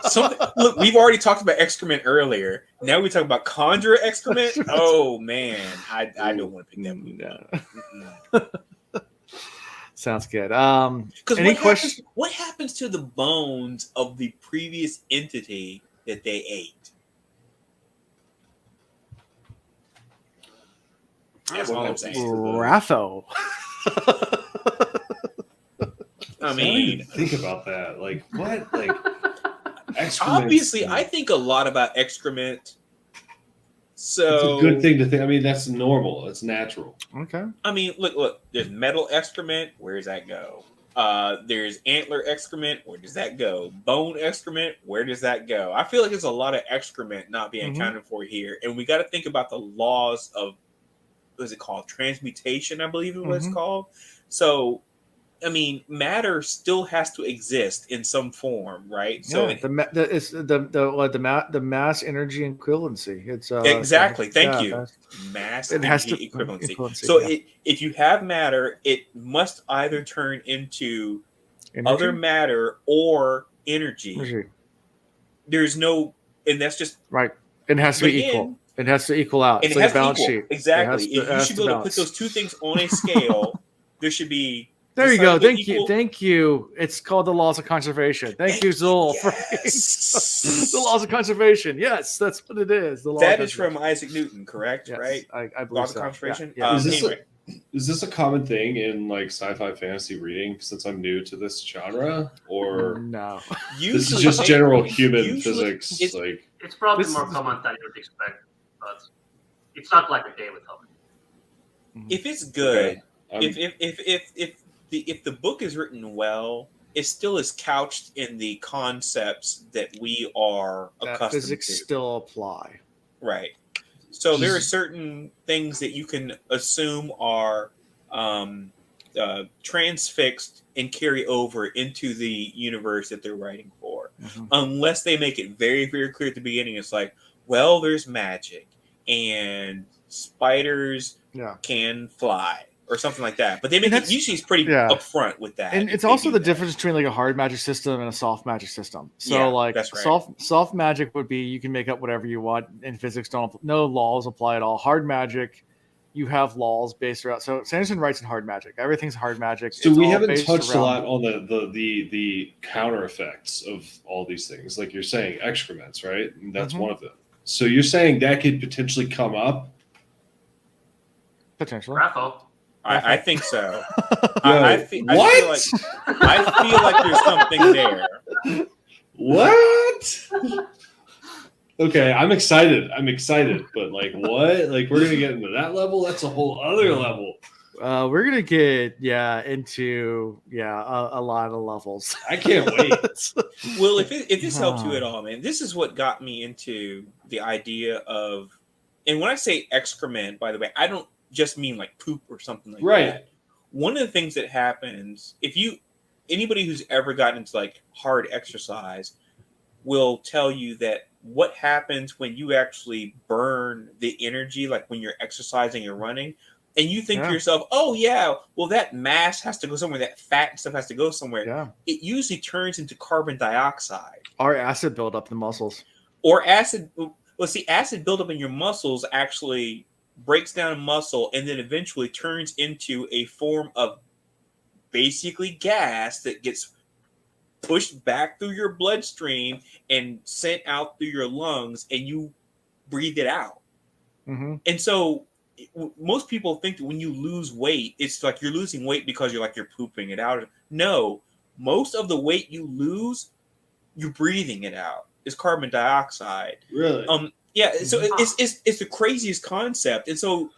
Speaker 2: Something. Look, we've already talked about excrement earlier. Now we talk about conjure excrement. Oh man, I don't want to pick that movie up.
Speaker 1: Sounds good.
Speaker 2: Because what happens to the bones of the previous entity that they ate? That's all I'm saying.
Speaker 1: Raffo.
Speaker 2: I mean,
Speaker 4: think about that. Like what? Like excrement.
Speaker 2: Obviously, I think a lot about excrement. So
Speaker 4: it's a good thing to think. I mean, that's normal. It's natural.
Speaker 1: Okay.
Speaker 2: I mean, look. There's metal excrement. Where does that go? There's antler excrement. Where does that go? Bone excrement. Where does that go? I feel like there's a lot of excrement not being accounted for here, and we got to think about the laws of what is it called? Transmutation, I believe it was called. So, I mean, matter still has to exist in some form, right? So
Speaker 1: the mass energy equivalency. It's
Speaker 2: exactly. Thank you. Mass energy equivalency. So if you have matter, it must either turn into other matter or energy. There's no, and that's just
Speaker 1: right. It has to be equal. It has to equal out.
Speaker 2: It's like a balance sheet. Exactly. If you should be able to put those two things on a scale, there should be.
Speaker 1: There you go. Thank you. It's called the laws of conservation. Thank you, Zool, for the laws of conservation. Yes, that's what it is.
Speaker 2: That is from Isaac Newton, correct?
Speaker 1: Yes,
Speaker 2: right?
Speaker 1: I believe
Speaker 2: laws
Speaker 1: so.
Speaker 2: of conservation.
Speaker 1: Yeah.
Speaker 4: Is this a common thing in like sci-fi fantasy reading? Since I'm new to this genre, or
Speaker 1: no?
Speaker 4: This is just general human physics.
Speaker 3: It's probably more common than you would expect, but it's not like a daily topic.
Speaker 2: If it's good, if the book is written well, it still is couched in the concepts that we are accustomed
Speaker 1: physics
Speaker 2: to.
Speaker 1: Still apply,
Speaker 2: right? So there are certain things that you can assume are transfixed and carry over into the universe that they're writing for, unless they make it very, very clear at the beginning. It's like, well, there's magic and spiders can fly. Or something like that, but they make it usually it's pretty upfront with that,
Speaker 1: and it's also the difference between like a hard magic system and a soft magic system. So
Speaker 2: that's right.
Speaker 1: soft magic would be you can make up whatever you want, and physics no laws apply at all. Hard magic, you have laws based around. So Sanderson writes in hard magic. Everything's hard magic.
Speaker 4: So
Speaker 1: it's
Speaker 4: we
Speaker 1: all
Speaker 4: haven't
Speaker 1: based
Speaker 4: touched a
Speaker 1: around-
Speaker 4: lot on the counter effects of all these things. Like you're saying, excrements, right? And that's one of them. So you're saying that could potentially come up?
Speaker 1: Potentially.
Speaker 3: Raffle.
Speaker 2: I think so.
Speaker 4: I
Speaker 2: feel like there's something there.
Speaker 4: What? Okay, I'm excited. But like, what? Like, we're gonna get into that level? That's a whole other level.
Speaker 1: We're gonna get into a lot of levels.
Speaker 4: I can't wait.
Speaker 2: Well, if this helps you at all, man, this is what got me into the idea of, and when I say excrement, by the way, I don't just mean like poop or something like that. One of the things that happens, anybody who's ever gotten into like hard exercise will tell you that what happens when you actually burn the energy, like when you're exercising and running, and you think to yourself, oh yeah, well that mass has to go somewhere, that fat and stuff has to go somewhere.
Speaker 1: Yeah.
Speaker 2: It usually turns into carbon dioxide.
Speaker 1: Or acid buildup in the muscles.
Speaker 2: Or acid. Well, see, acid buildup in your muscles actually breaks down a muscle and then eventually turns into a form of basically gas that gets pushed back through your bloodstream and sent out through your lungs, and you breathe it out.
Speaker 1: Mm-hmm.
Speaker 2: And so most people think that when you lose weight, it's like you're losing weight because you're pooping it out. No, most of the weight you lose, you're breathing it out. It's carbon dioxide.
Speaker 4: Really?
Speaker 2: Yeah. So it's the craziest concept. And so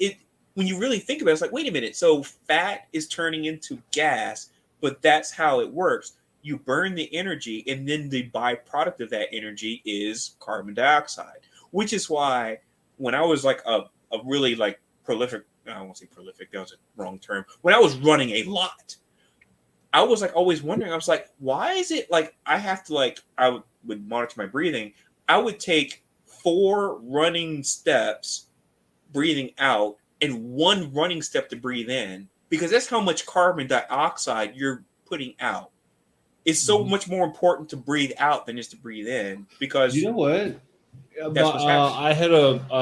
Speaker 2: when you really think about it, it's like, wait a minute. So fat is turning into gas, but that's how it works. You burn the energy, and then the byproduct of that energy is carbon dioxide, which is why when I was like a really like prolific, I won't say prolific, that was a wrong term. When I was running a lot, I was like always wondering, I was like, why is it like I have to I would monitor my breathing. I would take 4 running steps breathing out and 1 running step to breathe in, because that's how much carbon dioxide you're putting out. It's so much more important to breathe out than just to breathe in, because
Speaker 4: you know what?
Speaker 2: That's what's happening.
Speaker 4: I had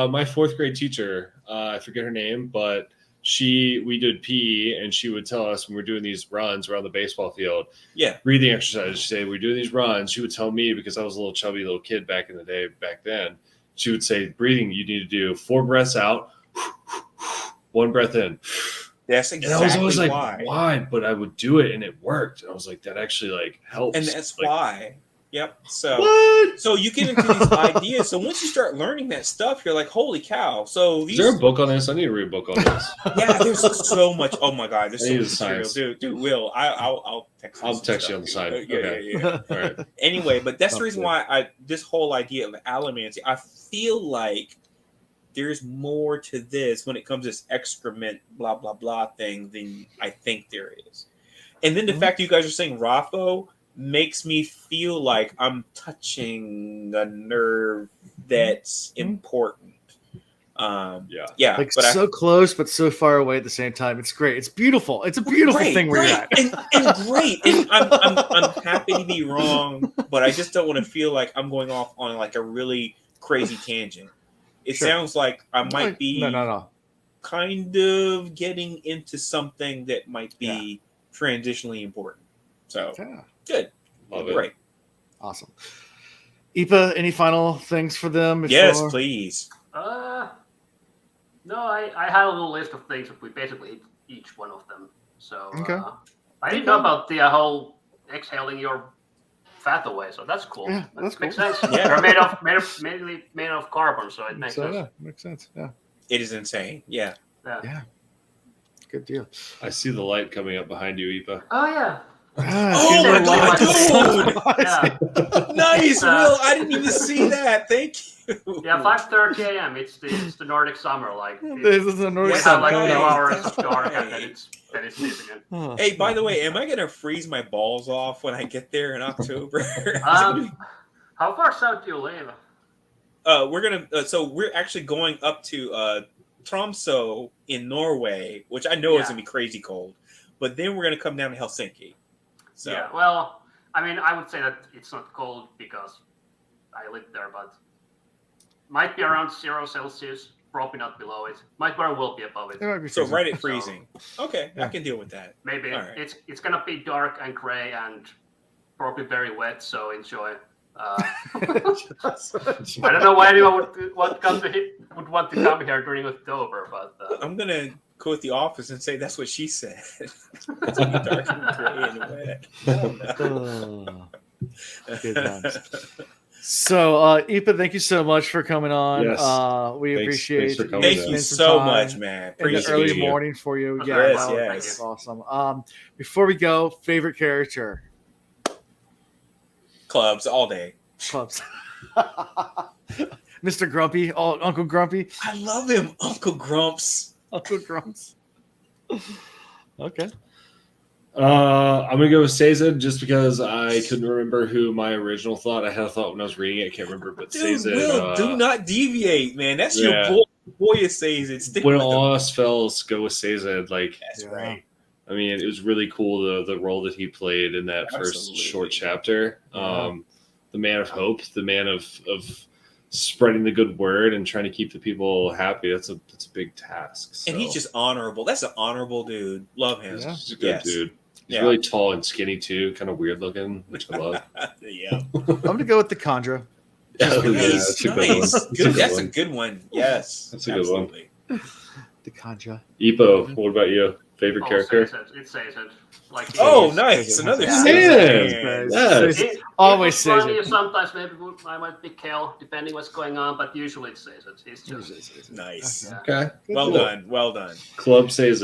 Speaker 4: my 4th grade teacher. I forget her name, but we did PE, and she would tell us when we're doing these runs around the baseball field.
Speaker 2: Yeah,
Speaker 4: breathing exercises. She'd say we're doing these runs. She would tell me, because I was a little chubby little kid back in the day. Back then, she would say, breathing. You need to do 4 breaths out, 1 breath in.
Speaker 2: That's exactly
Speaker 4: and I was always like,
Speaker 2: why.
Speaker 4: But I would do it, and it worked. I was like, that actually helps.
Speaker 2: And that's why. Yep. So you get into these ideas. So once you start learning that stuff, you're like, holy cow. So
Speaker 4: is there a book on this? I need to read a book on this.
Speaker 2: Yeah, there's so much. Oh my God, there's so much material. Dude, Will, I'll text you.
Speaker 4: I'll text you on the side.
Speaker 2: Yeah. All right. Anyway, but that's the reason why this whole idea of allomancy, I feel like there's more to this when it comes to this excrement, blah, blah, blah thing than I think there is. And then the fact that you guys are saying Rapho makes me feel like I'm touching a nerve that's important. Yeah.
Speaker 1: Like so close, but so far away at the same time. It's great. It's beautiful. It's a beautiful thing where you're at.
Speaker 2: and great. And I'm happy to be wrong, but I just don't want to feel like I'm going off on like a really crazy tangent. It sounds like I might be kind of getting into something that might be transitionally important. So good.
Speaker 4: Love it.
Speaker 2: Great.
Speaker 1: Awesome. Ipa, any final things for them?
Speaker 2: Yes, please.
Speaker 3: No, I had a little list of things that we basically hit each one of them. So I didn't know about the whole exhaling your fat away, so that's cool.
Speaker 1: Yeah, that's cool.
Speaker 3: Makes sense. They're mainly made of carbon, so it makes sense.
Speaker 1: Yeah, makes sense. Yeah.
Speaker 2: It is insane. Yeah.
Speaker 1: Good deal.
Speaker 4: I see the light coming up behind you, Ipa.
Speaker 3: Oh yeah.
Speaker 2: Oh my God, dude! Nice, Will. I didn't even see that. Thank you.
Speaker 3: Yeah, 5:30 a.m. It's the Nordic summer. Like
Speaker 1: this is the Nordic
Speaker 3: summer.
Speaker 1: summer.
Speaker 3: Like 2 hours dark, and then it's lit again.
Speaker 2: Hey, by the way, am I gonna freeze my balls off when I get there in October?
Speaker 3: How far south do you live?
Speaker 2: We're gonna. So we're actually going up to Tromsø in Norway, which I know is gonna be crazy cold. But then we're gonna come down to Helsinki. So.
Speaker 3: Yeah, well, I mean, I would say that it's not cold because I live there, but might be around 0 Celsius. probably not below it. Might very well be above it.
Speaker 1: It might be
Speaker 2: So
Speaker 1: freezing.
Speaker 2: right at freezing. Okay,
Speaker 1: Yeah.
Speaker 2: I can deal with that.
Speaker 3: Maybe
Speaker 2: All right.
Speaker 3: it's gonna be dark and gray and probably very wet. So enjoy. I don't know why anyone would want to come here during October, but
Speaker 2: I'm gonna quote The Office and say that's what she said. It's gonna be dark and gray and wet.
Speaker 1: Oh, good times. So, Ipa, thank you so much for coming on.
Speaker 4: Yes.
Speaker 1: We
Speaker 4: Thanks
Speaker 1: appreciate
Speaker 4: for coming
Speaker 2: Thank
Speaker 4: down.
Speaker 2: you
Speaker 1: spending some
Speaker 2: so
Speaker 1: time
Speaker 2: much, man.
Speaker 1: in the
Speaker 2: Appreciate
Speaker 1: early
Speaker 2: you.
Speaker 1: morning for you.
Speaker 3: Yes,
Speaker 1: Yeah,
Speaker 2: Yes,
Speaker 1: that
Speaker 2: yes.
Speaker 1: was awesome. Before we go, favorite character?
Speaker 2: Clubs all day.
Speaker 1: Clubs. Mr. Grumpy, Uncle Grumpy.
Speaker 2: I love him, Uncle Grumps.
Speaker 1: Uncle Grumps. Okay.
Speaker 4: I'm gonna go with Sazed just because I couldn't remember who my original thought. I had a thought when I was reading it. I can't remember, but
Speaker 2: Dude,
Speaker 4: Sazed.
Speaker 2: Will, do not deviate, man. That's
Speaker 4: yeah.
Speaker 2: your boy. Boy says it. Stick
Speaker 4: When
Speaker 2: with him.
Speaker 4: all else fails, go with Sazed. Like,
Speaker 2: That's
Speaker 1: Yeah.
Speaker 2: right.
Speaker 4: I mean, it was really cool the role that he played in that first
Speaker 2: Absolutely.
Speaker 4: short chapter.
Speaker 1: Yeah.
Speaker 4: The man of hope, the man of spreading the good word and trying to keep the people happy. That's a big task. So.
Speaker 2: And he's just honorable. That's an honorable dude. Love him.
Speaker 1: Yeah.
Speaker 4: He's a good
Speaker 2: Yes.
Speaker 4: dude. He's
Speaker 2: Yeah.
Speaker 4: really tall and skinny too, kind of weird looking, which I love.
Speaker 2: Yeah.
Speaker 1: I'm going to go with the Conjura.
Speaker 4: Yeah,
Speaker 2: Nice.
Speaker 4: that's a good
Speaker 2: Nice.
Speaker 4: one.
Speaker 2: Good. That's a
Speaker 4: one.
Speaker 2: good one. Yes.
Speaker 4: That's a good one.
Speaker 2: Absolutely.
Speaker 1: The Conjura.
Speaker 4: Ipo, what about you? Favorite character?
Speaker 3: It says it. Like
Speaker 2: Oh,
Speaker 3: it's-
Speaker 2: nice. Another
Speaker 3: Yeah.
Speaker 2: fan.
Speaker 4: Yes.
Speaker 3: It
Speaker 1: Always
Speaker 3: it's
Speaker 1: says
Speaker 3: funny,
Speaker 1: it.
Speaker 3: Sometimes maybe I might be Kel, depending what's going on, but usually it says it. It's just
Speaker 2: Nice.
Speaker 3: yeah.
Speaker 4: Okay.
Speaker 2: Well
Speaker 4: Cool.
Speaker 2: done. Well done.
Speaker 4: Club Sazed.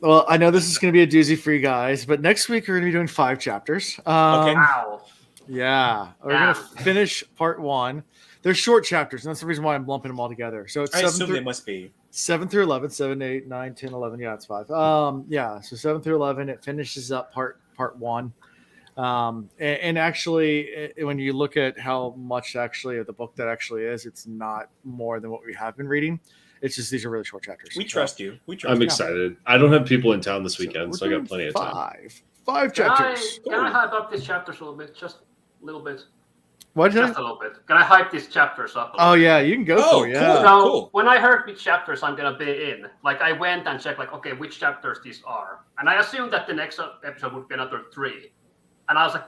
Speaker 1: Well, I know this is going to be a doozy for you guys, but next week we're going to be doing 5 chapters.
Speaker 2: Okay.
Speaker 3: Wow.
Speaker 1: Yeah, we're
Speaker 3: Yeah.
Speaker 1: going to finish part 1. They're short chapters, and that's the reason why I'm lumping them all together. So it's
Speaker 2: I
Speaker 1: 7
Speaker 2: assume
Speaker 1: through,
Speaker 2: they must be.
Speaker 1: 7 through 11, 7, 8, 9, 10, 11. Yeah, it's 5. Yeah, so 7 through 11, it finishes up part 1. And actually, when you look at how much actually of the book that actually is, it's not more than what we have been reading. It's just these are really short chapters.
Speaker 2: We trust you. We trust
Speaker 4: I'm
Speaker 2: you.
Speaker 4: excited. I don't have people in town this weekend,
Speaker 1: we're
Speaker 4: so I got
Speaker 1: doing
Speaker 4: plenty of time.
Speaker 1: 5
Speaker 3: Can
Speaker 1: chapters.
Speaker 3: I hype up these chapters a little bit? Just a little bit.
Speaker 1: What did I?
Speaker 3: Just a little bit. Can I hype these chapters up a little
Speaker 1: Oh
Speaker 3: bit?
Speaker 1: yeah, you can go
Speaker 2: Oh,
Speaker 1: for it.
Speaker 2: cool.
Speaker 1: Yeah.
Speaker 3: So
Speaker 2: Cool.
Speaker 3: when I heard which chapters I'm gonna be in, like I went and checked, like, okay, which chapters these are, and I assumed that the next episode would be another 3, and I was like,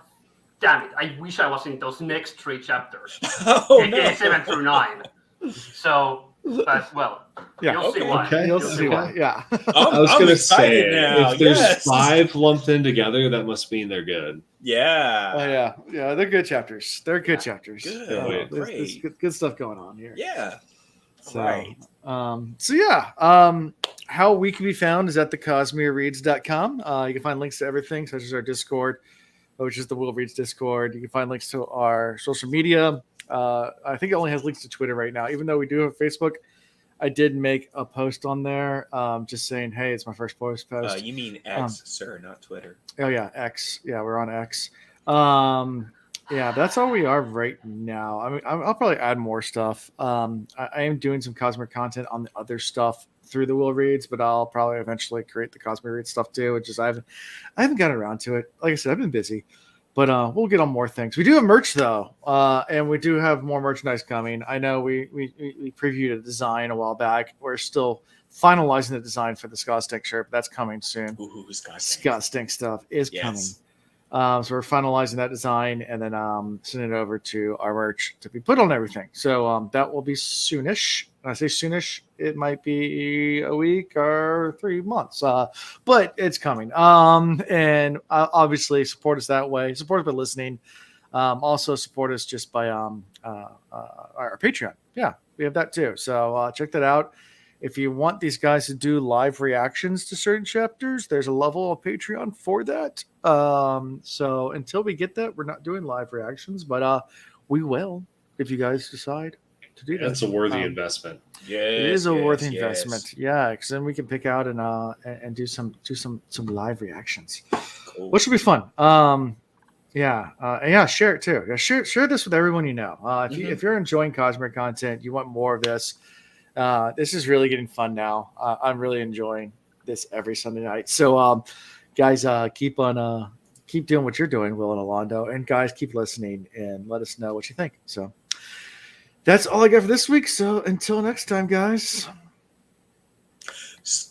Speaker 3: damn it, I wish I was in those next 3 chapters,
Speaker 2: Oh,
Speaker 3: aka
Speaker 2: no.
Speaker 3: 7 through 9. So, but well,
Speaker 1: Yeah.
Speaker 3: you'll see
Speaker 2: Okay.
Speaker 3: why.
Speaker 4: Okay.
Speaker 1: You'll
Speaker 3: You'll
Speaker 1: see why. Yeah.
Speaker 4: I was
Speaker 2: I'm
Speaker 4: gonna
Speaker 2: excited
Speaker 4: say
Speaker 2: now.
Speaker 4: if there's
Speaker 2: Yes.
Speaker 4: 5 lumped in together, that must mean they're good.
Speaker 2: Yeah.
Speaker 1: Oh yeah, yeah, they're good chapters. They're good chapters.
Speaker 2: Good.
Speaker 1: There's
Speaker 2: Great.
Speaker 1: good stuff going on here.
Speaker 2: Yeah.
Speaker 1: So,
Speaker 2: Right.
Speaker 1: So yeah, how we can be found is at thecosmereads.com. You can find links to everything, such as our Discord, which is the Will Reads Discord. You can find links to our social media. I think it only has links to Twitter right now, even though we do have Facebook. I did make a post on there, just saying, "Hey, it's my first post."
Speaker 2: You mean X, sir, not Twitter.
Speaker 1: Oh yeah, X. Yeah, we're on X. Yeah, that's all we are right now. I mean, I'll probably add more stuff. I am doing some Cosmic content on the other stuff through the Will Reads, but I'll probably eventually create the Cosmic Reads stuff too. Which is I haven't gotten around to it. Like I said, I've been busy, but we'll get on more things. We do have merch though, and we do have more merchandise coming. I know we previewed a design a while back. We're still finalizing the design for the Scott Stink shirt, but that's coming soon.
Speaker 2: Ooh, Scott.
Speaker 1: Scott Stink stuff is
Speaker 2: Yes.
Speaker 1: coming. So we're finalizing that design and then sending it over to our merch to be put on everything. So that will be soonish. When I say soonish, it might be a week or 3 months, but it's coming. And obviously support us that way. Support us by listening. Also support us just by our Patreon. Yeah, we have that too. So check that out. If you want these guys to do live reactions to certain chapters, there's a level of Patreon for that. So until we get that, we're not doing live reactions, but we will if you guys decide to do that.
Speaker 4: That's a worthy investment.
Speaker 2: Yes,
Speaker 1: It is a worthy
Speaker 2: yes.
Speaker 1: investment, yeah. Because then we can pick out and do some live reactions,
Speaker 2: Cool.
Speaker 1: which will be fun. Yeah, share it too. Yeah, share this with everyone you know. If you're enjoying Cosmic content, you want more of this. This is really getting fun now. I'm really enjoying this every Sunday night. So, guys, keep doing what you're doing, Will and Alondo, and guys, keep listening and let us know what you think. So, That's all I got for this week. So until next time, guys.